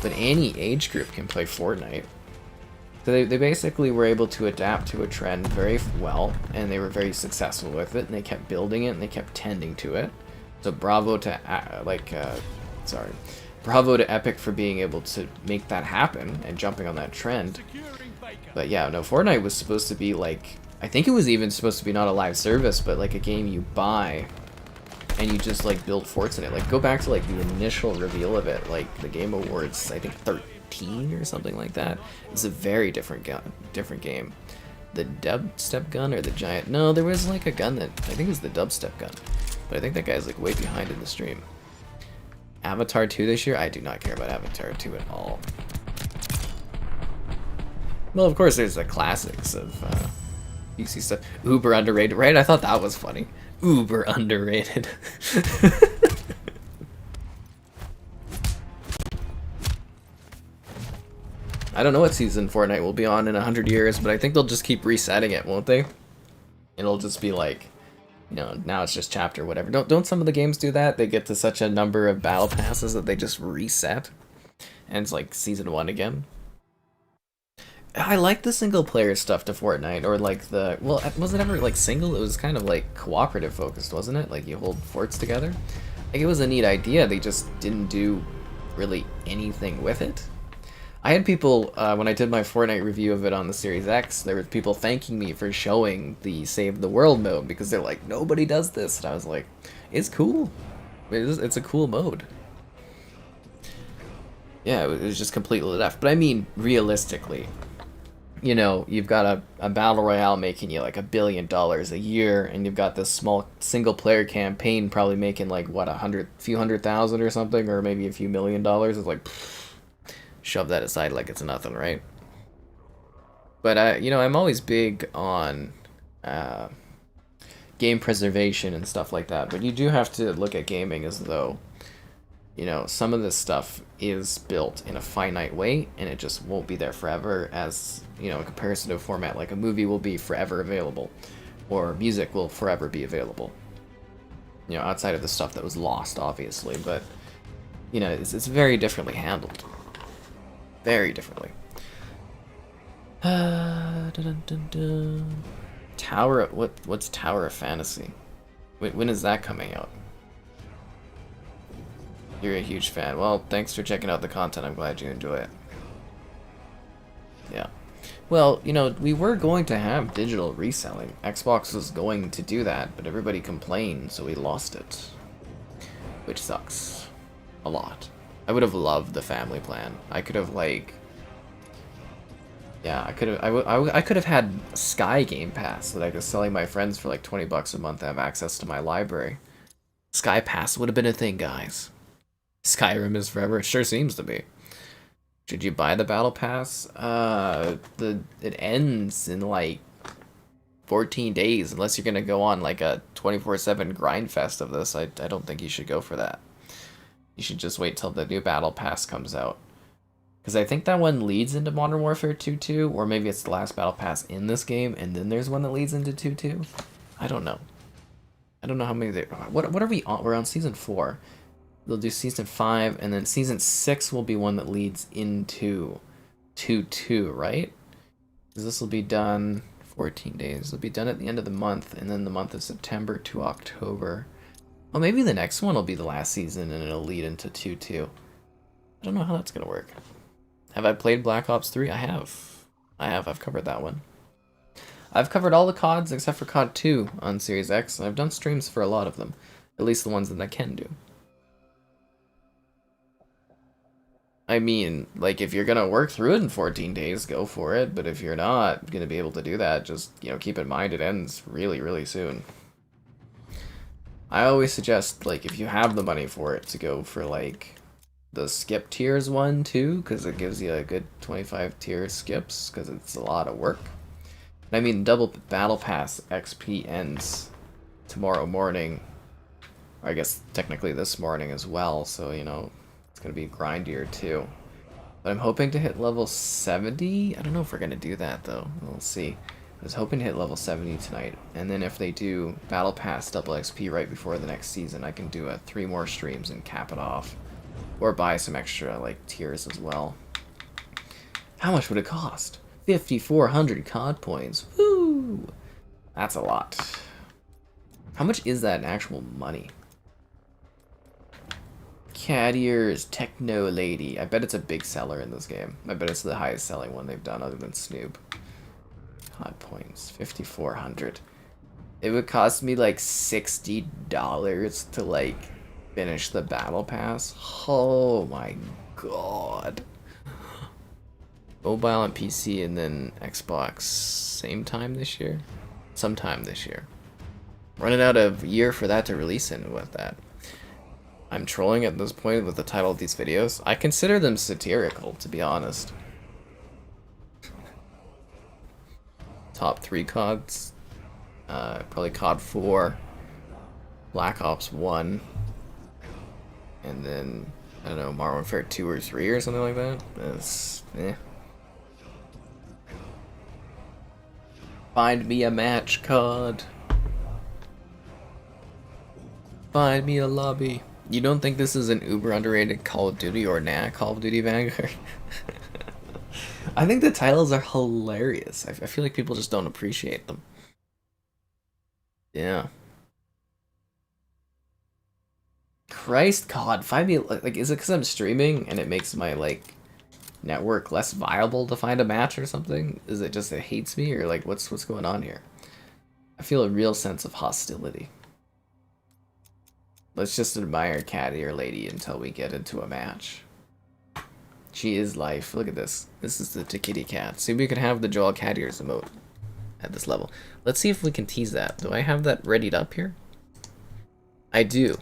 But any age group can play Fortnite. So they basically were able to adapt to a trend very well, and they were very successful with it, and they kept building it, and they kept tending to it. So bravo to, bravo to Epic for being able to make that happen, and jumping on that trend. But yeah, no, Fortnite was supposed to be, like, I think it was even supposed to be not a live service, but like a game you buy and you just like build forts in it. Like, go back to like the initial reveal of it, like the Game Awards, I think 13 or something like that. It's a very different game. the dubstep gun or the giant... No, there was like a gun that... I think it was the dubstep gun. But I think that guy's like way behind in the stream. Avatar 2 this year? I do not care about Avatar 2 at all. Well, of course, there's the classics of PC stuff. Uber underrated, right? I thought that was funny. Uber underrated. I don't know what season Fortnite will be on in 100 years, but I think they'll just keep resetting it, won't they? It'll just be like, you know, now it's just chapter whatever. Don't some of the games do that? They get to such a number of battle passes that they just reset, and it's like season 1 again. I like the single player stuff to Fortnite, or like the, well, was it ever like single? It was kind of like cooperative focused, wasn't it? Like you hold forts together. Like it was a neat idea. They just didn't do really anything with it. I had people, when I did my Fortnite review of it on the Series X, there were people thanking me for showing the Save the World mode, because they're like, nobody does this. And I was like, it's cool. It's a cool mode. Yeah, it was just completely left. But I mean, realistically, you know, you've got a Battle Royale making you like $1 billion a year, and you've got this small single-player campaign probably making like, what, few hundred thousand or something, or maybe a few $1 million. It's like... Pfft. Shove that aside like it's nothing, right? But you know, I'm always big on game preservation and stuff like that, but you do have to look at gaming as though, you know, some of this stuff is built in a finite way and it just won't be there forever, as, you know, in comparison to a format like a movie will be forever available, or music will forever be available, you know, outside of the stuff that was lost, obviously. But, you know, it's very differently handled. Very differently. Dun, dun, dun, dun. Tower. What's Tower of Fantasy? When is that coming out? You're a huge fan. Well, thanks for checking out the content. I'm glad you enjoy it. Yeah. Well, you know, we were going to have digital reselling. Xbox was going to do that, but everybody complained, so we lost it. Which sucks. A lot. I would have loved the family plan. I could have, like... Yeah, I could have had Sky Game Pass that I was selling my friends for like $20 a month to have access to my library. Sky Pass would have been a thing, guys. Skyrim is forever. It sure seems to be. Should you buy the Battle Pass? It ends in like 14 days, unless you're gonna go on like a 24/7 grind fest of this. I don't think you should go for that. You should just wait till the new Battle Pass comes out. Because I think that one leads into Modern Warfare 2.2, or maybe it's the last Battle Pass in this game, and then there's one that leads into 2.2. I don't know. I don't know how many there... What are we on? We're on Season 4. They'll do Season 5, and then Season 6 will be one that leads into 2.2, right? Because this will be done 14 days. It'll be done at the end of the month, and then the month of September to October. Well, maybe the next one will be the last season and it'll lead into 2.2. I don't know how that's going to work. Have I played Black Ops 3? I have. I've covered that one. I've covered all the CODs except for COD 2 on Series X, and I've done streams for a lot of them. At least the ones that I can do. I mean, like, if you're going to work through it in 14 days, go for it. But if you're not going to be able to do that, just, you know, keep in mind it ends really, really soon. I always suggest, like, if you have the money for it, to go for, like, the skip tiers 1, 2, because it gives you a good 25 tier skips, because it's a lot of work. And I mean, double Battle Pass XP ends tomorrow morning, or I guess technically this morning as well, so, you know, it's going to be grindier too. But I'm hoping to hit level 70. I don't know if we're going to do that, though. We'll see. I was hoping to hit level 70 tonight, and then if they do Battle Pass double XP right before the next season, I can do 3 more streams and cap it off. Or buy some extra, like, tiers as well. How much would it cost? 5,400 COD points. Woo! That's a lot. How much is that in actual money? Cat Ears Techno Lady. I bet it's a big seller in this game. I bet it's the highest selling one they've done other than Snoop. COD points, 5,400. It would cost me like $60 to like finish the Battle Pass. Oh my god. Mobile and PC, and then Xbox same time this year? Sometime this year. Running out of year for that to release in with that. I'm trolling at this point with the title of these videos. I consider them satirical, to be honest. Top 3 CODs. Probably COD 4. Black Ops 1. And then, I don't know, Modern Warfare 2 or 3 or something like that. It's, eh. Find me a match, COD. Find me a lobby. You don't think this is an uber underrated Call of Duty or Call of Duty Vanguard? I think the titles are hilarious. I feel like people just don't appreciate them. Yeah. Christ, COD, find me, like, is it because I'm streaming and it makes my, like, network less viable to find a match or something? Is it just it hates me, or like what's going on here? I feel a real sense of hostility. Let's just admire Caddy or Lady until we get into a match. She is life. Look at this. This is the kitty cat. See if we can have the Joel Caddiers emote at this level. Let's see if we can tease that. Do I have that readied up here? I do.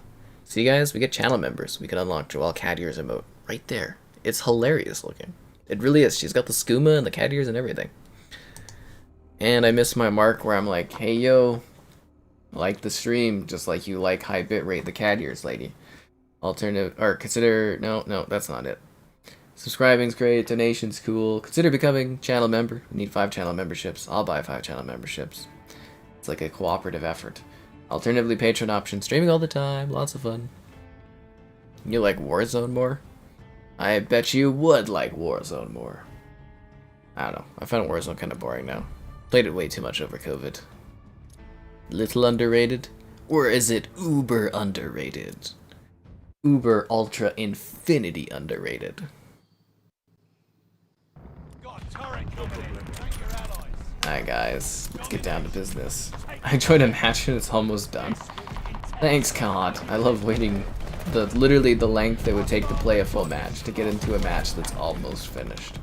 See guys, we get channel members. We can unlock Joel Caddiers emote right there. It's hilarious looking. It really is. She's got the skooma and the cat ears and everything. And I missed my mark where I'm like, hey yo, like the stream just like you like high bitrate the cat ears, lady. Alternative, or consider, no, that's not it. Subscribing's great, donation's cool. Consider becoming channel member. We need 5 channel memberships. I'll buy 5 channel memberships. It's like a cooperative effort. Alternatively, Patreon option. Streaming all the time. Lots of fun. You like Warzone more? I bet you would like Warzone more. I don't know. I found Warzone kind of boring now. Played it way too much over COVID. Little underrated? Or is it uber underrated? Uber ultra infinity underrated. Got a turret coming in. Thank your allies. Alright guys, let's get down to business. I joined a match and it's almost done. Thanks COD. I love waiting literally the length it would take to play a full match to get into a match that's almost finished.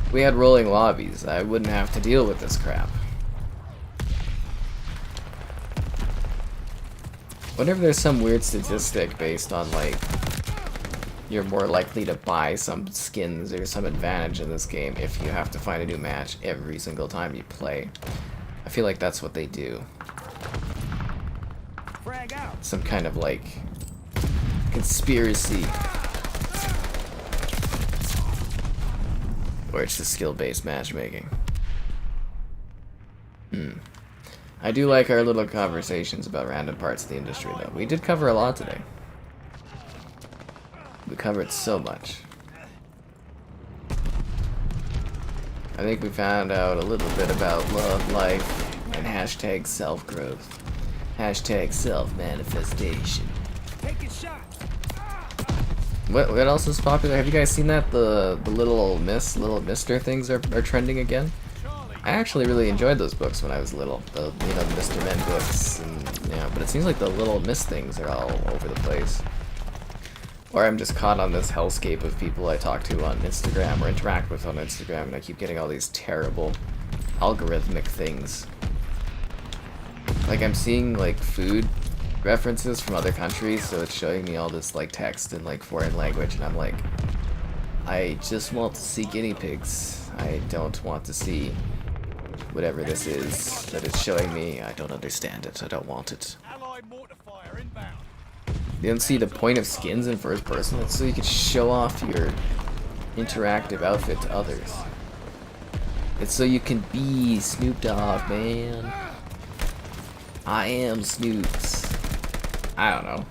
If we had rolling lobbies, I wouldn't have to deal with this crap. Wonder if there's some weird statistic based on like you're more likely to buy some skins or some advantage in this game if you have to find a new match every single time you play. I feel like that's what they do. Frag out. Some kind of like conspiracy. Or it's just skill-based matchmaking. I do like our little conversations about random parts of the industry though. We did cover a lot today. We covered so much. I think we found out a little bit about love, life, and hashtag self-growth. Hashtag self-manifestation. Taking shots. What else is popular? Have you guys seen that? The little mister things are trending again? I actually really enjoyed those books when I was little. The Mr. Men books, and yeah, but it seems like the little miss things are all over the place. Or I'm just caught on this hellscape of people I talk to on Instagram or interact with on Instagram, and I keep getting all these terrible algorithmic things. Like I'm seeing like food references from other countries, so it's showing me all this like text in like foreign language, and I'm like, I just want to see guinea pigs. I don't want to see whatever this is that it's showing me. I don't understand it. I don't want it. Allied mortifier inbound. You don't see the point of skins in first person? It's so you can show off your interactive outfit to others. It's so you can be Snoop Dogg, man. I am Snoops. I don't know.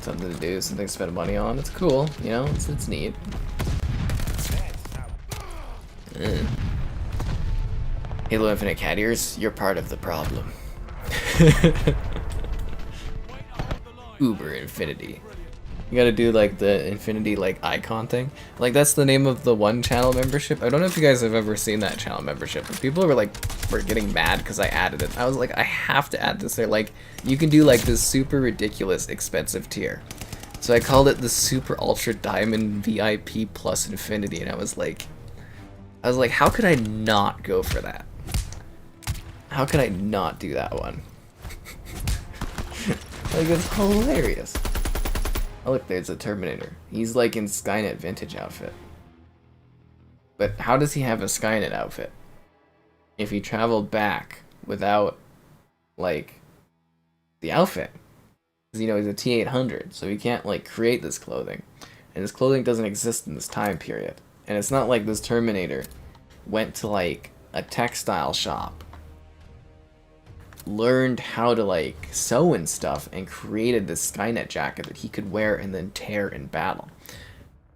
Something to do, something to spend money on. It's cool, you know, it's neat. Halo Infinite cat ears, you're part of the problem. Uber Infinity. You gotta do like the Infinity like icon thing. Like that's the name of the one channel membership. I don't know if you guys have ever seen that channel membership, but people were getting mad because I added it. I was like, I have to add this. They're like, you can do like this super ridiculous expensive tier. So I called it the Super Ultra Diamond VIP Plus Infinity, and I was like, how could I not go for that? How could I not do that one? Like, it's hilarious. Oh look, there's a Terminator. He's like in Skynet vintage outfit. But how does he have a Skynet outfit? If he traveled back without, like, the outfit. Because, you know, he's a T-800, so he can't, like, create this clothing. And this clothing doesn't exist in this time period. And it's not like this Terminator went to, like, a textile shop, learned how to, like, sew and stuff, and created this Skynet jacket that he could wear and then tear in battle.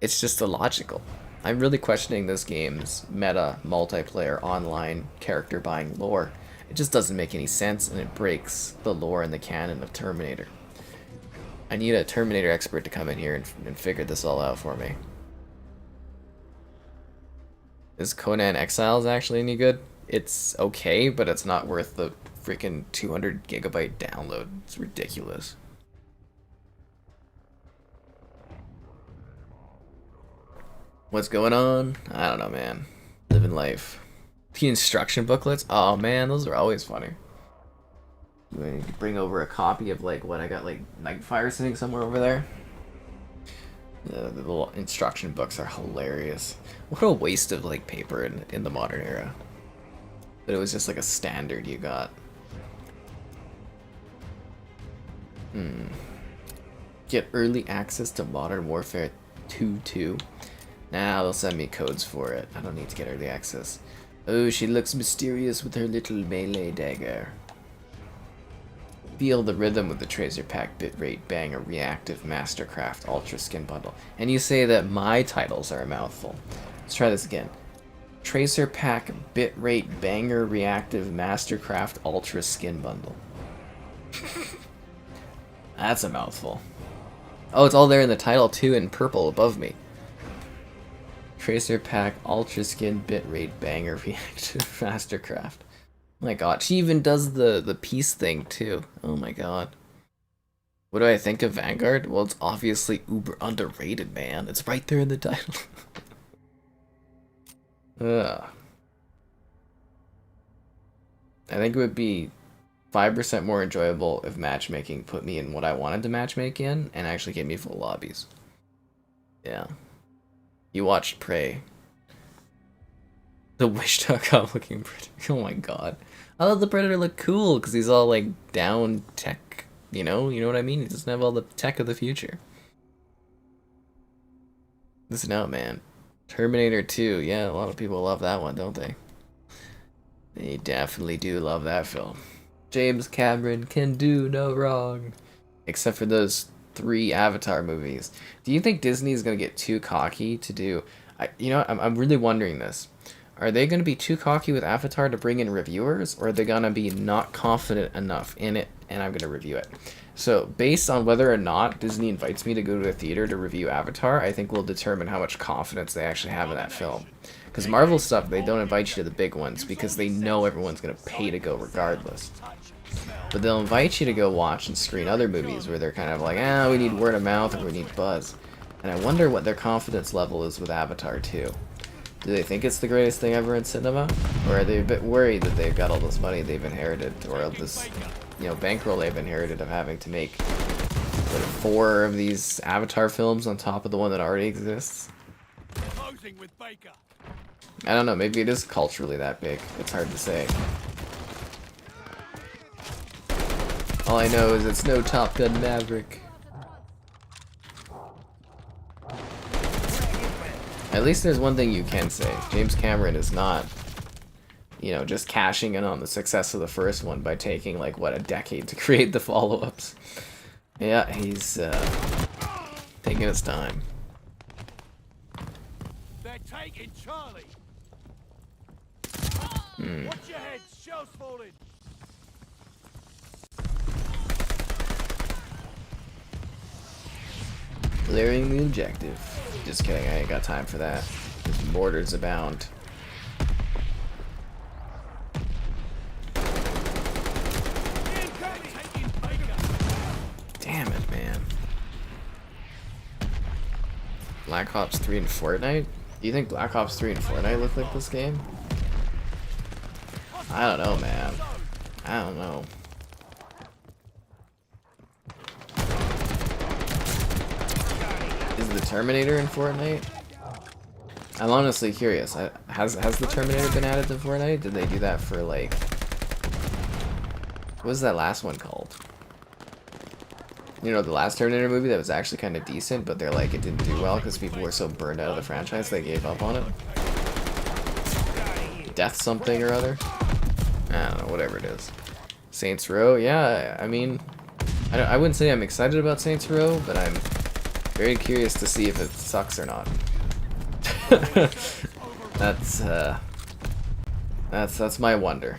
It's just illogical. I'm really questioning this game's meta, multiplayer, online, character buying lore. It just doesn't make any sense, and it breaks the lore and the canon of Terminator. I need a Terminator expert to come in here and figure this all out for me. Is Conan Exiles actually any good? It's okay, but it's not worth the freaking 200 gigabyte download. It's ridiculous. What's going on? I don't know, man. Living life. The instruction booklets? Oh man, those are always funny. You need to bring over a copy of, like, what I got, like, Nightfire sitting somewhere over there. The little instruction books are hilarious. What a waste of, like, paper in the modern era. But it was just like a standard you got. Get early access to Modern Warfare 2.2. Nah, they'll send me codes for it. I don't need to get early access. Oh, she looks mysterious with her little melee dagger. Feel the rhythm with the Tracer Pack bitrate banger reactive Mastercraft Ultra Skin Bundle. And you say that my titles are a mouthful. Let's try this again. Tracer Pack bitrate banger reactive Mastercraft Ultra Skin Bundle. That's a mouthful. Oh, it's all there in the title too, in purple above me. Tracer Pack Ultra Skin bitrate banger reactive Mastercraft. My god, she even does the peace thing too. Oh my god. What do I think of Vanguard? Well, it's obviously uber underrated, man. It's right there in the title. Ugh. I think it would be 5% more enjoyable if matchmaking put me in what I wanted to matchmake in and actually gave me full lobbies. Yeah. You watched Prey. The Wish.com looking Predator. Oh my god. I thought the Predator looked cool because he's all like down tech, you know what I mean? He doesn't have all the tech of the future. Listen out, man. Terminator 2, yeah, a lot of people love that one, don't they? They definitely do love that film. James Cameron can do no wrong. Except for those 3 Avatar movies. Do you think Disney is going to get too cocky to do... I'm really wondering this. Are they going to be too cocky with Avatar to bring in reviewers? Or are they going to be not confident enough in it and I'm going to review it? So, based on whether or not Disney invites me to go to a theater to review Avatar, I think will determine how much confidence they actually have in that film. Because Marvel stuff, they don't invite you to the big ones because they know everyone's going to pay to go regardless. But they'll invite you to go watch and screen other movies where they're kind of like, we need word of mouth or we need buzz. And I wonder what their confidence level is with Avatar 2. Do they think it's the greatest thing ever in cinema? Or are they a bit worried that they've got all this money they've inherited, or all this, bankroll they've inherited of having to make 4 of these Avatar films on top of the one that already exists? I don't know, maybe it is culturally that big. It's hard to say. All I know is it's no Top Gun Maverick. At least there's one thing you can say. James Cameron is not, just cashing in on the success of the first one by taking, a decade to create the follow-ups. Yeah, he's, taking his time. They're taking Charlie. Watch your head, shells falling. Clearing the objective. Just kidding, I ain't got time for that. There's mortars abound. Damn it, man. Black Ops 3 and Fortnite? Do you think Black Ops 3 and Fortnite look like this game? I don't know, man. I don't know. Is the Terminator in Fortnite? I'm honestly curious. Has the Terminator been added to Fortnite? Did they do that for like... What was that last one called? You know, the last Terminator movie that was actually kind of decent, but they're like, it didn't do well because people were so burned out of the franchise they gave up on it. Death something or other? I don't know, whatever it is. Saints Row, yeah, I mean, I wouldn't say I'm excited about Saints Row, but I'm very curious to see if it sucks or not. That's my wonder.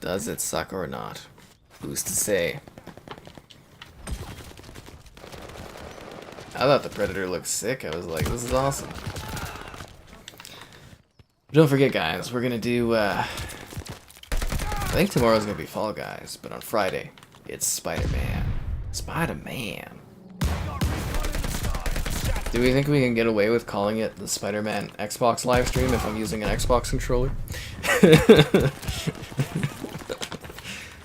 Does it suck or not? Who's to say? I thought the Predator looked sick. I was like, this is awesome. Don't forget, guys, we're gonna do, I think tomorrow's gonna be Fall Guys, but on Friday, it's Spider-Man. Spider-Man. Do we think we can get away with calling it the Spider-Man Xbox live stream if I'm using an Xbox controller?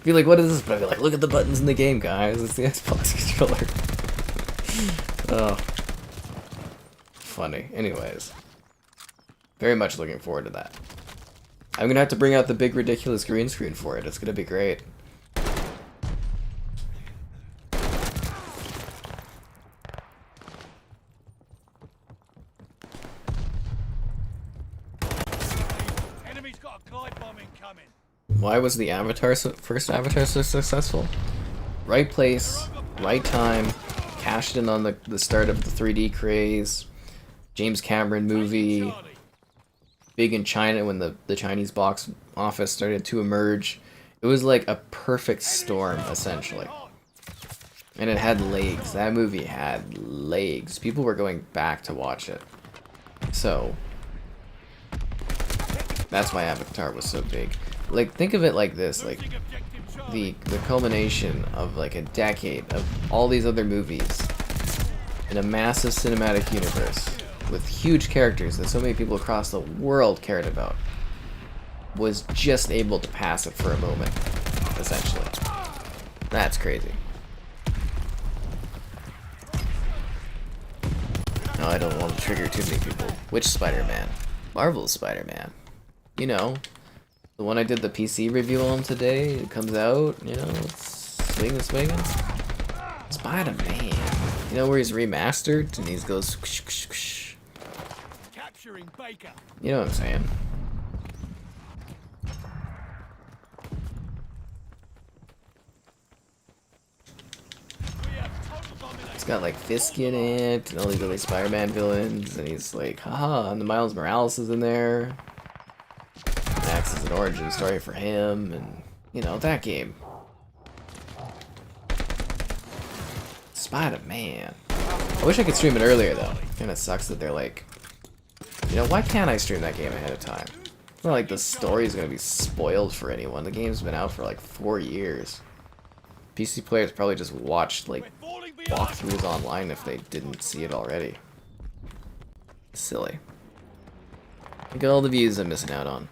Be like, what is this? But I'd be like, look at the buttons in the game, guys. It's the Xbox controller. Oh. Funny. Anyways. Very much looking forward to that. I'm gonna have to bring out the big ridiculous green screen for it. It's gonna be great. Enemy's got a glide bomb incoming. Why was the first Avatar so successful? Right place, right time, cashed in on the start of the 3D craze, James Cameron movie, big in China when the Chinese box office started to emerge. It was like a perfect storm, essentially. And it had legs. That movie had legs. People were going back to watch it. So, that's why Avatar was so big. Like, think of it like this, like, the culmination of, like, a decade of all these other movies in a massive cinematic universe with huge characters that so many people across the world cared about was just able to pass it for a moment, essentially. That's crazy. No, I don't want to trigger too many people. Which Spider-Man? Marvel's Spider-Man. You know, the one I did the PC review on today, it comes out, you know, it's swinging. Spider-Man. You know where he's remastered and he goes whoosh, whoosh, whoosh. Capturing Baker. You know what I'm saying. It's got like Fisk in it and all these other Spider-Man villains and he's like, haha, and the Miles Morales is in there. Max is an origin story for him, and you know, that game. Spider-Man. I wish I could stream it earlier though. Kinda sucks that they're like, you know, why can't I stream that game ahead of time? It's not like the story's gonna be spoiled for anyone. The game's been out for like 4 years. PC players probably just watched like walkthroughs online if they didn't see it already. Silly. Look at all the views I'm missing out on.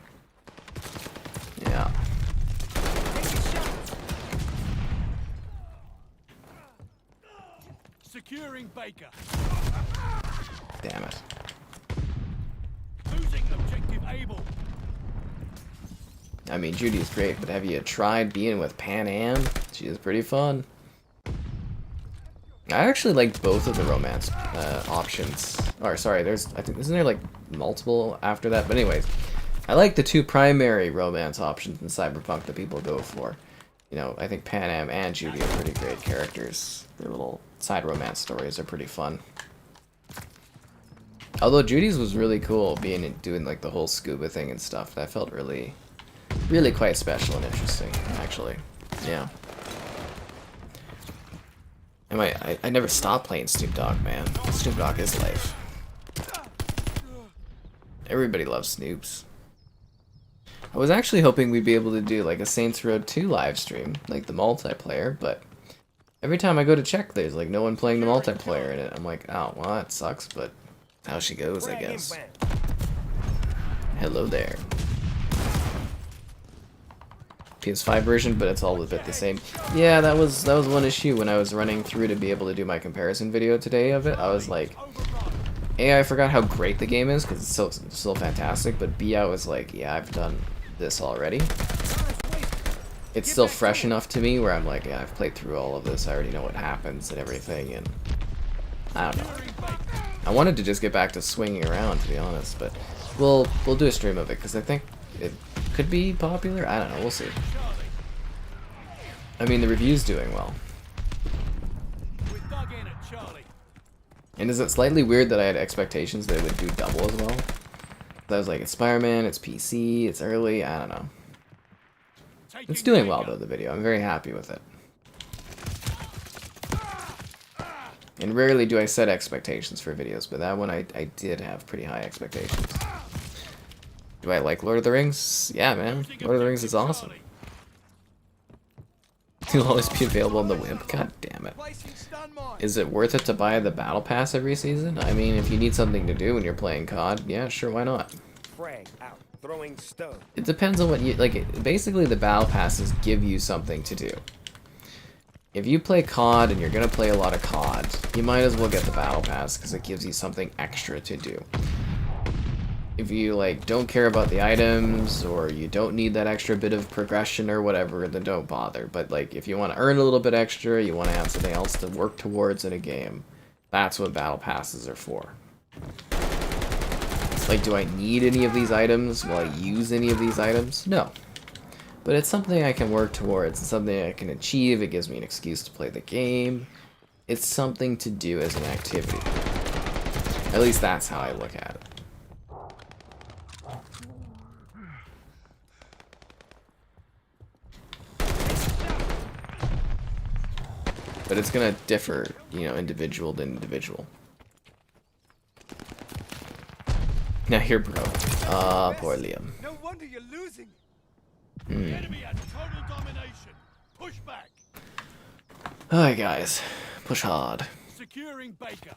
Yeah. Securing Baker. Damn it. Losing objective Able. I mean, Judy's great, but have you tried being with Pan Am? She is pretty fun. I actually like both of the romance options. Or sorry, I think isn't there like multiple after that? But anyways, I like the two primary romance options in Cyberpunk that people go for. You know, I think Pan Am and Judy are pretty great characters. Their little side romance stories are pretty fun. Although Judy's was really cool, doing like the whole scuba thing and stuff. That felt really quite special and interesting, actually. Yeah. I never stopped playing Snoop Dogg, man. Snoop Dogg is life. Everybody loves Snoops. I was actually hoping we'd be able to do like a Saints Row 2 live stream, like the multiplayer, but every time I go to check, there's like no one playing the multiplayer in it. I'm like, oh, well, that sucks, but how she goes, I guess. Hello there. PS5 version, but it's all a bit the same. Yeah, that was one issue when I was running through to be able to do my comparison video today of it. I was like, A, I forgot how great the game is because it's still fantastic, but B, I was like, yeah, I've done this already. It's still fresh enough to me where I'm like, yeah, I've played through all of this. I already know what happens and everything, and I don't know. I wanted to just get back to swinging around, to be honest, but we'll do a stream of it because I think it could be popular. I don't know. We'll see. I mean, the review's doing well. And is it slightly weird that I had expectations that it would do double as well? I was like, it's Spiderman, it's PC, it's early, I don't know. It's doing well though, the video. I'm very happy with it. And rarely do I set expectations for videos, but that one I did have pretty high expectations. Do I like Lord of the Rings? Yeah, man. Lord of the Rings is awesome. It'll always be available on the web. God damn it. Is it worth it to buy the battle pass every season? I mean, if you need something to do when you're playing COD, yeah, sure, why not? It depends on what you like. Basically, the battle passes give you something to do. If you play COD and you're gonna play a lot of COD, you might as well get the battle pass because it gives you something extra to do. If you like don't care about the items or you don't need that extra bit of progression or whatever, then don't bother. But like if you want to earn a little bit extra, you want to have something else to work towards in a game, that's what battle passes are for. Like, do I need any of these items? Will I use any of these items? No. But it's something I can work towards. It's something I can achieve. It gives me an excuse to play the game. It's something to do as an activity. At least that's how I look at it. But it's gonna differ, you know, individual to individual. Now here, bro. Poor Liam. No wonder you're losing. The enemy has total domination. Push back. Alright, guys. Push hard. Securing Baker.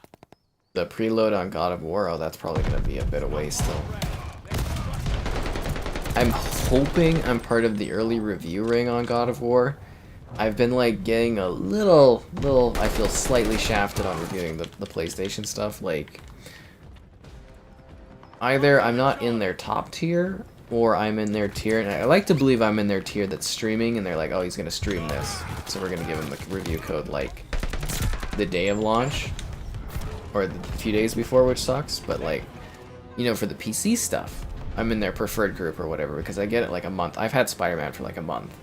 The preload on God of War, oh, that's probably gonna be a bit away still. I'm hoping I'm part of the early review ring on God of War. I've been like getting a little, I feel slightly shafted on reviewing the PlayStation stuff. Like, either I'm not in their top tier, or I'm in their tier, and I like to believe I'm in their tier that's streaming, and they're like, oh, he's gonna stream this, so we're gonna give him the review code like the day of launch, or the few days before, which sucks, but like, you know, for the PC stuff, I'm in their preferred group or whatever, because I get it like a month. I've had Spider-Man for like a month.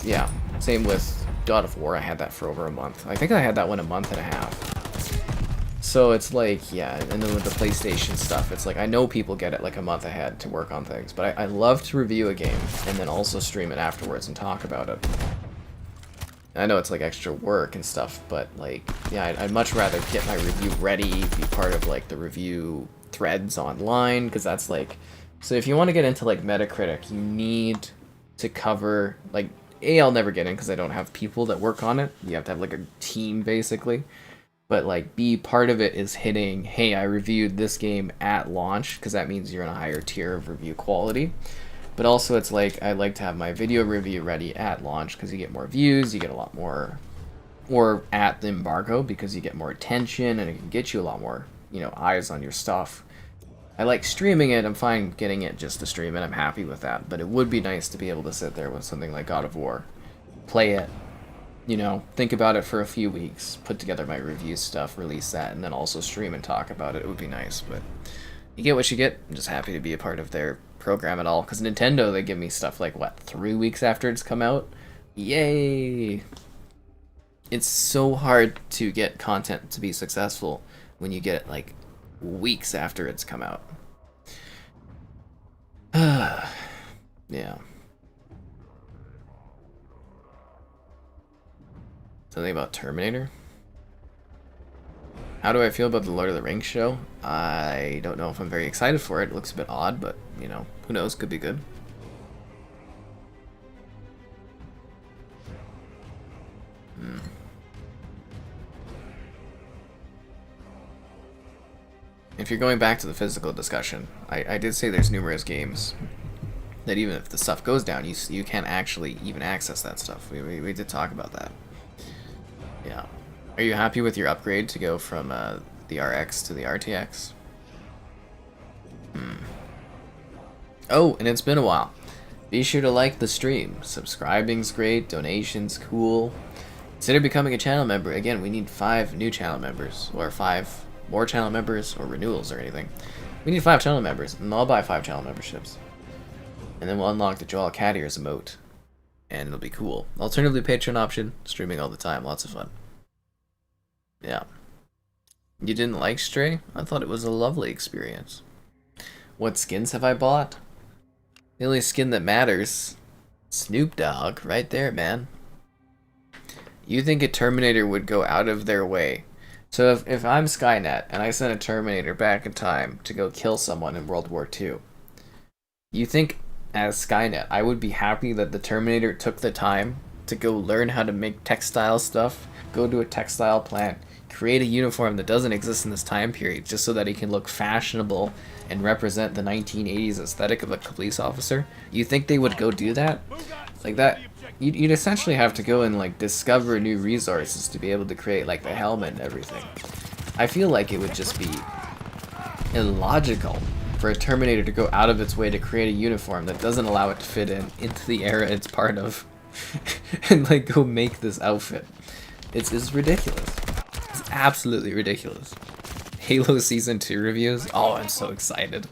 Yeah, same with God of War, I had that for over a month. I think I had that one a month and a half. So it's like, yeah, and then with the PlayStation stuff, it's like, I know people get it like a month ahead to work on things, but I love to review a game and then also stream it afterwards and talk about it. I know it's like extra work and stuff, but like, yeah, I'd much rather get my review ready, be part of like the review threads online, because that's like, so if you want to get into like Metacritic, you need to cover, like, I'll never get in because I don't have people that work on it. You have to have like a team basically. But like B, part of it is hitting, hey, I reviewed this game at launch, because that means you're in a higher tier of review quality. But also it's like, I like to have my video review ready at launch because you get more views, you get a lot more, or at the embargo because you get more attention and it can get you a lot more, you know, eyes on your stuff. I like streaming it, I'm fine getting it just to stream it, I'm happy with that, but it would be nice to be able to sit there with something like God of War, play it, you know, think about it for a few weeks, put together my review stuff, release that, and then also stream and talk about it. It would be nice, but you get what you get. I'm just happy to be a part of their program at all, because Nintendo, they give me stuff like, what, 3 weeks after it's come out? Yay! It's so hard to get content to be successful when you get it, like, weeks after it's come out. Yeah. Something about Terminator? How do I feel about the Lord of the Rings show? I don't know if I'm very excited for it. It looks a bit odd, but, you know, who knows? Could be good. If you're going back to the physical discussion, I did say there's numerous games that even if the stuff goes down, you can't actually even access that stuff. We did talk about that. Yeah. Are you happy with your upgrade to go from the RX to the RTX? Oh, and it's been a while. Be sure to like the stream. Subscribing's great. Donations cool. Consider becoming a channel member. Again, we need 5 new channel members, or 5 more channel members, or renewals, or anything. We need 5 channel members, and I'll buy 5 channel memberships. And then we'll unlock the Joel Catier's emote, and it'll be cool. Alternatively, Patreon option, streaming all the time, lots of fun. Yeah. You didn't like Stray? I thought it was a lovely experience. What skins have I bought? The only skin that matters, Snoop Dogg, right there, man. You think a Terminator would go out of their way? So if I'm Skynet and I sent a Terminator back in time to go kill someone in World War II, you think as Skynet I would be happy that the Terminator took the time to go learn how to make textile stuff, go to a textile plant, create a uniform that doesn't exist in this time period just so that he can look fashionable and represent the 1980s aesthetic of a police officer? You think they would go do that? Like that, you'd essentially have to go and like discover new resources to be able to create like the helmet and everything. I feel like it would just be illogical for a Terminator to go out of its way to create a uniform that doesn't allow it to fit into the era it's part of and like go make this outfit. It's ridiculous. It's absolutely ridiculous. Halo Season 2 reviews? Oh, I'm so excited.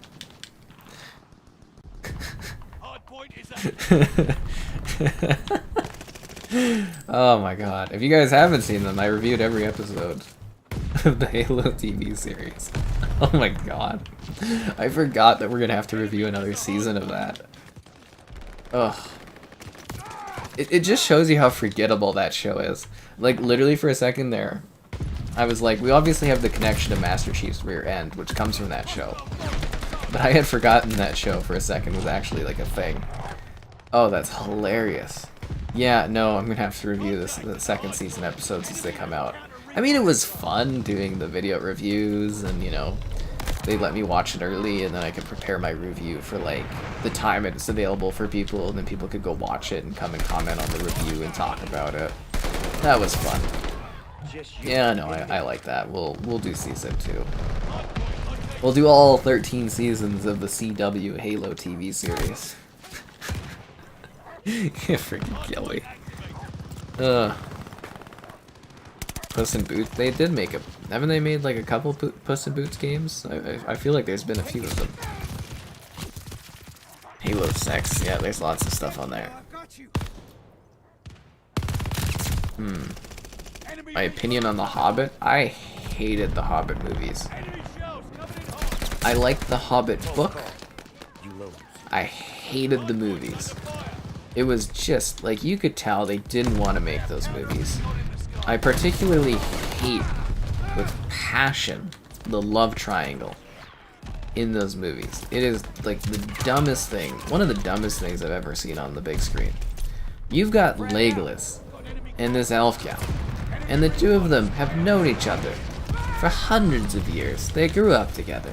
Oh my god. If you guys haven't seen them, I reviewed every episode of the Halo TV series. Oh my god. I forgot that we're gonna have to review another season of that. Ugh. It just shows you how forgettable that show is. Like, literally for a second there, I was like, we obviously have the connection to Master Chief's rear end, which comes from that show. But I had forgotten that show for a second was actually like a thing. Oh, that's hilarious. Yeah, no, I'm gonna have to review the second season episodes as they come out. I mean, it was fun doing the video reviews, and you know, they let me watch it early, and then I could prepare my review for like the time it's available for people, and then people could go watch it and come and comment on the review and talk about it. That was fun. Yeah, no, I like that. We'll do season 2. We'll do all 13 seasons of the CW Halo TV series. Freaking Gilly. Puss in Boots. They did make a... Haven't they made like a couple Puss in Boots games? I feel like there's been a few of them. Halo 6. Yeah, there's lots of stuff on there. My opinion on The Hobbit? I hated the Hobbit movies. I liked the Hobbit book. I hated the movies. It was just, like, you could tell they didn't want to make those movies. I particularly hate, with passion, the love triangle in those movies. It is, like, the dumbest thing, one of the dumbest things I've ever seen on the big screen. You've got Legolas and this elf gal, and the two of them have known each other for hundreds of years. They grew up together.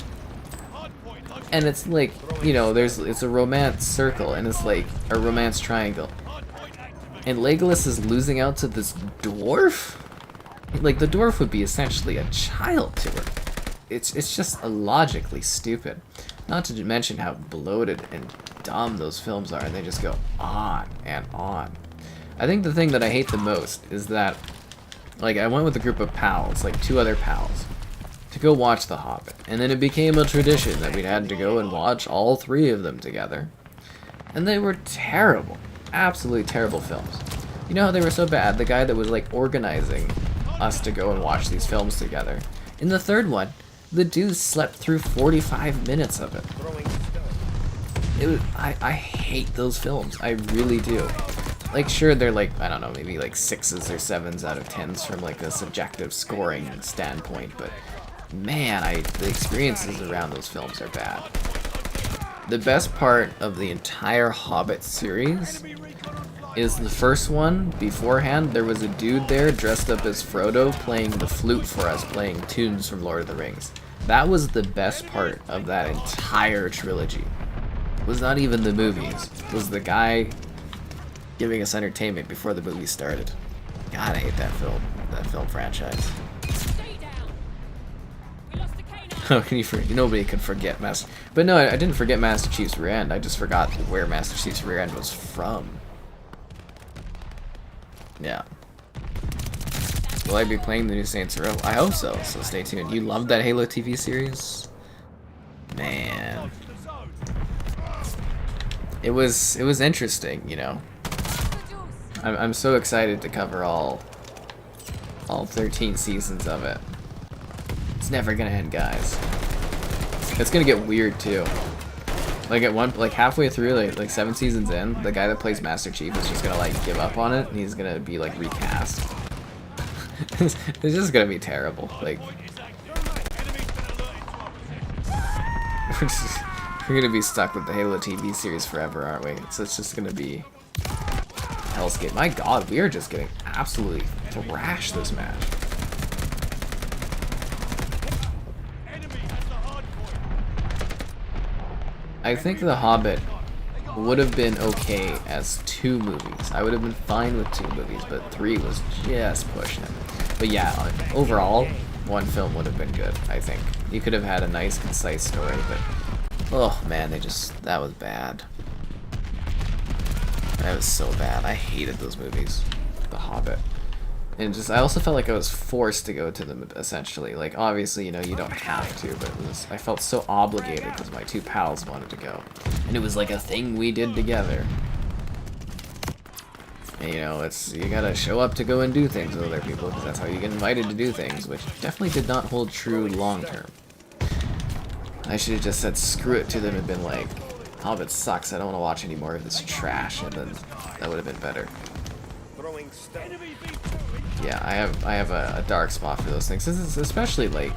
And it's like, you know, it's a romance circle, and it's like a romance triangle. And Legolas is losing out to this dwarf? Like, the dwarf would be essentially a child to her. It's just illogically stupid. Not to mention how bloated and dumb those films are, and they just go on and on. I think the thing that I hate the most is that, like, I went with a group of pals, like 2 other pals, to go watch The Hobbit, and then it became a tradition that we'd had to go and watch all 3 of them together. And they were terrible, absolutely terrible films. You know how they were so bad? The guy that was like organizing us to go and watch these films together, in the 3rd one, the dude slept through 45 minutes of it. I hate those films, I really do. like, sure, they're like, I don't know, maybe like 6s or 7s out of 10s from like a subjective scoring standpoint, but man, the experiences around those films are bad. The best part of the entire Hobbit series is the first one. Beforehand, there was a dude there dressed up as Frodo playing the flute for us, playing tunes from Lord of the Rings. That was the best part of that entire trilogy. It was not even the movies. It was the guy giving us entertainment before the movie started. God, I hate that film franchise. How can you forget? Nobody can forget Master. But no, I didn't forget Master Chief's rear end. I just forgot where Master Chief's rear end was from. Yeah. Will I be playing the new Saints Row? I hope so. So stay tuned. You loved that Halo TV series, man. It was interesting, you know. I'm so excited to cover all 13 seasons of it. It's never gonna end, guys. It's gonna get weird too. Like halfway through, like 7 seasons in, the guy that plays Master Chief is just gonna like give up on it, and he's gonna be like recast. It's just gonna be terrible. Like we're gonna be stuck with the Halo TV series forever, aren't we? So it's just gonna be Hell's Gate. My God, we are just getting absolutely thrashed this match. I think The Hobbit would have been okay as 2 movies. I would have been fine with 2 movies, but 3 was just pushing it. But yeah, overall, 1 film would have been good, I think. You could have had a nice, concise story, but oh man, that was bad. That was so bad. I hated those movies. The Hobbit. And I also felt like I was forced to go to them, essentially. Like, obviously, you know, you don't have to, but I felt so obligated because my 2 pals wanted to go. And it was like a thing we did together. And, you know, you gotta show up to go and do things with other people, because that's how you get invited to do things, which definitely did not hold true long term. I should have just said screw it to them and been like, Hobbit sucks, I don't want to watch any more of this trash, and then that would have been better. Yeah, I have a dark spot for those things. This is especially like,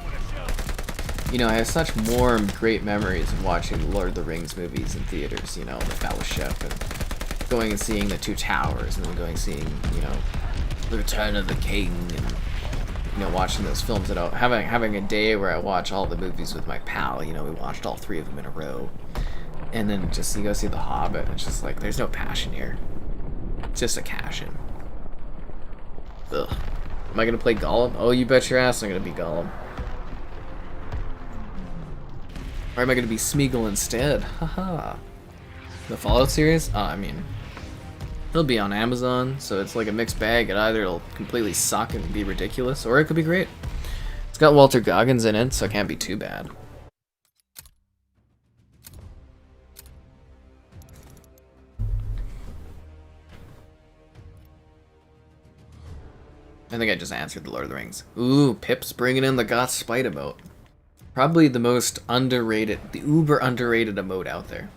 you know, I have such warm, great memories of watching Lord of the Rings movies in theaters. You know, the Fellowship, and going and seeing the 2 Towers, and then going and seeing, you know, the Return of the King, and you know, watching those films. Having a day where I watch all the movies with my pal. You know, we watched all 3 of them in a row, and then just you go see The Hobbit. And it's just like there's no passion here. It's just a cash in. Ugh. Am I gonna play Gollum? Oh, you bet your ass I'm gonna be Gollum. Or am I gonna be Smeagol instead? Haha. The Fallout series? I mean, it'll be on Amazon, so it's like a mixed bag. Either it'll completely suck and be ridiculous, or it could be great. It's got Walter Goggins in it, so it can't be too bad. I think I just answered the Lord of the Rings. Ooh, Pip's bringing in the Goth Spite emote. Probably the most underrated, the uber underrated emote out there.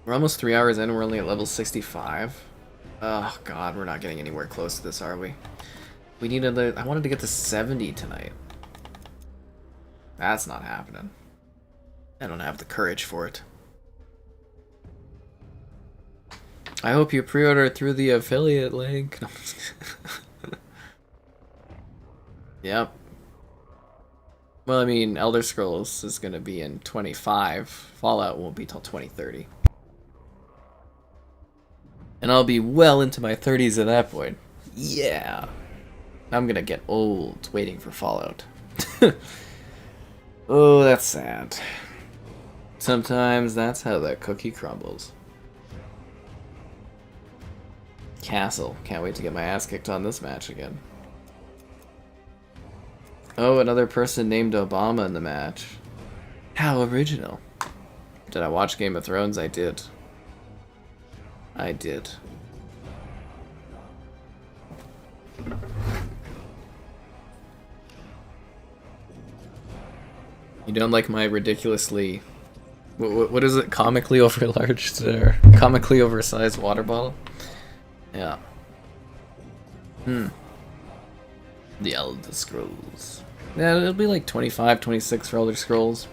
We're almost 3 hours in and we're only at level 65. Oh god, we're not getting anywhere close to this, are we? We need another, I wanted to get to 70 tonight. That's not happening. I don't have the courage for it. I hope you pre-order through the affiliate link. Yep. Well, I mean, Elder Scrolls is going to be in 25. Fallout won't be till 2030. And I'll be well into my 30s at that point. Yeah. I'm going to get old waiting for Fallout. Oh, that's sad. Sometimes that's how that cookie crumbles. Castle. Can't wait to get my ass kicked on this match again. Oh, another person named Obama in the match. How original. Did I watch Game of Thrones? I did. I did. You don't like my ridiculously What is it? Comically overlarge or comically oversized water bottle? Yeah. The Elder Scrolls. Yeah, it'll be like 25, 26 for Elder Scrolls.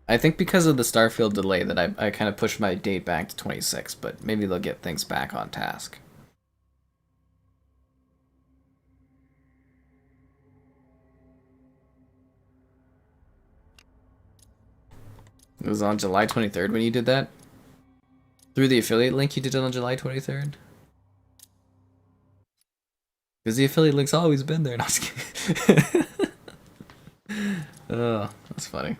I think because of the Starfield delay that I kind of pushed my date back to 26, but maybe they'll get things back on task. It was on July 23rd when you did that? Through the affiliate link you did it on July 23rd? Because the affiliate link's always been there. No, I'm just kidding. Oh, that's funny.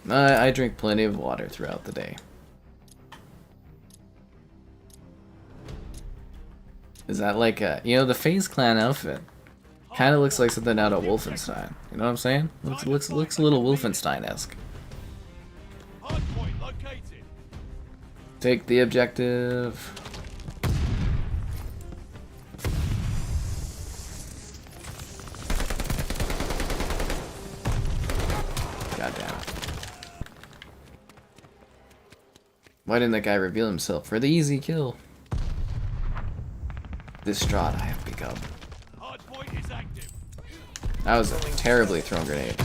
I drink plenty of water throughout the day. Is that like a... You know, the FaZe Clan outfit kind of looks like something out of Wolfenstein. You know what I'm saying? Looks a little Wolfenstein-esque. Take the objective. Goddamn. Why didn't that guy reveal himself? For the easy kill. Distraught I have become. That was a terribly thrown grenade.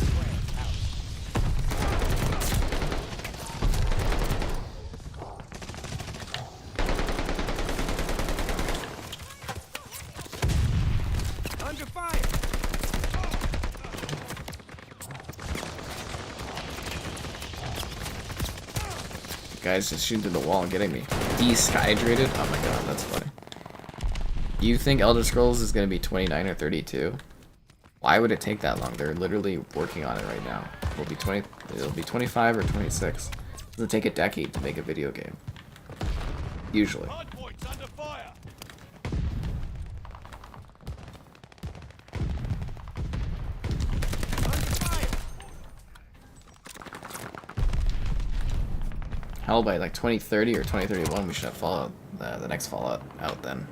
Under fire. Guys just shooting through the wall and getting me deskydrated. Oh my god, that's funny. You think Elder Scrolls is gonna be 29 or 32? Why would it take that long? They're literally working on it right now. It'll be 25 or 26. It'll take a decade to make a video game. Usually. Hell, by like 2030 or 2031, we should have Fallout, the next Fallout out then.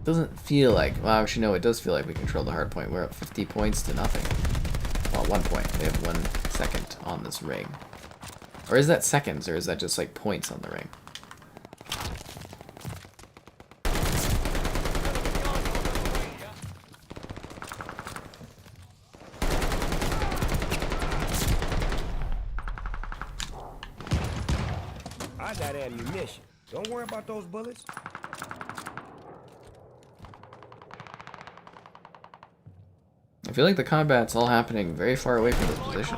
Doesn't feel like, well, actually no, it does feel like we control the hard point. We're at 50 points to nothing. Well, 1 point. We have 1 second on this ring. Or is that seconds, or is that just like points on the ring? I got ammunition. Don't worry about those bullets. I feel like the combat's all happening very far away from this position.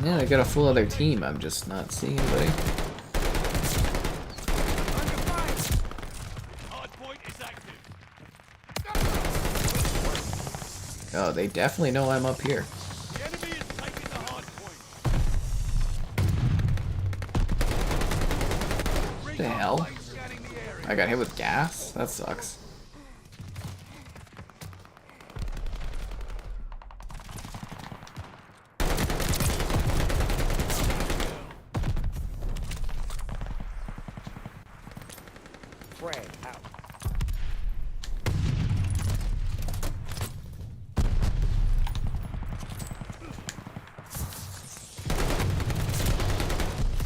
Yeah, I got a full other team. I'm just not seeing anybody. Oh, they definitely know I'm up here. What the hell? I got hit with gas? That sucks. Frag out.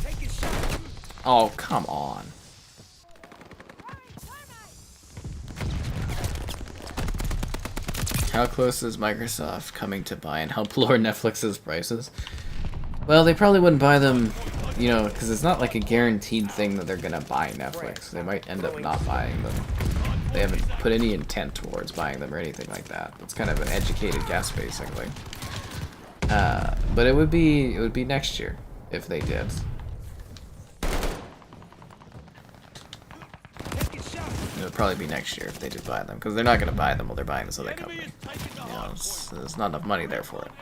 Take a shot. Oh, come on. How close is Microsoft coming to buy and help lower Netflix's prices? Well, they probably wouldn't buy them, you know, because it's not like a guaranteed thing that they're going to buy Netflix. They might end up not buying them. They haven't put any intent towards buying them or anything like that. It's kind of an educated guess, basically. But it would be next year if they did. It would probably be next year if they did buy them, because they're not going to buy them while they're buying this other company. You know, there's not enough money there for it.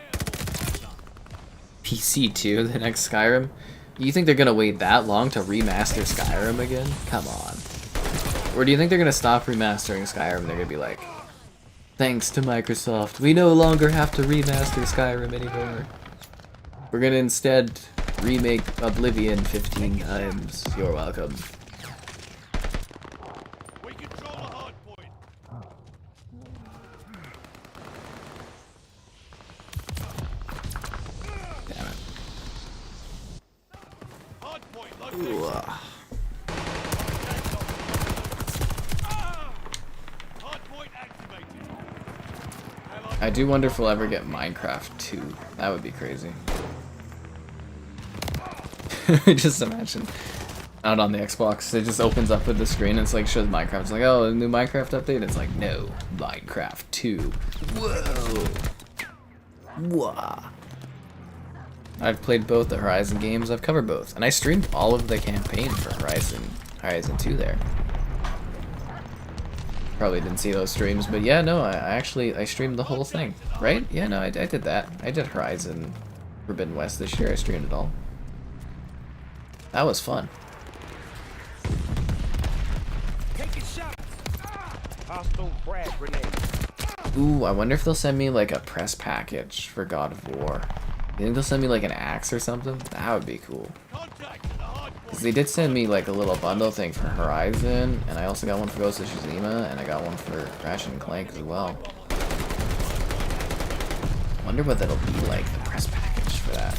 PC 2, the next Skyrim? You think they're going to wait that long to remaster Skyrim again? Come on. Or do you think they're gonna stop remastering Skyrim and they're gonna be like, thanks to Microsoft, we no longer have to remaster Skyrim anymore. We're gonna instead remake Oblivion 15 times. You're welcome. We control the hard point. Damn it. Hard point located. Ooh, Hard point activated. I do wonder if we'll ever get Minecraft 2. That would be crazy. Just imagine out on the Xbox, it just opens up with the screen and it's like shows Minecraft. It's like, oh, a new Minecraft update. It's like, no, Minecraft 2. Whoa. Whoa. I've played both the Horizon games. I've covered both, and I streamed all of the campaign for Horizon 2 there. Probably didn't see those streams, but yeah, no, I streamed the whole thing, right? Yeah, no, I did that. I did Horizon Forbidden West this year. I streamed it all. That was fun. Taking shots. Hostile frag grenade. Ooh, I wonder if they'll send me like a press package for God of War. You think they'll send me like an axe or something? That would be cool. Contact at the hard point. Because they did send me like a little bundle thing for Horizon, and I also got one for Ghost of Tsushima, and I got one for Ratchet and Clank as well. Wonder what that'll be like, the press package for that.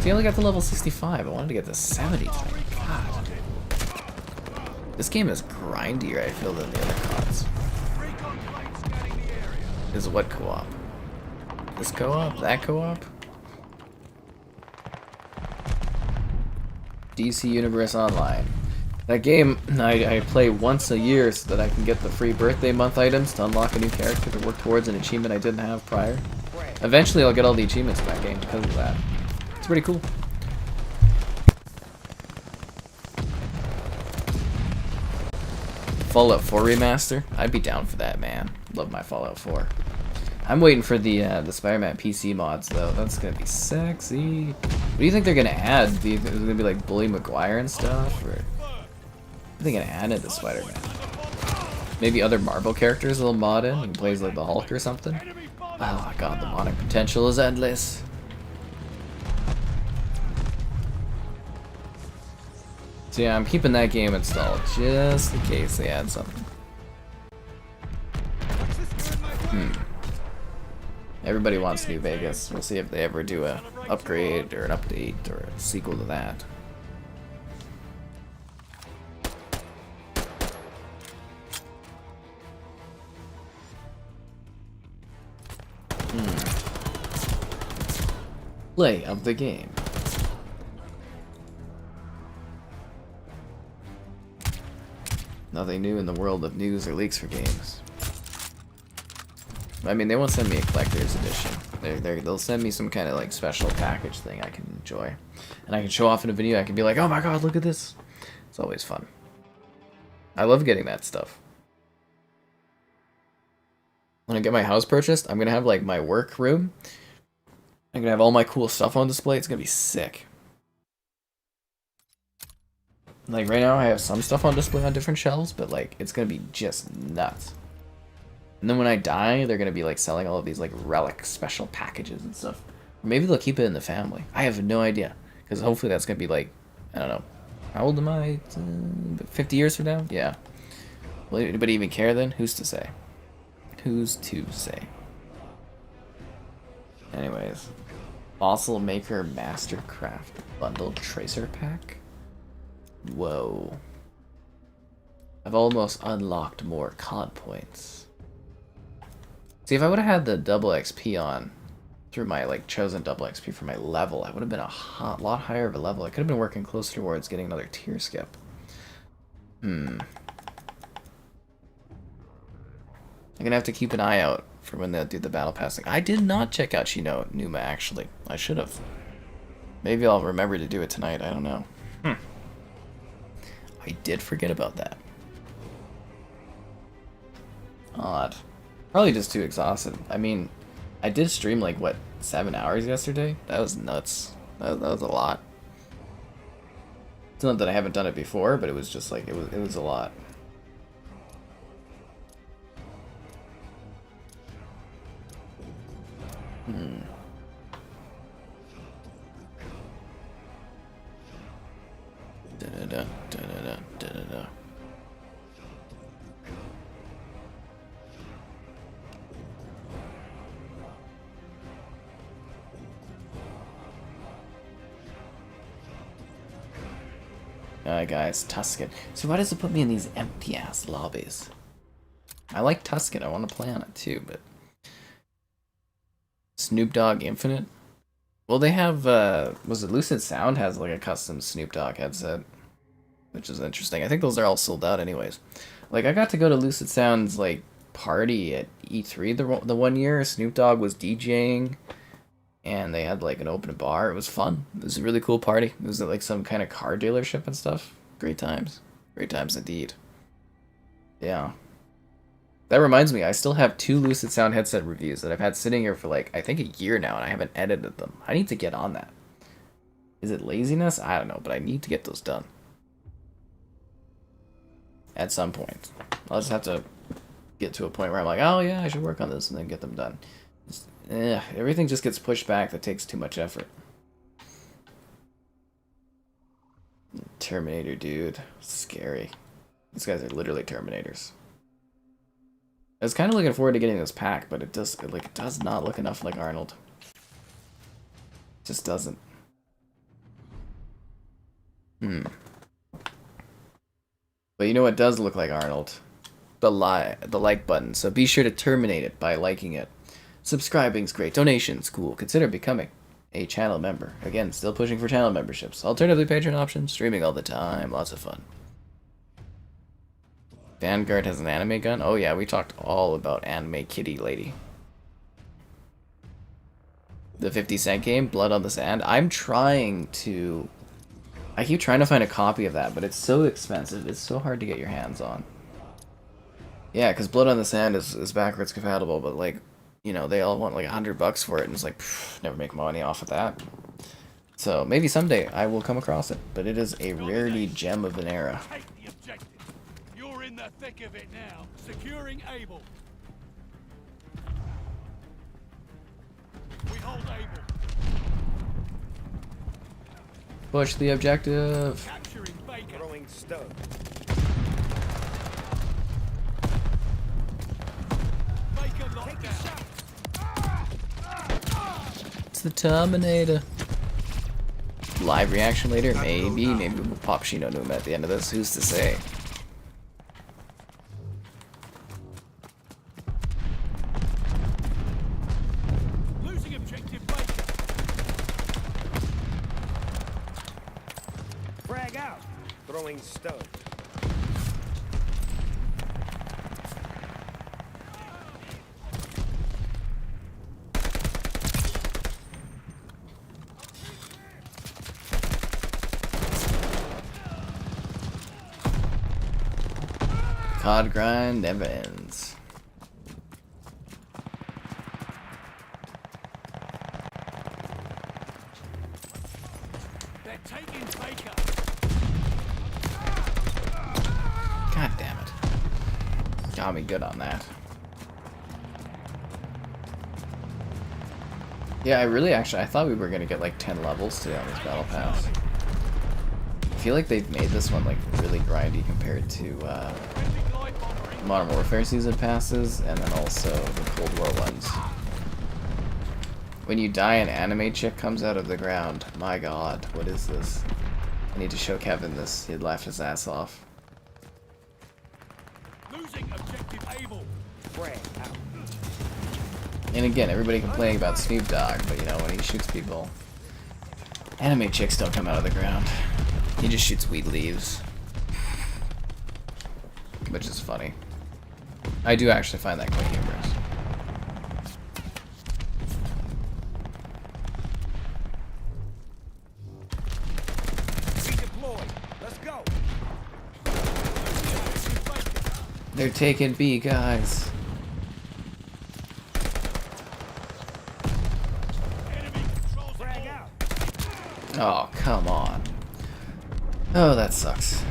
See, I only got to level 65. I wanted to get to 70 tonight. God. This game is grindier, I feel, than the other CODs. Recon plane scanning the area. Is what co-op? This co-op? That co-op? DC Universe Online. That game, I play once a year so that I can get the free birthday month items to unlock a new character to work towards an achievement I didn't have prior. Eventually I'll get all the achievements in that game because of that. It's pretty cool. Fallout 4 remaster? I'd be down for that, man. Love my Fallout 4. I'm waiting for the Spiderman PC mods though. That's gonna be sexy. What do you think they're gonna add? Do you think it's gonna be like Bully Maguire and stuff, or what are they gonna add into Spider-Man? Maybe other Marvel characters they'll mod in. He plays like the Hulk or something. Oh my god, the modding potential is endless. So yeah, I'm keeping that game installed just in case they add something. Everybody wants New Vegas. We'll see if they ever do a upgrade or an update or a sequel to that. Play of the game. Nothing new in the world of news or leaks for games. I mean, they won't send me a collector's edition. They'll send me some kind of like special package thing I can enjoy. And I can show off in a video. I can be like, oh my god, look at this. It's always fun. I love getting that stuff. When I get my house purchased, I'm going to have like my work room. I'm going to have all my cool stuff on display. It's going to be sick. Like right now I have some stuff on display on different shelves, but like it's going to be just nuts. And then when I die, they're going to be like selling all of these like relic special packages and stuff. Or maybe they'll keep it in the family. I have no idea. Because hopefully that's going to be like, I don't know. How old am I? 50 years from now? Yeah. Will anybody even care then? Who's to say? Who's to say? Anyways. Fossil Maker Mastercraft Bundle Tracer Pack? Whoa. I've almost unlocked more COD points. See, if I would have had the double XP on through my like chosen double XP for my level, I would have been a lot higher of a level. I could have been working closer towards getting another tier skip. I'm gonna have to keep an eye out for when they'll do the battle passing. I did not check out Numa actually. I should have. Maybe I'll remember to do it tonight. I don't know. I did forget about that. Odd. Probably just too exhausted. I mean, I did stream like, what, 7 hours yesterday? That was nuts. That was a lot. It's not that I haven't done it before, but it was just like, it was a lot. Da-da-da, da-da-da, da-da-da. Alright guys, Tuscan. So why does it put me in these empty ass lobbies? I like Tuscan, I want to play on it too, but Snoop Dogg Infinite? Well, they have, was it Lucid Sound has like a custom Snoop Dogg headset, which is interesting. I think those are all sold out anyways. Like, I got to go to Lucid Sound's, like, party at E3 the one year. Snoop Dogg was DJing, and they had, like, an open bar. It was fun. It was a really cool party. It was at, like, some kind of car dealership and stuff. Great times. Great times indeed. Yeah. That reminds me, I still have 2 Lucid Sound headset reviews that I've had sitting here for, like, I think a year now, and I haven't edited them. I need to get on that. Is it laziness? I don't know, but I need to get those done. At some point. I'll just have to get to a point where I'm like, oh yeah, I should work on this, and then get them done. Everything just gets pushed back that takes too much effort. Terminator, dude. Scary. These guys are literally Terminators. I was kind of looking forward to getting this pack, but it does not look enough like Arnold. It just doesn't. But you know what does look like Arnold? The like button. So be sure to terminate it by liking it. Subscribing's great. Donations, cool. Consider becoming a channel member. Again, still pushing for channel memberships. Alternatively, Patreon options. Streaming all the time. Lots of fun. Vanguard has an anime gun? Oh yeah, we talked all about anime kitty lady. The 50-cent game, Blood on the Sand. I keep trying to find a copy of that, but it's so expensive. It's so hard to get your hands on. Yeah, because Blood on the Sand is backwards compatible, but like, you know, they all want like $100 for it, and it's like, pff, never make money off of that. So maybe someday I will come across it, but it is a rarity gem of an era. Take the objective. You're in the thick of it now. Securing Able. We hold Able. Push the objective. Capturing Baker. Throwing stun. Baker locked down. It's the Terminator. Live reaction later? Maybe. Maybe we'll pop Shino Numa at the end of this. Who's to say? Losing objective Baker. Frag out. Throwing stun. COD grind never ends. They're taking Baker. God damn it. Got me good on that. Yeah, I thought we were gonna get like 10 levels today on this battle pass. I feel like they've made this one like really grindy compared to Modern Warfare season passes, and then also the Cold War ones. When you die, an anime chick comes out of the ground. My god, what is this? I need to show Kevin this. He'd laugh his ass off. Losing objective Able. Frag out. And again, everybody complaining about Snoop Dogg, but you know, when he shoots people, anime chicks don't come out of the ground. He just shoots weed leaves. Which is funny. I do actually find that quite humorous. Redeploy. Let's go. They're taking B, guys. Enemy controls the Frag ball. out. Oh, come on. Oh, that sucks.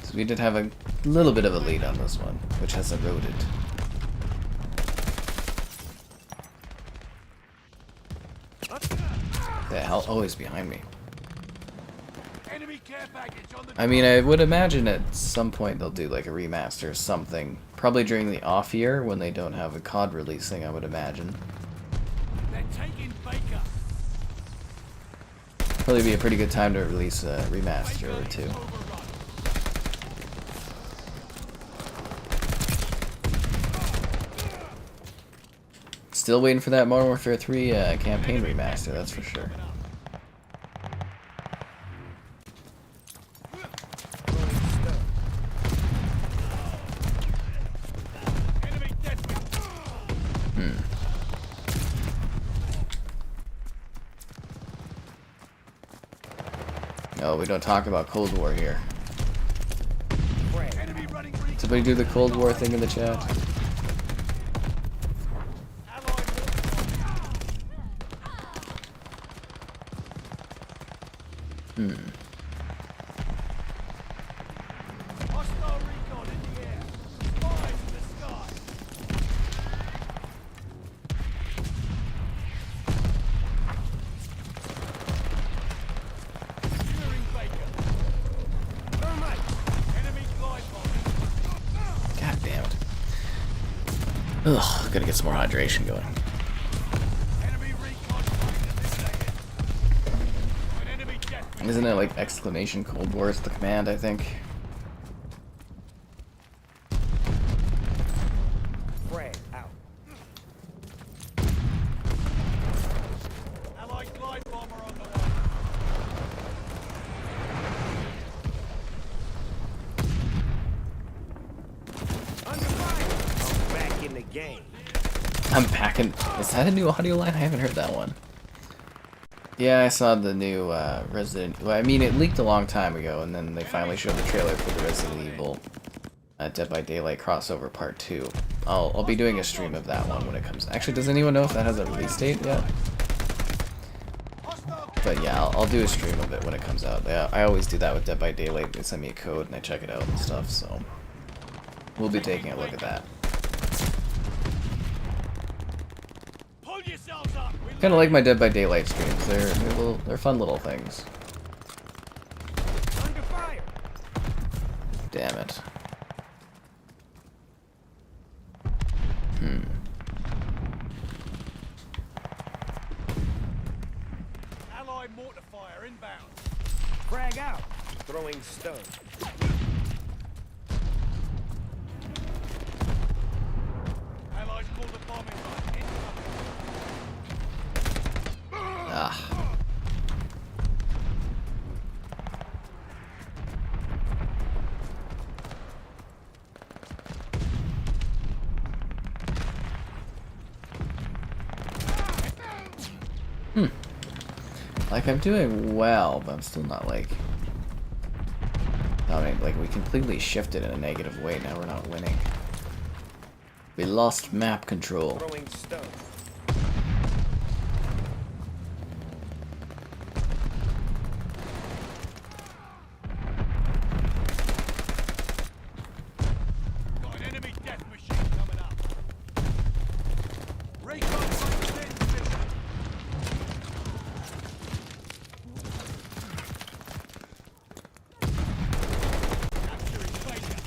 So we did have a little bit of a lead on this one, which has eroded. The hell? Oh, he's behind me. Enemy care package on the I mean, I would imagine at some point they'll do like a remaster or something. Probably during the off year when they don't have a COD releasing, I would imagine. They're taking Baker. Probably be a pretty good time to release a remaster or two. Overrun. Still waiting for that Modern Warfare 3 campaign remaster, that's for sure. Enemy dead. No, we don't talk about Cold War here. Enemy running recon. Somebody do the Cold War thing in the chat. Allied hostile recon in the air. Spies in the sky. Securing Baker. Thermite. Enemy glide bomb. God damn it. Ugh, gotta get some more hydration going. Enemy recon flying at this second. An enemy death. Isn't it like exclamation Cold War is the command, I think? Frag out. Allied glide bomber on the way. Under fire. I'm back in the game. I'm packing. Is that a new audio line? I haven't heard that one. Yeah, I saw the new Resident. Well, I mean, it leaked a long time ago, and then they finally showed the trailer for the Resident Evil Dead by Daylight crossover Part 2. I'll be doing a stream of that one when it comes. Actually, does anyone know if that has a release date yet? But yeah, I'll do a stream of it when it comes out. Yeah, I always do that with Dead by Daylight. They send me a code and I check it out and stuff. So we'll be taking a look at that. Pull yourselves up. We Kind of like my Dead by Daylight streams. They're fun little things. Under fire. Damn it. Allied mortar fire inbound. Frag out. Throwing stun. Allies call the bombing run. Incoming. Ah. Like, I'm doing well, but I'm still not, like... I mean, like, we completely shifted in a negative way, now we're not winning. We lost map control. Throwing stun. Got an enemy death machine coming up. Recon fighters in position. Capturing Baker.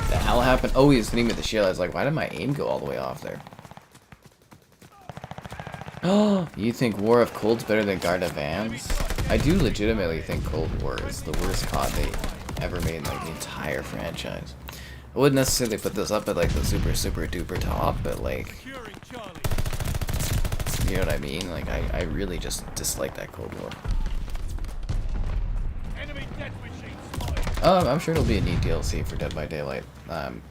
The hell happened? Oh, he was hitting me with the shield. I was like, why did my aim go all the way off there? Oh, you think War of Cold's better than Garda Vans? I do legitimately think Cold War is the worst COD they ever made in like the entire franchise. I wouldn't necessarily put this up at like the super duper top, but like, Securing Charlie. you know what I mean? Like, I really just dislike that Cold War. Enemy death machine spotted. I'm sure it'll be a neat DLC for Dead by Daylight. I'm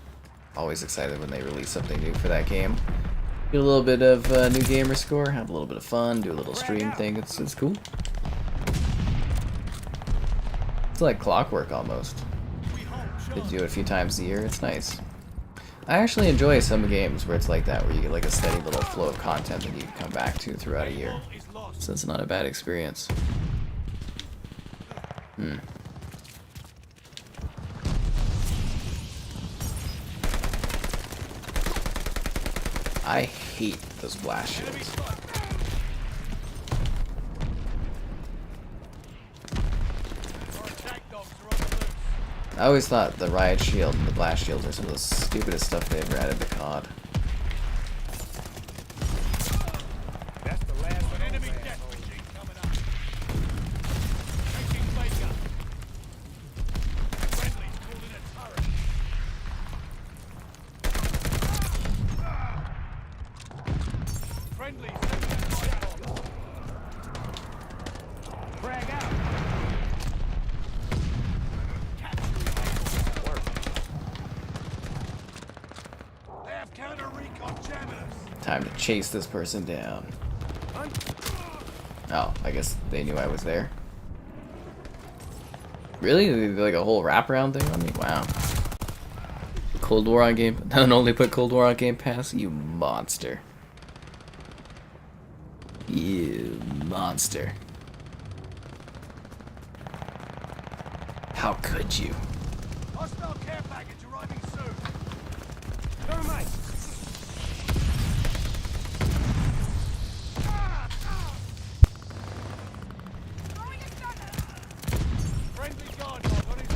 always excited when they release something new for that game. Get a little bit of new gamer score, have a little bit of fun, do a little stream thing. It's cool. It's like clockwork almost. We hold Get to do it a few times a year. It's nice. I actually enjoy some games where it's like that, where you get like a steady little flow of content that you can come back to throughout a year. So it's not a bad experience. I hate those blast shields. I always thought the riot shield and the blast shield are some of the stupidest stuff they ever added to COD. That's the last one. Enemy death machine coming up. Taking Baker. Friendly's pulled in a turret. Friendly sending a fire bomb. Frag out. They have counter recon jammers. Time to chase this person down. Oh, I guess they knew I was there. Really? They did like a whole wraparound thing on me? Wow. Cold War on Game... Don't only put Cold War on Game Pass? You monster. You monster. How could you? Hostile care package arriving soon. Thermite. Friendly guard dog on his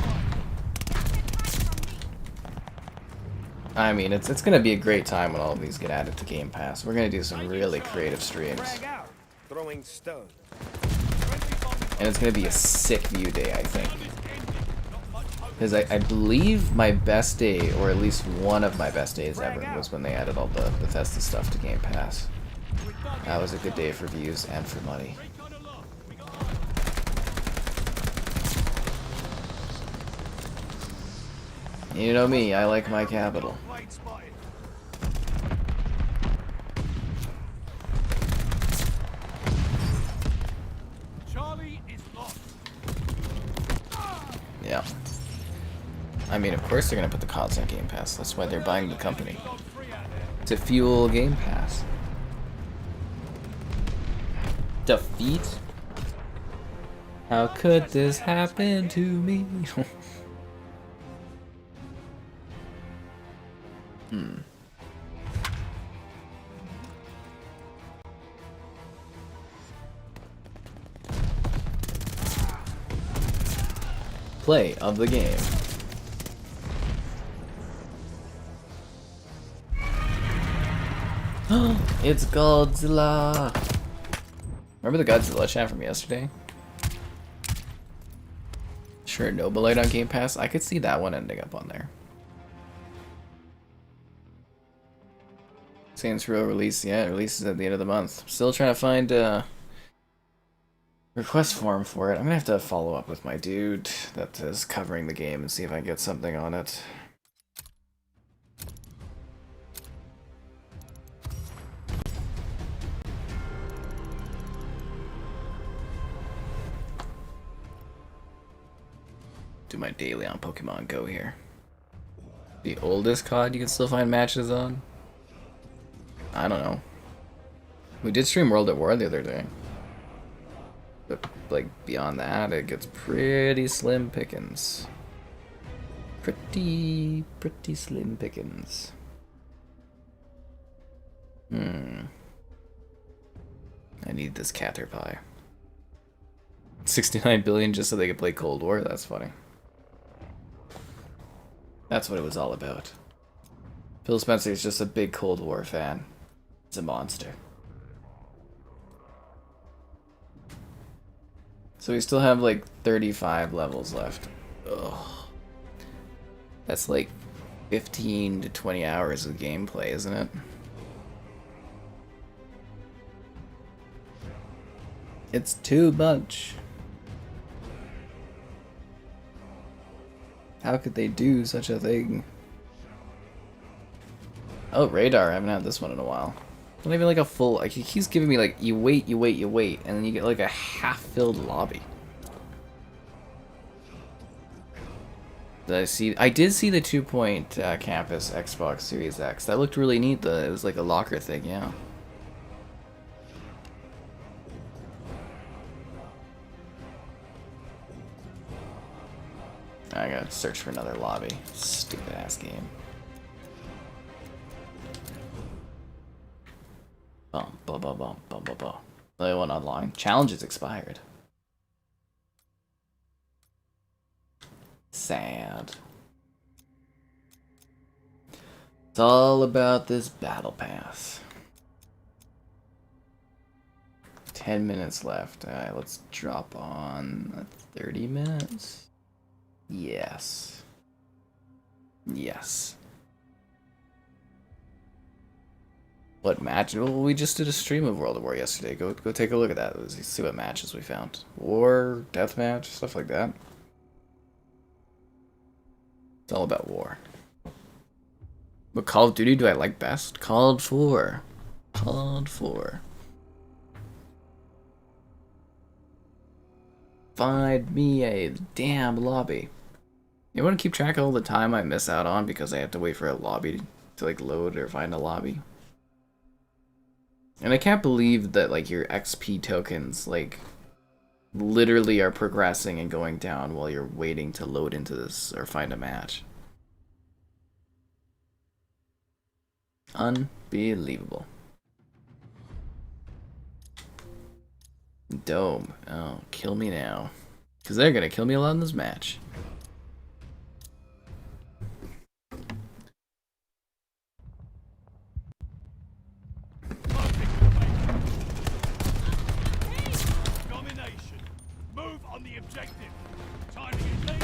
right. I mean, it's gonna be a great time when all of these get added to Game Pass. We're gonna do some really creative streams. Frag out. Throwing stun. Friendly bomb And it's gonna be a sick view day, I think. is ended. Not much hope. Because I believe my best day, or at least one of my best days ever, was when they added all the Bethesda stuff to Game Pass. That was a good day for views and for money. Recon aloft. We got eyes. You know me, I like my capital. Blade spotted. Charlie is lost. Yeah. I mean, of course they're gonna put the CODs on Game Pass. That's why they're buying the company. Dog free out there. To fuel Game Pass. Defeat? How could this happen to me? Play of the game. It's Godzilla! Remember the Godzilla chat from yesterday? Sure, Nobolite on Game Pass. I could see that one ending up on there. Saints Row release, yeah, it releases at the end of the month. Still trying to find a request form for it. I'm gonna have to follow up with my dude that is covering the game and see if I can get something on it. Do my daily on Pokemon Go here. The oldest COD you can still find matches on? I don't know. We did stream World at War the other day. But, like, beyond that, it gets pretty slim pickings. Pretty slim pickings. I need this Caterpie. 69 billion just so they could play Cold War? That's funny. That's what it was all about. Phil Spencer is just a big Cold War fan. He's a monster. So we still have like 35 levels left. Ugh. That's like 15 to 20 hours of gameplay, isn't it? It's too much. How could they do such a thing? Oh, Radar. I haven't had this one in a while. Not even like a full... Like, he's giving me like, you wait, and then you get like a half-filled lobby. I did see the 2-point campus Xbox Series X. That looked really neat. It was like a locker thing, yeah. I gotta search for another lobby. Stupid ass game. Bum bum bum bum bum bum bum. Only one online. Challenge is expired. Sad. It's all about this battle pass. 10 minutes left. Alright, let's drop on 30 minutes. Yes. Yes. What match? Well, we just did a stream of World of War yesterday. Go take a look at that. Let's see what matches we found. War, deathmatch, stuff like that. It's all about war. What Call of Duty do I like best? Called 4. Called 4. Find me a damn lobby. You want to keep track of all the time I miss out on because I have to wait for a lobby to like load or find a lobby. And I can't believe that like your XP tokens like literally are progressing and going down while you're waiting to load into this or find a match. Unbelievable. Dome. Oh, kill me now. Because they're going to kill me a lot in this match. Domination. Move on the objective. Timing is late.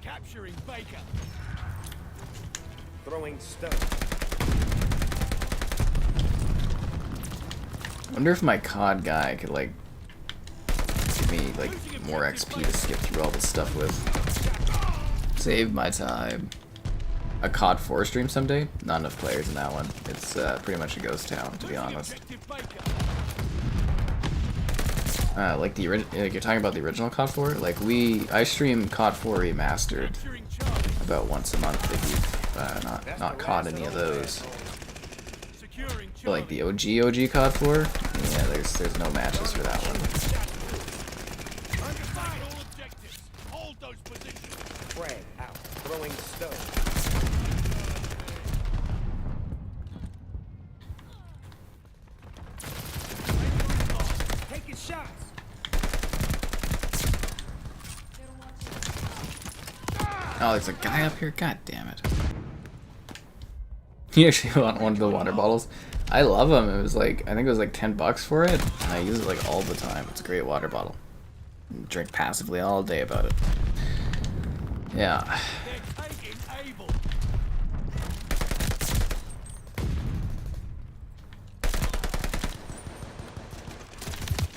Capturing Baker. Throwing stone. I wonder if my COD guy could like give me like more XP to skip through all this stuff with. Save my time. A COD 4 stream someday? Not enough players in that one. It's pretty much a ghost town, to be honest. Like the like you're talking about the original COD 4? Like I stream COD 4 remastered about once a month if you not caught any of those. But like the OG COD 4? Yeah, there's no matches for that one. Frag out. Throwing stone. Taking shots. Oh, there's a guy up here? God damn it. You actually want one of the water bottles? I love them. It was like, I think it was like $10 for it. And I use it like all the time. It's a great water bottle. Drink passively all day about it. Yeah.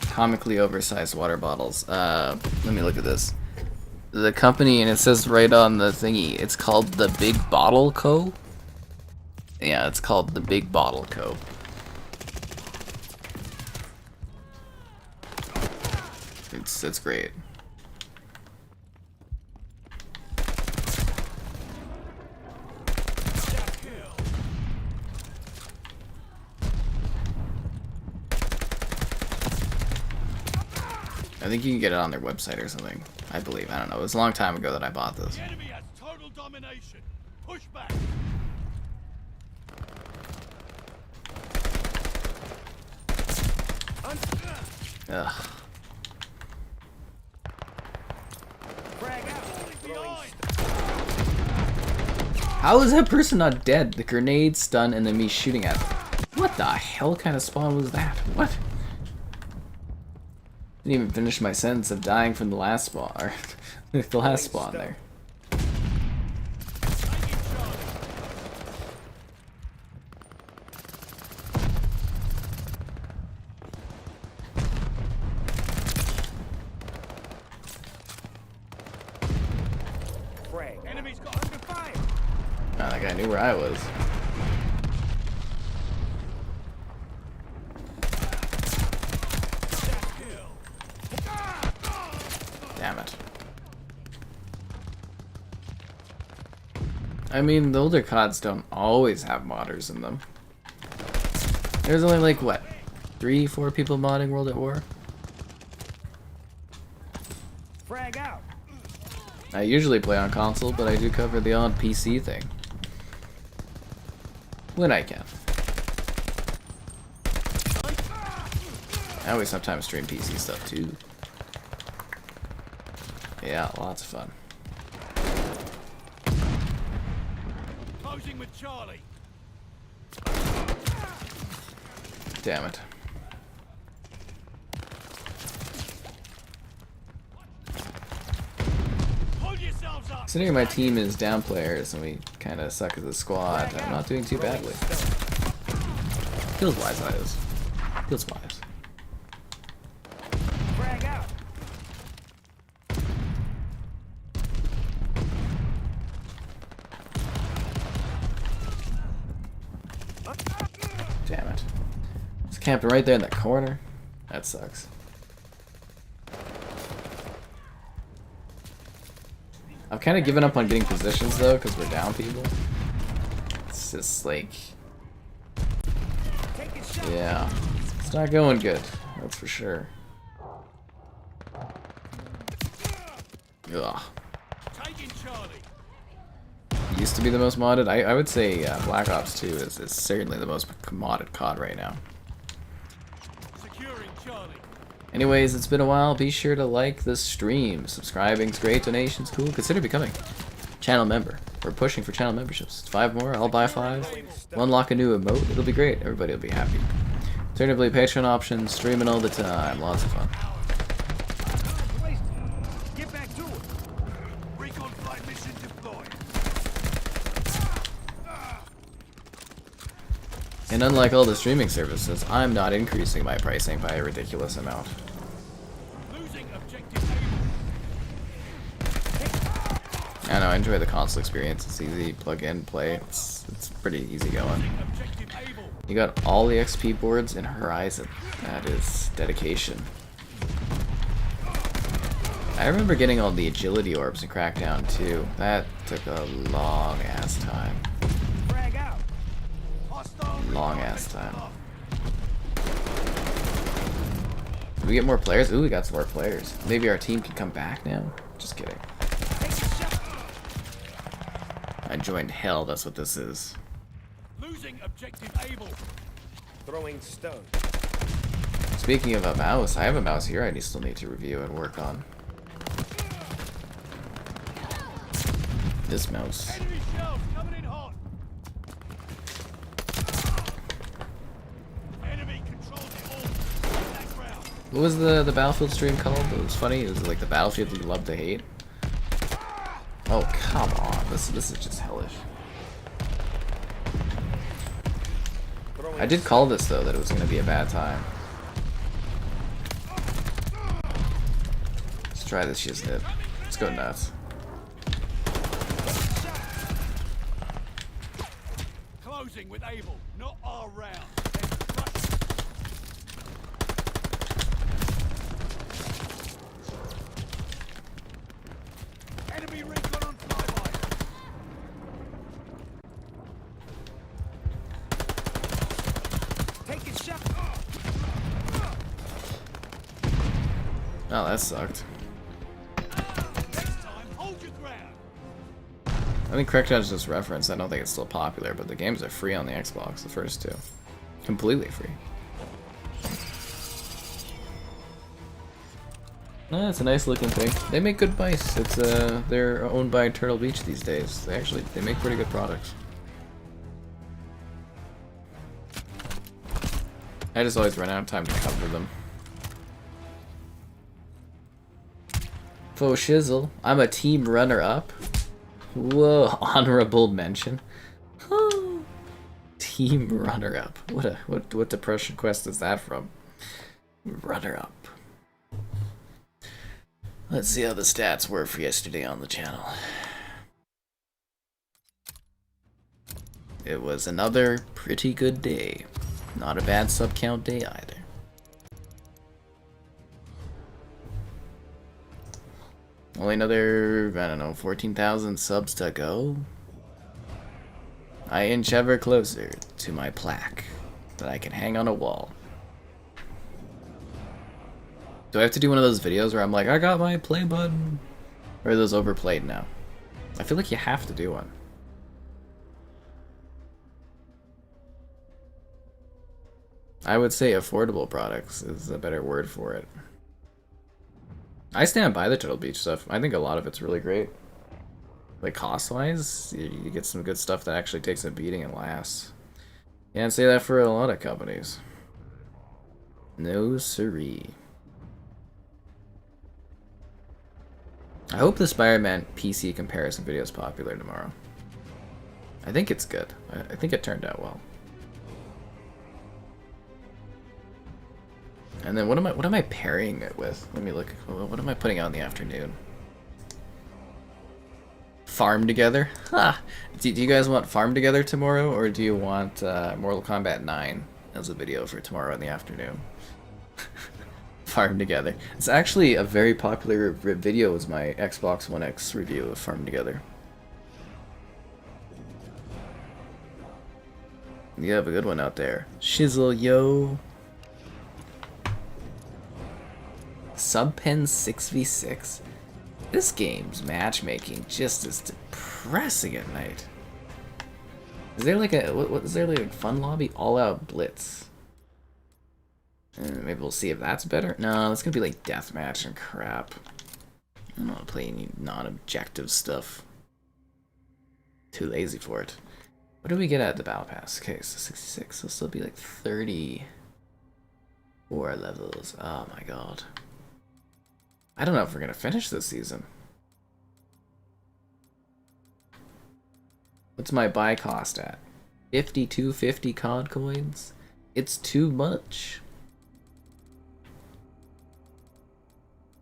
Comically oversized water bottles. Let me look at this. The company, and it says right on the thingy, it's called the Big Bottle Co. Yeah, it's called the Big Bottle Co. It's great. I think you can get it on their website or something. I believe. I don't know. It was a long time ago that I bought this. The enemy has total domination. Push back. Ugh. Frag out. Throwing How is that person not dead? The grenade, stun, and then me shooting at them. What the hell kind of spawn was that? What? Didn't even finish my sentence of dying from the last spawn. Or the last spawn there. frag. Enemies got under fire. Oh, that guy knew where I was. I mean, the older CODs don't always have modders in them. There's only like, what, 3-4 people modding World at War? Frag out. I usually play on console, but I do cover the odd PC thing. When I can. I always sometimes stream PC stuff too. Yeah, lots of fun. Closing with Charlie. Damn it. Pull yourselves up. Considering my team is down players and we kind of suck as a squad, I'm not doing too badly. Feels wise, that is. Feels wise. Frag out. Damn it. It's camping right there in the corner. That sucks. I've kind of given up on getting positions though, because we're down people. It's just like... Take a shot. yeah. It's not going good. That's for sure. Ugh. Taking Charlie. Used to be the most modded. I would say Black Ops 2 is certainly the most modded COD right now. Securing Charlie. Anyways, it's been a while. Be sure to like the stream. Subscribing's great. Donations cool. Consider becoming channel member. We're pushing for channel memberships. 5 more. I'll buy 5. We'll unlock a new emote. It'll be great. Everybody will be happy. Alternatively, Patreon options. Streaming all the time. Lots of fun. Get back to it. Recon flight mission deployed. And unlike all the streaming services, I'm not increasing my pricing by a ridiculous amount. Losing objective able. I know, I enjoy the console experience. It's easy, plug in, play. It's pretty easy going. Objective able. You got all the XP boards in Horizon. That is dedication. I remember getting all the agility orbs in Crackdown too. That took a long ass time. Frag out. Hostile. Long ass time. Did we get more players? Ooh, we got some more players. Maybe our team can come back now? Just kidding. Take a shot. I joined hell, that's what this is. Losing objective able. Throwing stun. Speaking of a mouse, I have a mouse here I still need to review and work on. This mouse. Enemy shells coming in hot. Enemy controls it all. Background. What was the Battlefield stream called? It was funny. It was like the Battlefield you love to hate. Oh, come on. This is just hellish. I did call this though that it was going to be a bad time. Let's try this shiz hit. Let's go nuts. Closing with able. Not our round. Enemy recon on flyby. Take a shot. Oh, that sucked. Next time, hold your ground. I think Crackdown's just reference. I don't think it's still popular, but the games are free on the Xbox, the first two. Completely free. No, it's a nice looking thing. They make good mice. It's they're owned by Turtle Beach these days. They make pretty good products. I just always run out of time to cover them. Faux shizzle. I'm a team runner-up. Whoa, honorable mention. Team runner-up. What depression quest is that from? Runner-up. Let's see how the stats were for yesterday on the channel. It was another pretty good day. Not a bad sub count day either. Only another, I don't know, 14,000 subs to go. I inch ever closer to my plaque that I can hang on a wall. Do I have to do one of those videos where I'm like, I got my play button? Or are those overplayed now? I feel like you have to do one. I would say affordable products is a better word for it. I stand by the Turtle Beach stuff. I think a lot of it's really great. Like cost-wise, you get some good stuff that actually takes a beating and lasts. Can't say that for a lot of companies. No siree. I hope the Spiderman PC comparison video is popular tomorrow. I think it's good. I think it turned out well. And then what am I pairing it with? Let me look. What am I putting out in the afternoon? Farm Together? Ha! Do you guys want Farm Together tomorrow, or do you want Mortal Kombat 9 as a video for tomorrow in the afternoon? Farm Together. It's actually a very popular video. Was my Xbox One X review of Farm Together. You have a good one out there. Shizzle, yo. Subpen 6v6. This game's matchmaking just is depressing at night. Is there like a what is there like a fun lobby? All out blitz. Maybe we'll see if that's better. No, it's gonna be like deathmatch and crap. I don't want to play any non-objective stuff. Too lazy for it. What do we get at the battle pass? Okay, so 66. So still be like 34 levels. Oh my god. I don't know if we're gonna finish this season. What's my buy cost at? 52.50 COD coins? It's too much.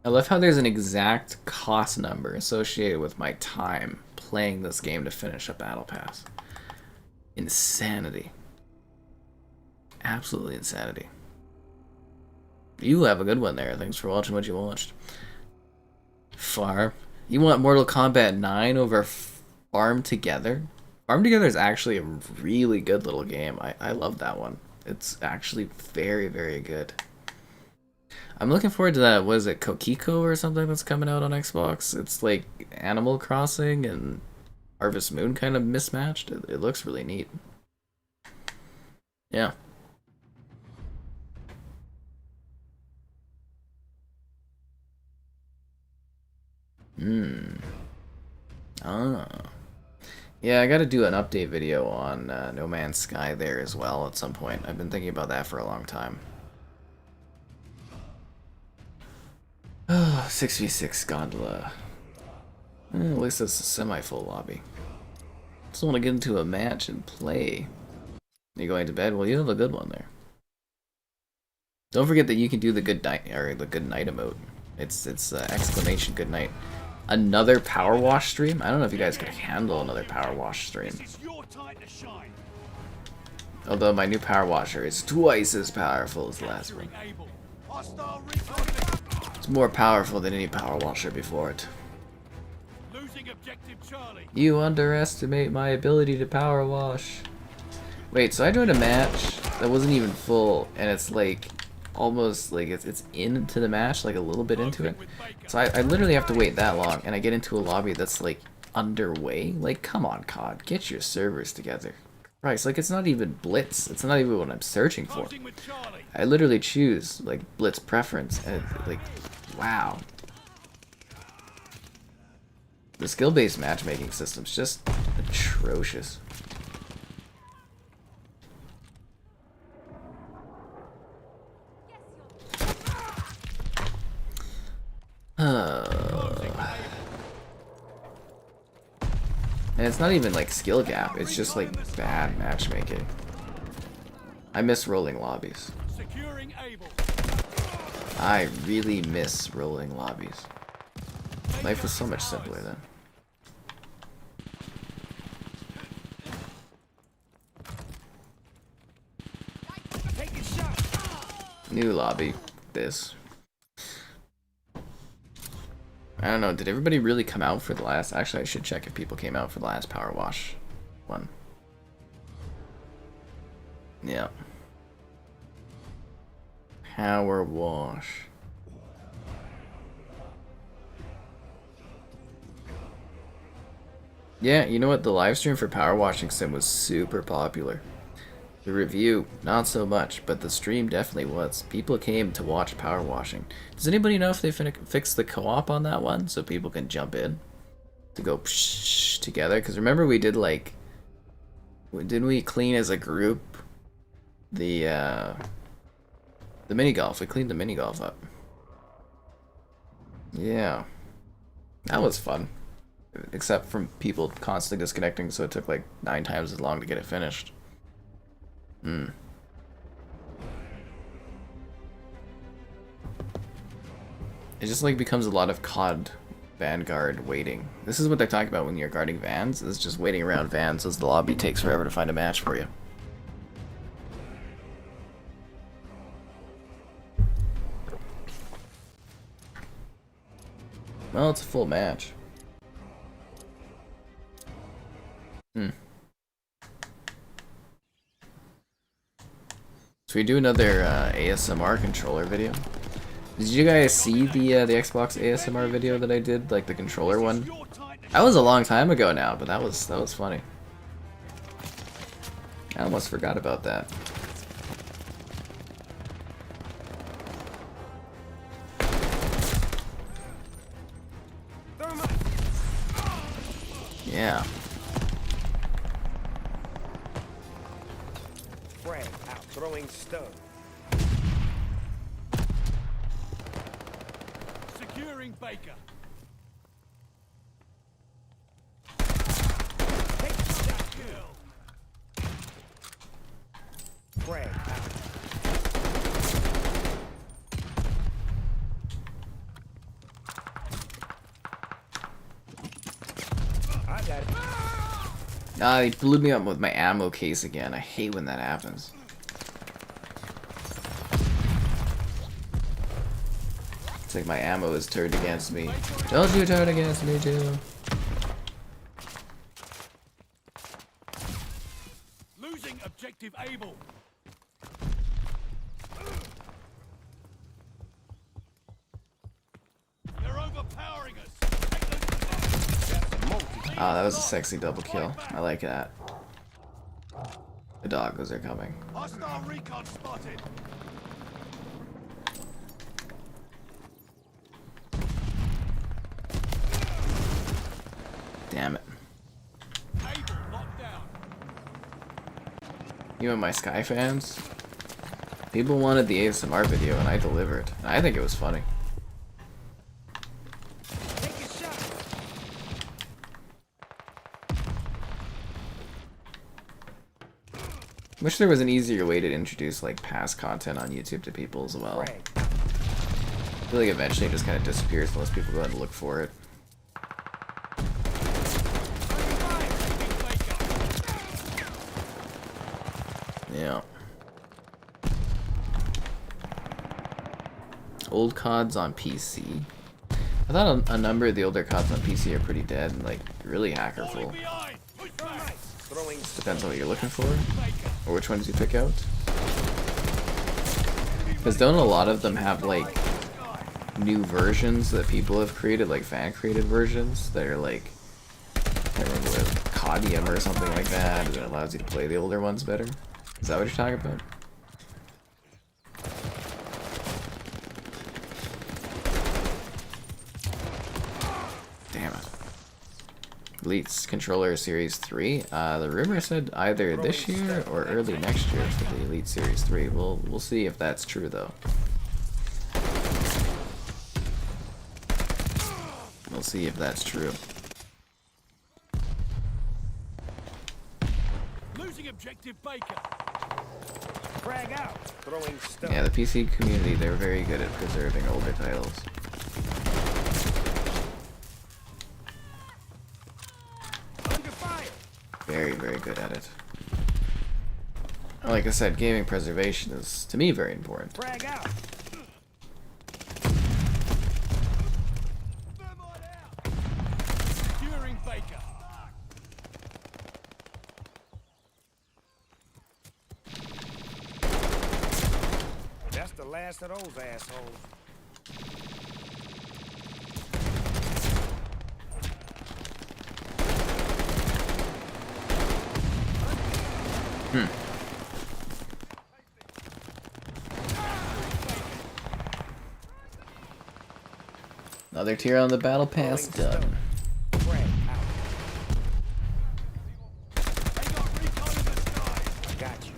I love how there's an exact cost number associated with my time playing this game to finish a battle pass. Insanity. Absolutely insanity. You have a good one there. Thanks for watching what you watched. Farm. You want Mortal Kombat 9 over Farm Together? Farm Together is actually a really good little game. I love that one. It's actually very, very good. I'm looking forward to that. What is it, Kokiko or something that's coming out on Xbox? It's like Animal Crossing and Harvest Moon kind of mismatched. It looks really neat. Yeah. Ah. Yeah, I gotta do an update video on No Man's Sky there as well at some point. I've been thinking about that for a long time. 6v6 gondola. At least it's a semi-full lobby. Just want to get into a match and play. You going to bed? Well, you have a good one there. Don't forget that you can do the good night or the good night emote. It's exclamation good night. Another power wash stream? I don't know if you guys could handle another power wash stream. Although my new power washer is twice as powerful as the last one. It's more powerful than any power washer before it. You underestimate my ability to power wash. Wait, so I joined a match that wasn't even full, and it's like almost like it's into the match, like a little bit into it. So I literally have to wait that long, and I get into a lobby that's like underway. Like, come on, COD, get your servers together. Christ, like it's not even Blitz. It's not even what I'm searching for. I literally choose like Blitz preference, and it's like, wow. The skill-based matchmaking system's just atrocious. And it's not even like skill gap, it's just like bad matchmaking. I miss rolling lobbies. I really miss rolling lobbies. Life was so much simpler then. New lobby. This. I don't know, did everybody really come out for the last... Actually, I should check if people came out for the last power wash one. Yeah. Power wash. Yeah, you know what? The live stream for Power Washing Sim was super popular. The review, not so much, but the stream definitely was. People came to watch Power Washing. Does anybody know if they fixed the co-op on that one so people can jump in to go psh together? Because remember we did like, didn't we clean as a group the mini golf? We cleaned the mini golf up. Yeah, that was fun. Except from people constantly disconnecting, so it took like 9 times as long to get it finished. It just like becomes a lot of COD Vanguard waiting. This is what they talk about when you're guarding vans. It's just waiting around vans as the lobby takes forever to find a match for you. Well, it's a full match. So we do another ASMR controller video. Did you guys see the Xbox ASMR video that I did, like the controller one? That was a long time ago now, but that was funny. I almost forgot about that. Yeah. Frag out, throwing stun. Securing Baker. Take the shot. Kill. Frag out. I got it. Ah, he blew me up with my ammo case again. I hate when that happens. It's like my ammo is turned against me. Don't you turn against me too. Losing objective Able. They're overpowering us. Ah, that was a sexy double kill. I like that. The doggos are coming. Hostile recon spotted. Damn it. Able locked down. You and my Sky fans? People wanted the ASMR video and I delivered. And I think it was funny. Take a shot. Wish there was an easier way to introduce like past content on YouTube to people as well. Frag. I feel like eventually it just kind of disappears unless people go out and look for it. Yeah. Old CODs on PC. I thought a number of the older CODs on PC are pretty dead and like really hackerful. Behind. Push back. Throwing Depends on what you're looking for or which ones you pick out. Because don't a lot of them have like new versions that people have created, like fan created versions that are like, I can't remember what, Codium or something like that, that allows you to play the older ones better. Is that what you're talking about? Damn it. Elite's Controller Series 3. The rumor said either this year or early next year for the Elite Series 3. We'll see if that's true though. We'll see if that's true. Losing objective Baker. frag out. Throwing stun. Yeah, the PC community, they're very good at preserving older titles. Under fire. Very, very good at it. Like I said, gaming preservation is, to me, very important. Frag out. Securing Baker. last of those assholes. Another tier on the battle pass done. Frag out. They got recon in the sky. Got you.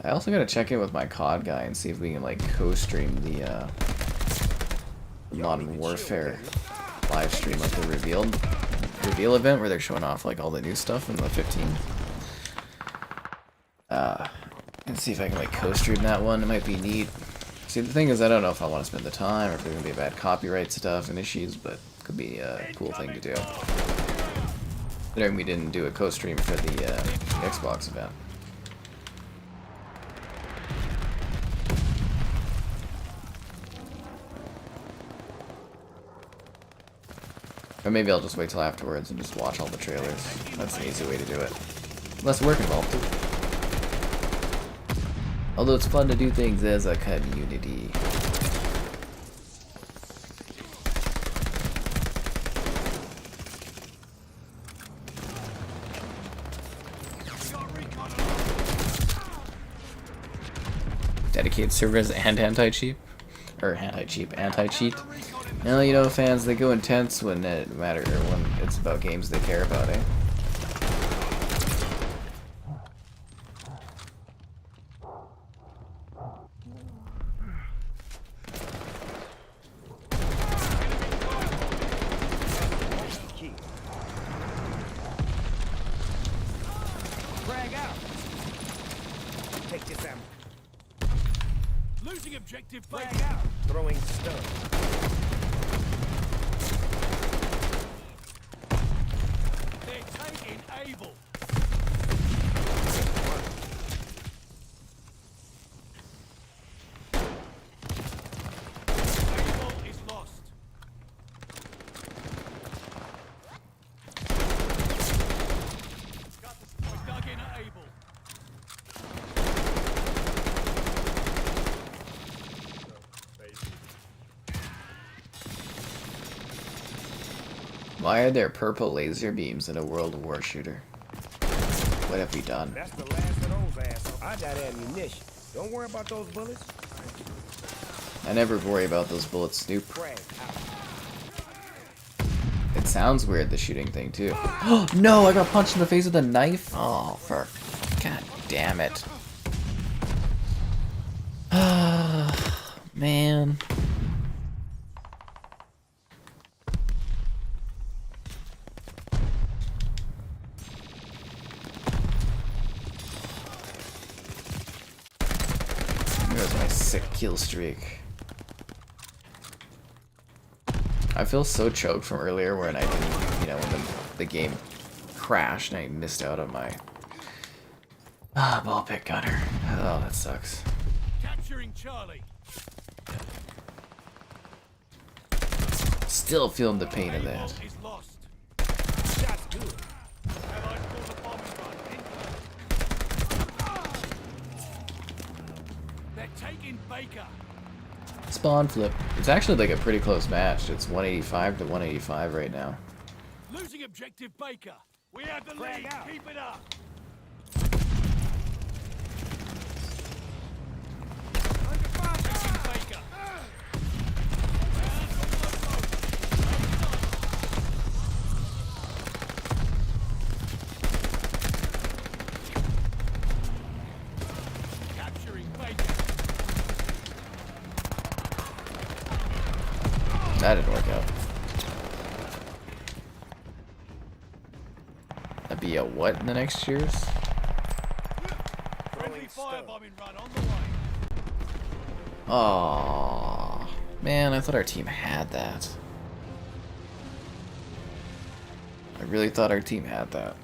I also gotta check in with my COD guy and see if we can like co-stream the Modern Warfare live stream of the reveal event where they're showing off like all the new stuff in the 15. And see if I can like co-stream that one. It might be neat. See, the thing is, I don't know if I want to spend the time or if there's gonna be bad copyright stuff and issues, but it could be a cool thing to do. Considering we didn't do a co-stream for the Xbox event. Or maybe I'll just wait till afterwards and just watch all the trailers. That's an easy way to do it. Less work involved. Although it's fun to do things as a community. Dedicated servers and anti-cheat? Or anti-cheat, anti-cheat. Well, you know, fans, they go intense when it matters, or when it's about games they care about, eh? Frag out. Take this ammo. Losing objective Frag base. out. Throwing stun. They're taking Able. Able is lost. We dug in at Able. Why are there purple laser beams in a World War shooter? What have we done? That's the last of those assholes. I got ammunition. Don't worry about those bullets. I never worry about those bullets, Snoop. Frag out. It sounds weird, the shooting thing, too. Oh, no! I got punched in the face with a knife? Oh, for... God damn it. Man. There's my sick kill streak. I feel so choked from earlier when I didn't, you know, when the game crashed and I missed out on my ball pit gunner. Oh, that sucks. Capturing Charlie. Still feeling the pain of that. Able is lost. Shot's good. Allied call the bombing run. They're taking Baker. Spawn flip. It's actually like a pretty close match. It's 185 to 185 right now. Losing objective Baker. We have the Frag lead. out. Keep it up. Taking Baker. Capturing Baker. That didn't work out. That'd be a what in the next years? Friendly stun. firebombing run on the way. Aww. Man, I thought our team had that. I really thought our team had that.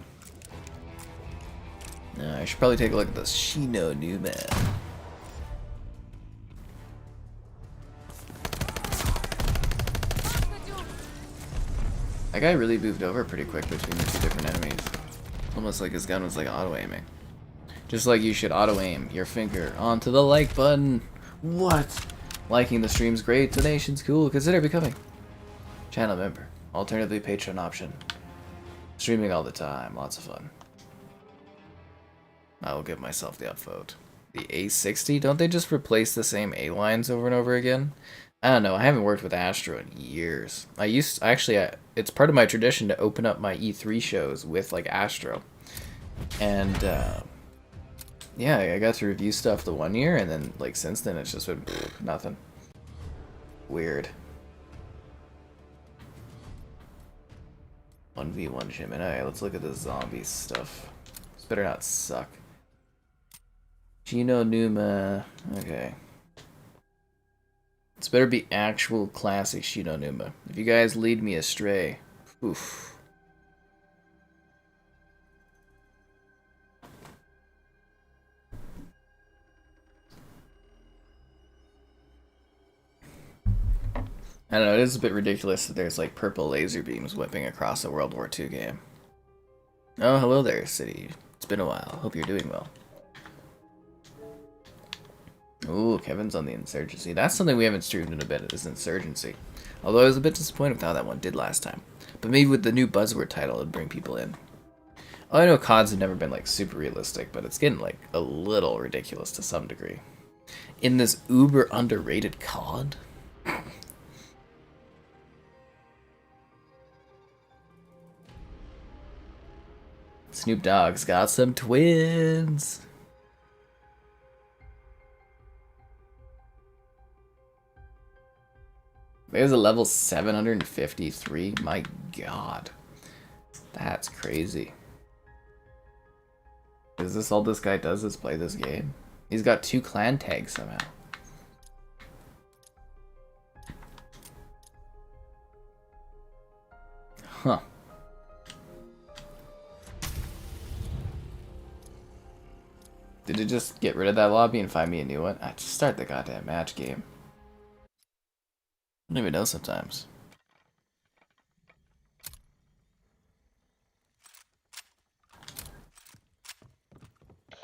I should probably take a look at this Shino Newman. That guy really moved over pretty quick between the two different enemies. Almost like his gun was like auto-aiming. Just like you should auto-aim your finger onto the like button. What? Liking the stream's great, donation's cool, consider becoming channel member. Alternatively, Patreon option. Streaming all the time, lots of fun. I will give myself the upvote. The A60? Don't they just replace the same A lines over and over again? I don't know, I haven't worked with Astro in years. It's part of my tradition to open up my E3 shows with like Astro. And yeah, I got to review stuff the one year, and then like since then it's just been nothing. Weird. 1v1 Gemini. Let's look at the zombie stuff. This better not suck. Gino Numa. Okay. This better be actual classic Shino Numa. If you guys lead me astray, oof. I don't know, it is a bit ridiculous that there's like purple laser beams whipping across a World War II game. Oh, hello there, City. It's been a while. Hope you're doing well. Ooh, Kevin's on the Insurgency. That's something we haven't streamed in a bit, is Insurgency. Although I was a bit disappointed with how that one did last time. But maybe with the new buzzword title, it'd bring people in. Oh, I know CODs have never been like super realistic, but it's getting like a little ridiculous to some degree. In this uber underrated COD? Snoop Dogg's got some twins. There's a level 753. My god. That's crazy. Is this all this guy does is play this game? He's got 2 clan tags somehow. Huh. Did it just get rid of that lobby and find me a new one? I just start the goddamn match game. I don't even know sometimes.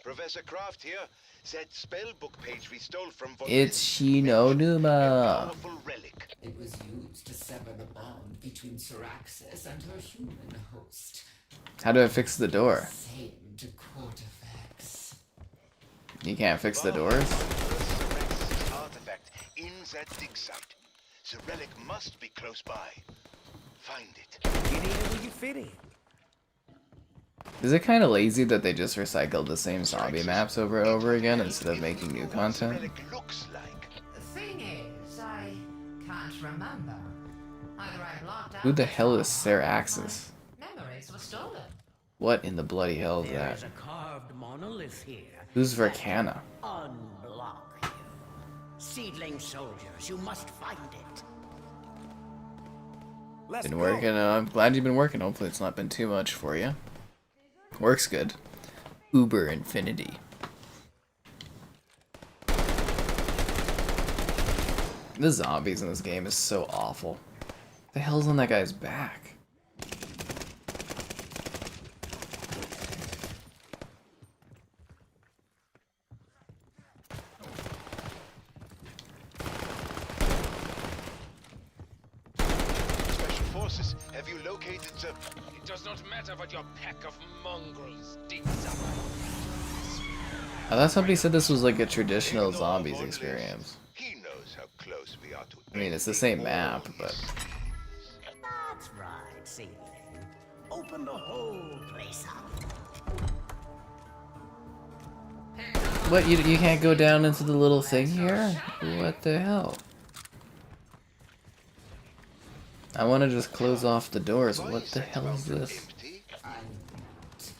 Professor Kraft here. That spellbook page we stole from It's Shino Numa. powerful relic. It was used to sever the bond between Syraxis and her human host. How do I fix the door? Same to Quarterfax. You can't fix the doors? Syraxis artifact in that dig site. The relic must be close by. Find it. Get in where you fit in. Is it kind of lazy that they just recycled the same zombie maps over and over again instead of making new content? The relic looks like. The thing is, I can't remember. Either I blocked out Who the hell is Syraxis? memories were stolen. What in the bloody hell is There that? is a carved monolith here. Who's Vercana? Unblock you. Seedling soldiers, you must find it. Let's Been go. working. I'm glad you've been working. Hopefully it's not been too much for you. Works good. Uber Infinity. The zombies in this game is so awful. The hell's on that guy's back? Special forces, have you located the... It does not matter what your pack of mongrels dig up. I thought somebody said this was like a traditional zombies experience. He knows how close we are to... I mean, it's the same map, but... That's right, Seedling. Open the whole place up. What, you can't go down into the little thing here? What the hell? I want to just close off the doors. What the hell is this? Empty? I won't.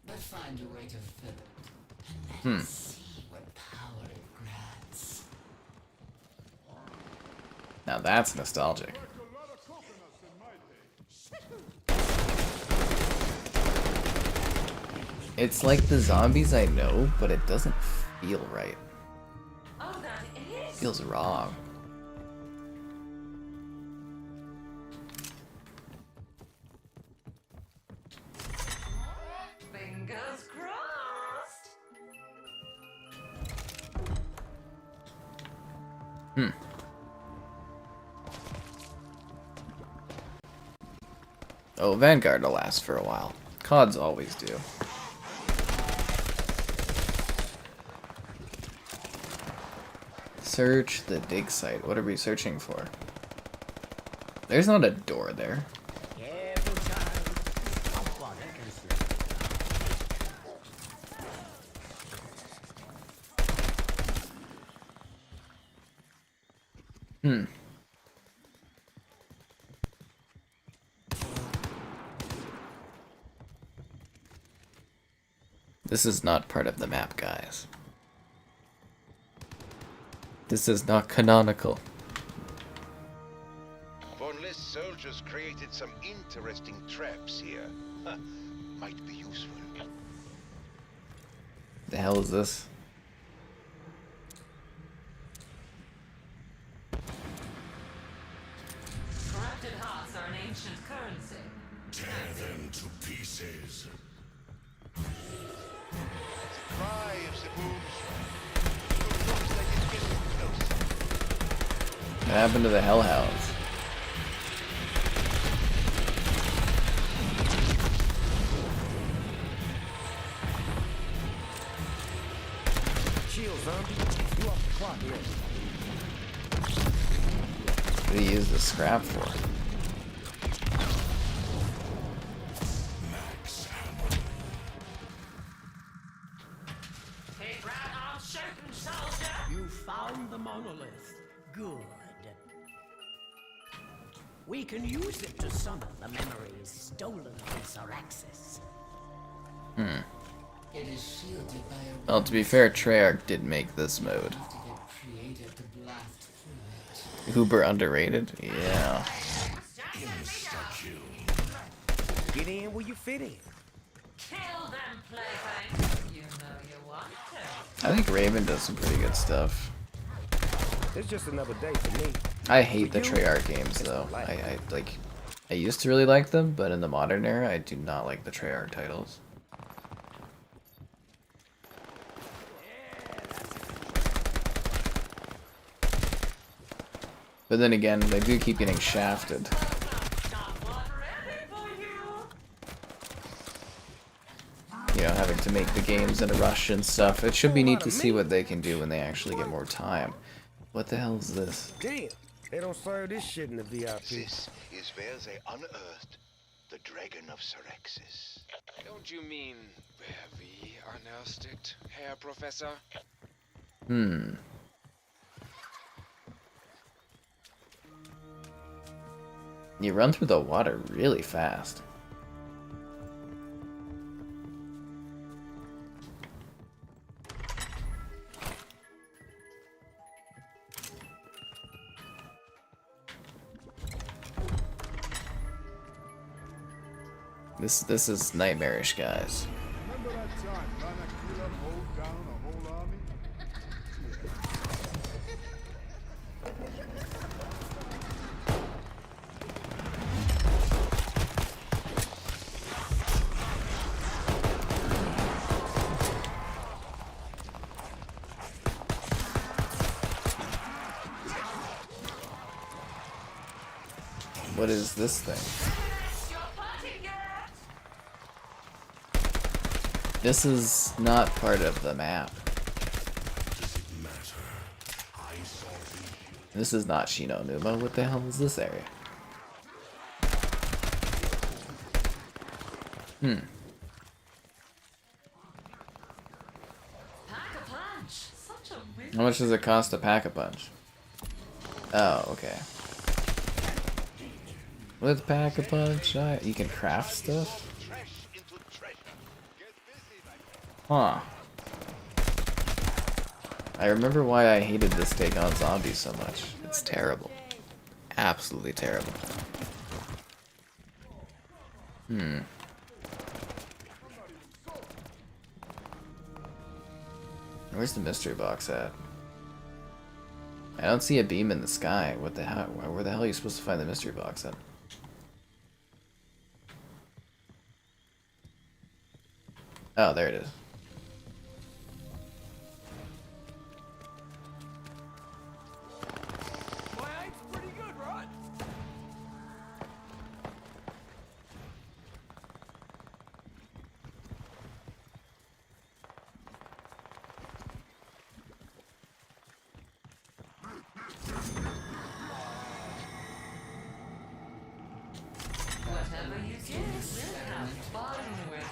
But find a way to fill it. Hmm. And let's see what power it grants. Now that's nostalgic. It's like the zombies I know, but it doesn't feel right. Oh, that is. Feels wrong. Oh, Vanguard will last for a while. CODs always do. Search the dig site. What are we searching for? There's not a door there. Every time, nobody can sleep. This is not part of the map, guys. This is not canonical. Boneless soldiers created some interesting traps here. Huh. Might be useful. The hell is this? Corrupted hearts are an ancient currency. Tear them to pieces. Cry of the boobs. Looks like it's getting close. What happened to the Hellhounds? Shield, zombie. You off the clock here. What do you use the scrap for? Take right on shooting, soldier. You found the monolith. Good. We can use it to summon the memories stolen from Syraxis. It is shielded by a Well, to be fair, Treyarch did make this mode. to get creative to blast through it. Uber underrated? Yeah. Get in where you fit in. Kill them, plaything. You know you want to. I think Raven does some pretty good stuff. It's just another day for me. I hate the Treyarch games though. I used to really like them, but in the modern era, I do not like the Treyarch titles. But then again, they do keep getting shafted. You know, having to make the games in a rush and stuff. It should be neat to see what they can do when they actually get more time. What the hell is this? Damn, they don't serve this shit in the VIP. This is where they unearthed the Dragon of Syraxis. Don't you mean where we are now sticked, Herr Professor? You run through the water really fast. This is nightmarish, guys. Remember that time trying to kill and hold down a whole army? What is this thing? This is not part of the map. This is not Shino Numa. What the hell is this area? Pack-a-punch. Such a weird. How much does it cost to pack a punch? Oh, okay. With pack a punch, you can craft stuff? Trash into treasure. Get busy, Huh. my I remember why I hated this take on zombies so much. It's terrible. Absolutely terrible. Where's the mystery box at? I don't see a beam in the sky. What the hell? Where the hell are you supposed to find the mystery box at? Oh, there it is. Whatever you do, have fun with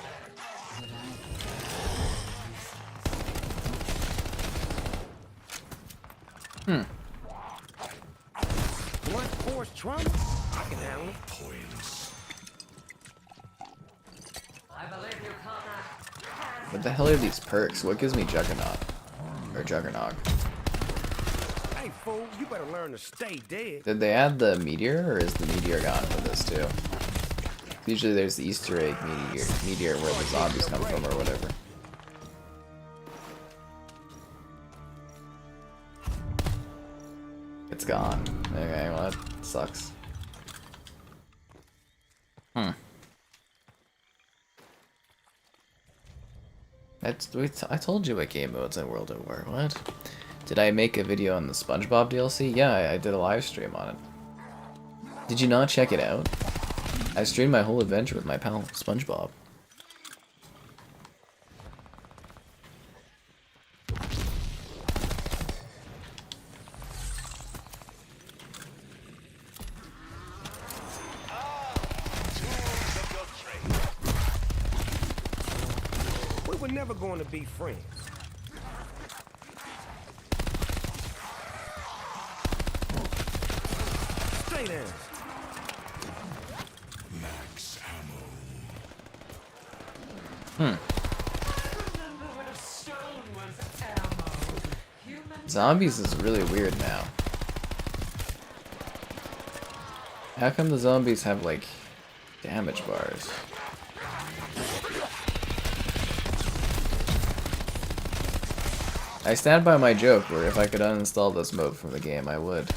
it. Blunt force Trump? I can handle it. I believe you, comrade. What the hell are these perks? What gives me Juggernaut? Or Juggernog? Hey, fool, you better learn to stay dead. Did they add the meteor, or is the meteor gone for this too? Usually there's the Easter egg meteor where the zombies come from or whatever. It's gone. Okay, well that sucks. I told you what game modes in World at War. What? Did I make a video on the SpongeBob DLC? Yeah, I did a live stream on it. Did you not check it out? I streamed my whole adventure with my pal SpongeBob. We were never going to be friends. Stay down. Zombies is really weird now. How come the zombies have like damage bars? I stand by my joke where if I could uninstall this mode from the game, I would.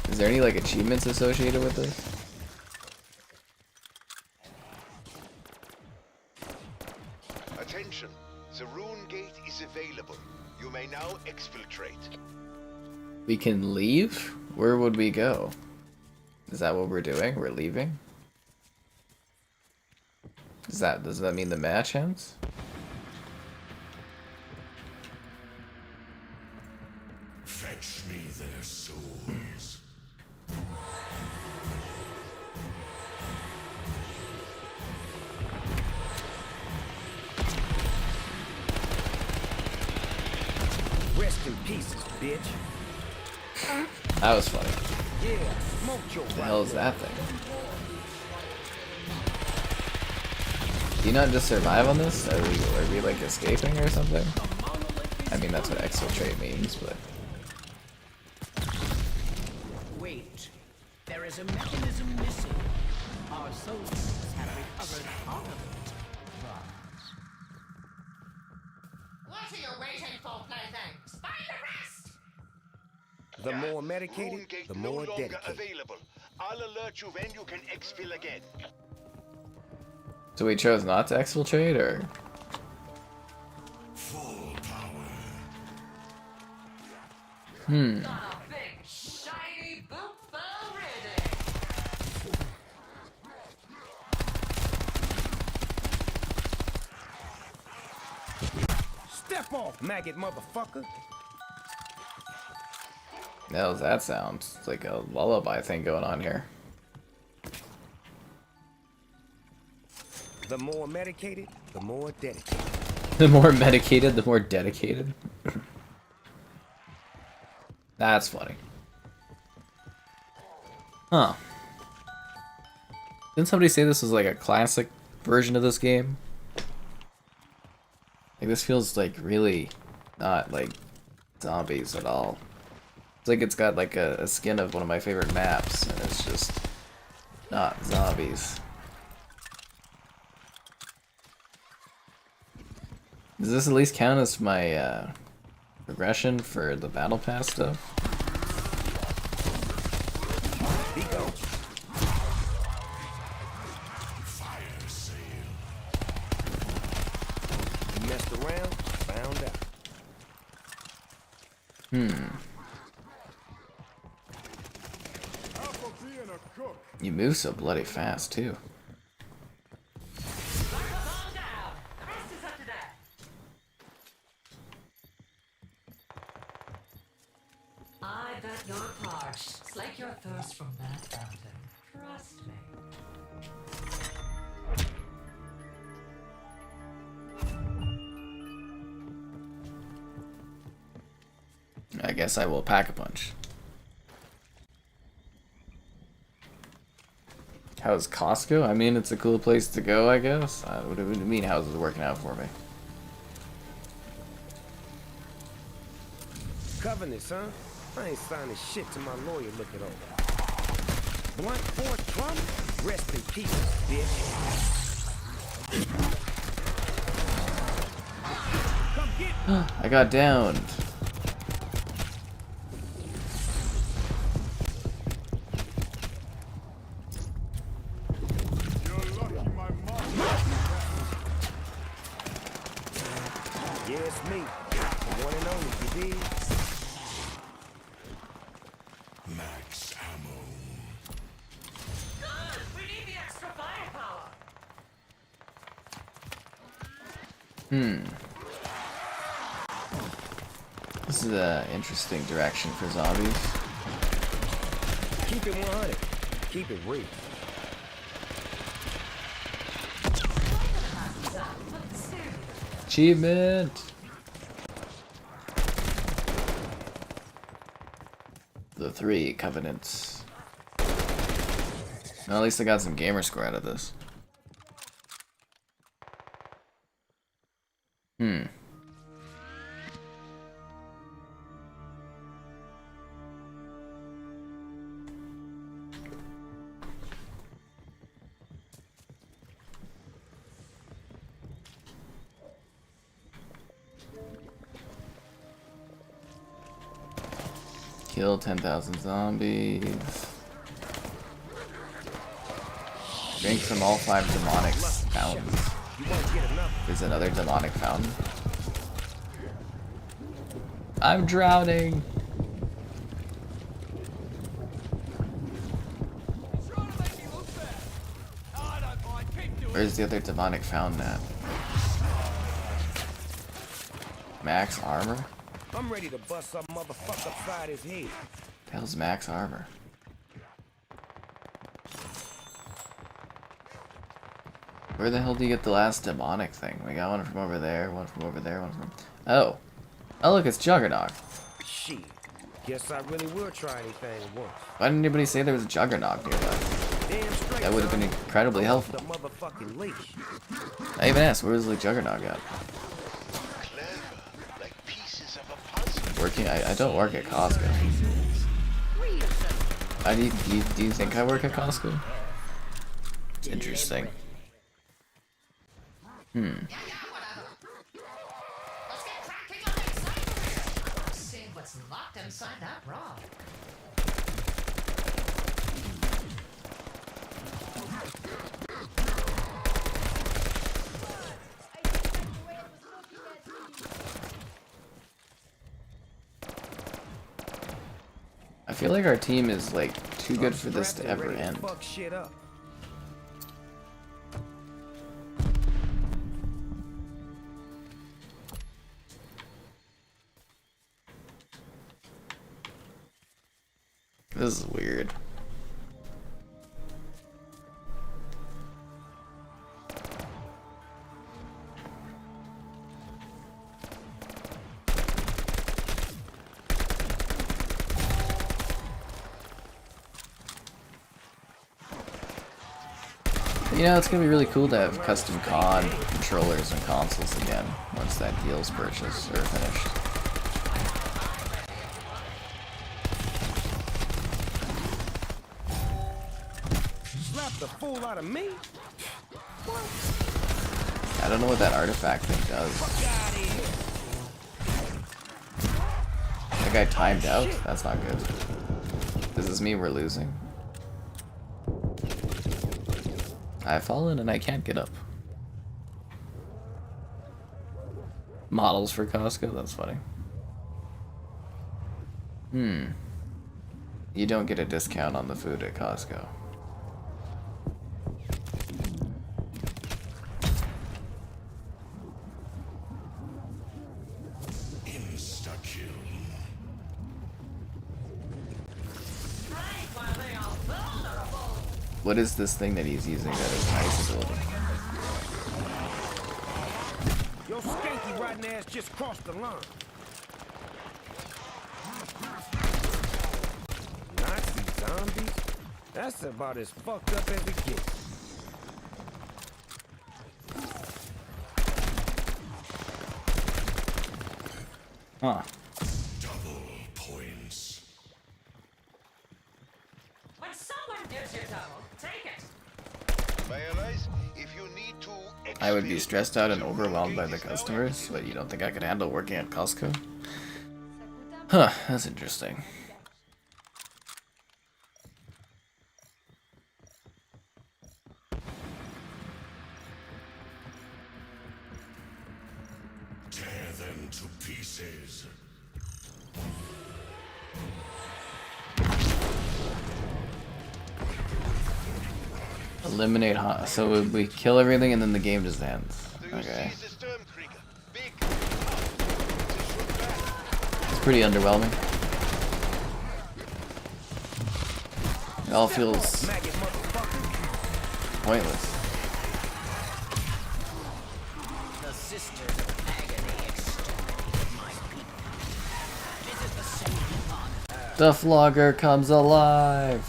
Is there any like achievements associated with this? Attention, the rune gate is available. You may now exfiltrate. We can leave? Where would we go? Is that what we're doing? We're leaving? Does that mean the match ends? Fetch me their souls. Rest in pieces, bitch. That was funny. Yeah, smoke your What the hell is that thing? Do you not just survive on this? Are we like escaping or something? I mean that's what exfiltrate means, but Wait, there is a mechanism missing. Our soldiers have recovered part of it. What are you waiting for, plaything? Find the rest! The more Rune medicated, gate the no more longer dedicated. available. I'll alert you when you can exfil again. so we chose not to exfiltrate, or Full power. Got a big, shiny boot for ready! Step off, maggot motherfucker. the hell does that sound? It's like a lullaby thing going on here. The more medicated, the more dedicated. The more medicated, the more dedicated. That's funny. Huh. Didn't somebody say this was like a classic version of this game? Like this feels like really not like zombies at all. It's like it's got like a skin of one of my favorite maps, and it's just not zombies. Does this at least count as my progression for the battle pass stuff? He goes. Fire sale. You messed around, found out. You move so bloody fast too. get that yawn parched. Slake your thirst from that fountain. Trust me. I guess I will pack a punch. How's Costco? I mean, it's a cool place to go, I guess. What do you mean, how's it working out for me? Covenants, huh? I ain't signing shit to my lawyer looking over. Blunt force Trump? Rest in peace, bitch. Come get me. I got downed. You're lucky my mom. Yeah, it's me. The one and only, you dig? Max ammo. Good! We need the extra firepower! This is an interesting direction for zombies. Keep it 100. Keep it real. Achievement! The 3 covenants. Well, at least I got some gamer score out of this. Kill 10,000 zombies. Drink from all 5 demonic fountains. You won't get enough. There's another demonic fountain. I'm drowning. Where's the other demonic fountain at? Max armor? I'm ready to bust some motherfucker upside his head. The hell's max armor? Where the hell do you get the last demonic thing? We got one from over there, one from over there, one from... Oh. Oh look, it's Juggernaut. Shit. Guess I really will try anything once. Why didn't anybody say there was a Juggernaut nearby? Damn straight. That would have been son. incredibly The helpful. motherfucking leash. I even asked, where was the Juggernaut got? Clever, like pieces of a puzzle. Working? I don't work at Costco. Do you think I work at Costco? It's interesting. Let's get cracking on excitement! See what's locked inside that rod. I feel like our team is like too good for this to ever end. Fuck shit up. This is weird. You know, it's gonna be really cool to have custom COD controllers and consoles again once that deal's purchased or finished. Slap the fool out of me? I don't know what that artifact thing does. Fuck out of here. That guy timed out? That's not good. Does this mean we're losing? I've fallen and I can't get up. Models for Costco? That's funny. You don't get a discount on the food at Costco. What is this thing that he's using that is nice ability? Your skanky rotten ass just crossed the line. Nazi zombies? That's about as fucked up as it gets. Huh. Double points. When someone gives you double, take it. My allies, if you need to I would be stressed out and overwhelmed by the customers, but you don't think I could handle working at Costco? Huh, that's interesting. Tear them to pieces. Eliminate hot. So we kill everything and then the game just ends. Okay. It's pretty underwhelming. It all feels pointless. The sisters of agony exterminate my people. Visit the same on Earth. The flogger comes alive.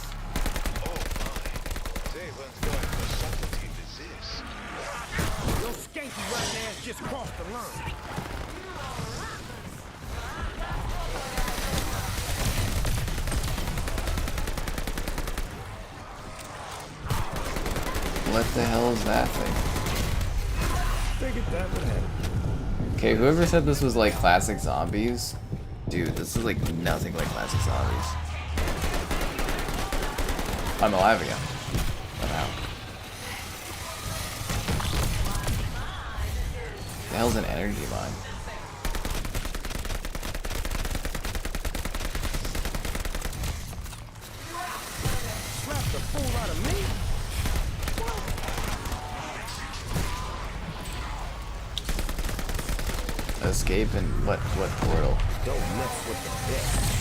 Your skanky rotten ass just crossed the line. What the hell is that thing? Figured that would happen. Okay, whoever said this was like classic zombies, dude, this is like nothing like classic zombies. I'm alive again. Somehow. The hell's an energy mine? Slap the fool out of me? Escape and what portal? Don't mess with the best.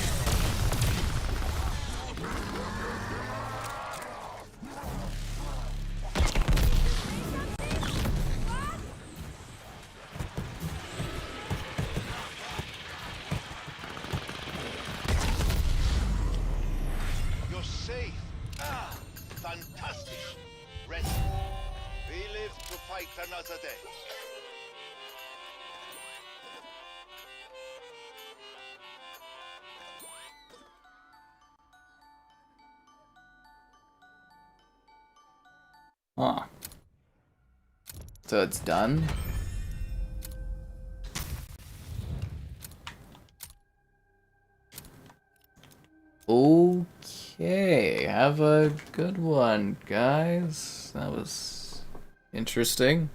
You're safe. Ah, fantastic. Rest. We live to fight another day. Huh. So it's done? Okay, have a good one, guys. That was interesting.